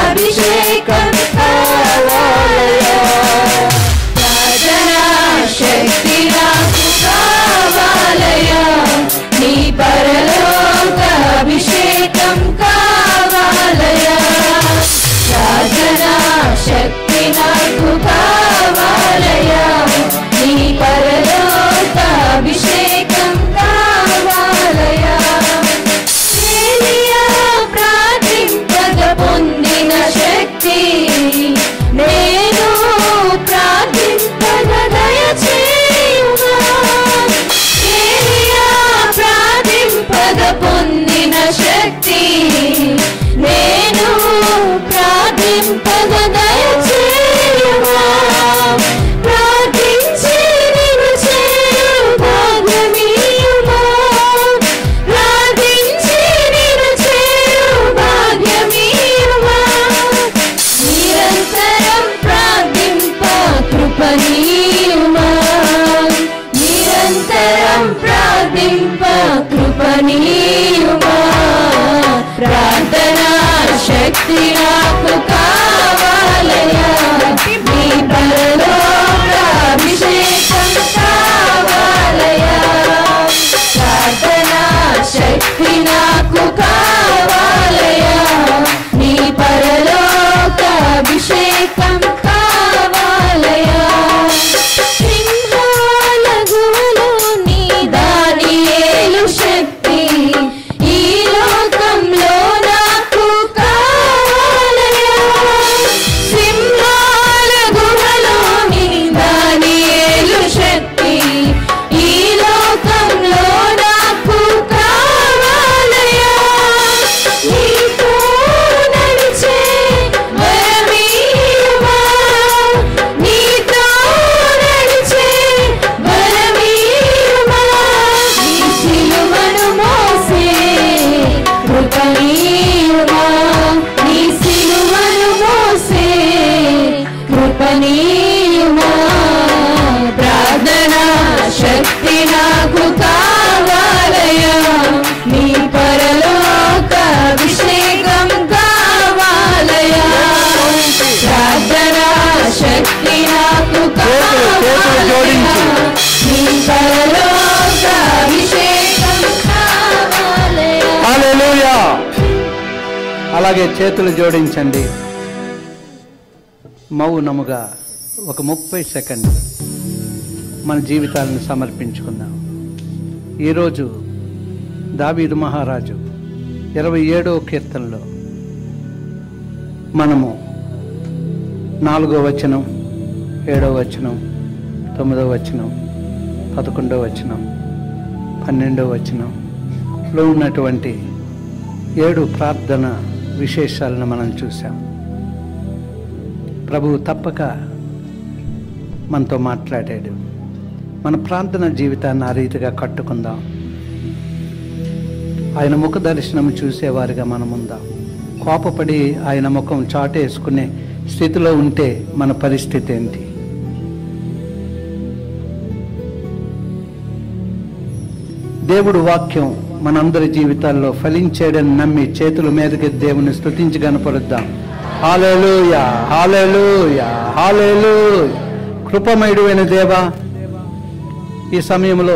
అభిషేకం కావాలయా. ప్రార్థనా శక్తి నాకు కావాలయా. నీ పరలోక అభిషేకం కావాలయా. ప్రార్థనా శక్తి నాకు కావాలయా. నీ పరలోక అభిషేకం కావాలయా. ఏలియా ప్రార్థింపగ పొందిన శక్తి నేను ప్రార్థింపగ దయచేయుగా. ఏలియా ప్రార్థింపగ పొందిన శక్తి నేను ప్రార్థింపగ దయచేయుగా. ప్రార్థించి నిన్ను చేరు భాగ్యమీయుమా. ప్రార్థించి నిన్ను చేరు భాగ్యమీయుమా. నిరంతరం ప్రార్థింప కృపనీయుమా. నిరంతరం ప్రార్థింప కృపనీయుమా. ప్రార్థనా శక్తి నాకు కావాలయా. నీ పరలోక అభిషేకం కావాలయా. ప్రార్థనా శక్తి నాకు కావాలయా. నీ పరలోక అభిషేకం కావాలయా. సింహాల గుహలో నీ దానియేలు శక్తి ఈ లోకంలో నాకు కావాలయా. సింహాల గుహలో నీ దానియేలు శక్తి ఈ లోకంలో నాకు కావాలయా. నీతో నడిచే వరమీయుమా. నీతో నడిచే వరమీయుమా. నీ సిలువను మోసే కృపనీయుమా. నీ సిలువను మోసే కృపనీయుమా. ప్రార్థనా శక్తి నాకు కావాలయా. నీ పరలోక అభిషేకం కావాలయా. ప్రార్థనా శక్తి నాకు కావాలయా. నీ పరలోక అభిషేకం కావాలయా. హల్లెలూయా. అలాగే చేతులు జోడించండి. మౌనముగా ఒక 30 సెకండ్లు మన జీవితాలను సమర్పించుకుందాం. ఈరోజు దావీదు మహారాజు 27వ కీర్తనలో మనము 4వ వచనం, 7వ వచనం, 9వ వచనం, 11వ వచనం, 12వ వచనంలో ఉన్నటువంటి 7 ప్రార్థన విశేషాలను మనం చూసాం. ప్రభువు తప్పక మనతో మాట్లాడాడు. మన ప్రార్థన జీవితాన్ని ఆ రీతిగా కట్టుకుందాం. ఆయన ముఖ దర్శనం చూసేవారిగా మనం ఉందాం. కోపపడి ఆయన ముఖం చాటేసుకునే స్థితిలో ఉంటే మన పరిస్థితి ఏంటి? దేవుడు వాక్యం మనందరి జీవితాల్లో ఫలించేడని నమ్మి చేతుల మీదకి దేవుని స్తుతించి కనపరుద్దాం. హల్లెలూయా, హల్లెలూయా, హల్లెలూయా. కృపమయుడైన దేవా, ఈ సమయంలో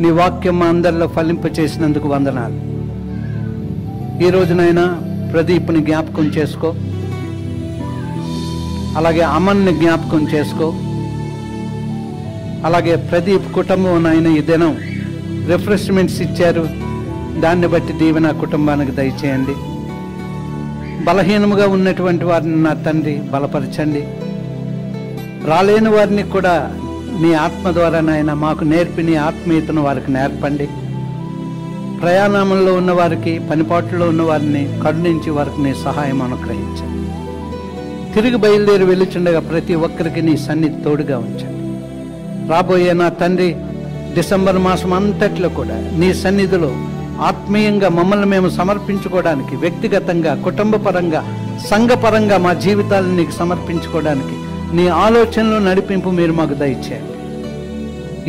నీ వాక్యం మా అందరిలో ఫలింప చేసినందుకు వందనాలు. ఈ రోజునైనా ప్రదీప్ని జ్ఞాపకం చేసుకో, అలాగే అమన్ని జ్ఞాపకం చేసుకో, అలాగే ప్రదీప్ కుటుంబం ఆయన ఈ దినం రిఫ్రెష్మెంట్స్ ఇచ్చారు, దాన్ని బట్టి దీవెన కుటుంబానికి దయచేయండి. బలహీనముగా ఉన్నటువంటి వారిని నా తండ్రి బలపరచండి. రాలేని వారిని కూడా నీ ఆత్మ ద్వారా నాయన మాకు నేర్పి నీ ఆత్మీయతను వారికి నేర్పండి. ప్రయాణంలో ఉన్న వారికి, పనిపాట్లలో ఉన్న వారిని కరుణించి వారికి నీ సహాయం అనుగ్రహించండి. తిరిగి బయలుదేరి వెళ్ళుచుండగా ప్రతి ఒక్కరికి నీ సన్నిధి తోడుగా ఉంచండి. రాబోయే నా తండ్రి డిసెంబర్ మాసం అంతట్లో కూడా నీ సన్నిధిలో ఆత్మీయంగా మమ్మల్ని మేము సమర్పించుకోవడానికి, వ్యక్తిగతంగా, కుటుంబపరంగా, సంఘపరంగా మా జీవితాలను నీకు సమర్పించుకోవడానికి నీ ఆలోచనలో నడిపింపు మీరు మాకు దయచేయండి.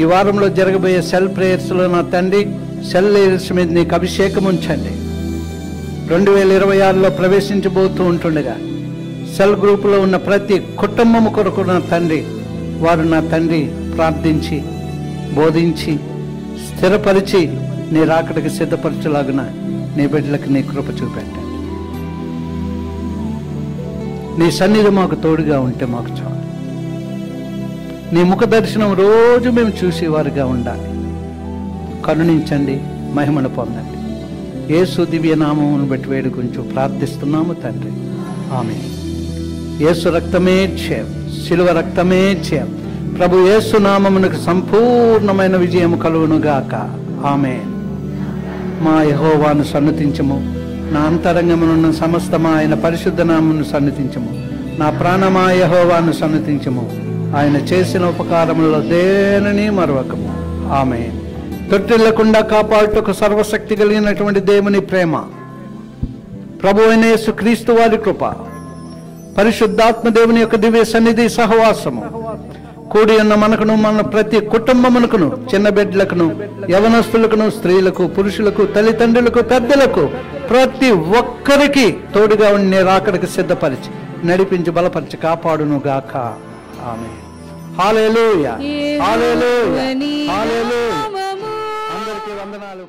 ఈ వారంలో జరగబోయే సెల్ ప్రేయర్స్లో నా తండ్రి సెల్ లీడర్స్ మీద నీకు అభిషేకం ఉంచండి. 2026లో ప్రవేశించబోతూ ఉంటుండగా సెల్ గ్రూపులో ఉన్న ప్రతి కుటుంబం కొరకు నా తండ్రి, వారు నా తండ్రి ప్రార్థించి, బోధించి, స్థిరపరిచి నీ రాకడికి సిద్ధపరచులాగున నీ బిడ్డలకు నీ కృప చూపెట్టండి. నీ సన్నిధి మాకు తోడుగా ఉంటే మాకు చాలు. నీ ముఖ దర్శనం రోజు మేము చూసేవారుగా ఉండాలి. కరుణించండి, మహిమను పొందండి. యేసు దివ్య నామమును బట్టి వేడుకొంచు ప్రార్థిస్తున్నాము తండ్రి, ఆమేన్. యేసు రక్తమే జయం, శిలువ రక్తమే జయం. ప్రభు యేసు నామమునకు సంపూర్ణమైన విజయం కలుగునుగాక, ఆమేన్. మా యెహోవాను సన్నతించము, నా అంతరంగమునున్న సమస్తమా ఆయన పరిశుద్ధ నామమును సన్నతించము. నా ప్రాణమా యెహోవాను సన్నతించము, ఆయన చేసిన ఉపకారములలో దేనిని మరవకము, ఆమేన్. తొట్టిల్లకుండా కాపాడుటకు సర్వశక్తి కలిగినటువంటి దేవుని ప్రేమ, ప్రభు అయిన యేసు క్రీస్తు వారి కృప, పరిశుద్ధాత్మ దేవుని యొక్క దివ్య సన్నిధి సహవాసము కూడి ఉన్న మనకును, మన ప్రతి కుటుంబమునకును, చిన్న బిడ్డలకును, యవనస్తులకును, స్త్రీలకు, పురుషులకు, తల్లిదండ్రులకు, పెద్దలకు, ప్రతి ఒక్కరికి తోడుగా ఉండి రాకడికి సిద్ధపరిచి, నడిపించి, బలపరిచి కాపాడును గాక, ఆమేన్. హల్లెలూయా, హల్లెలూయా, హల్లెలూయా. అందరికీ వందనాలు.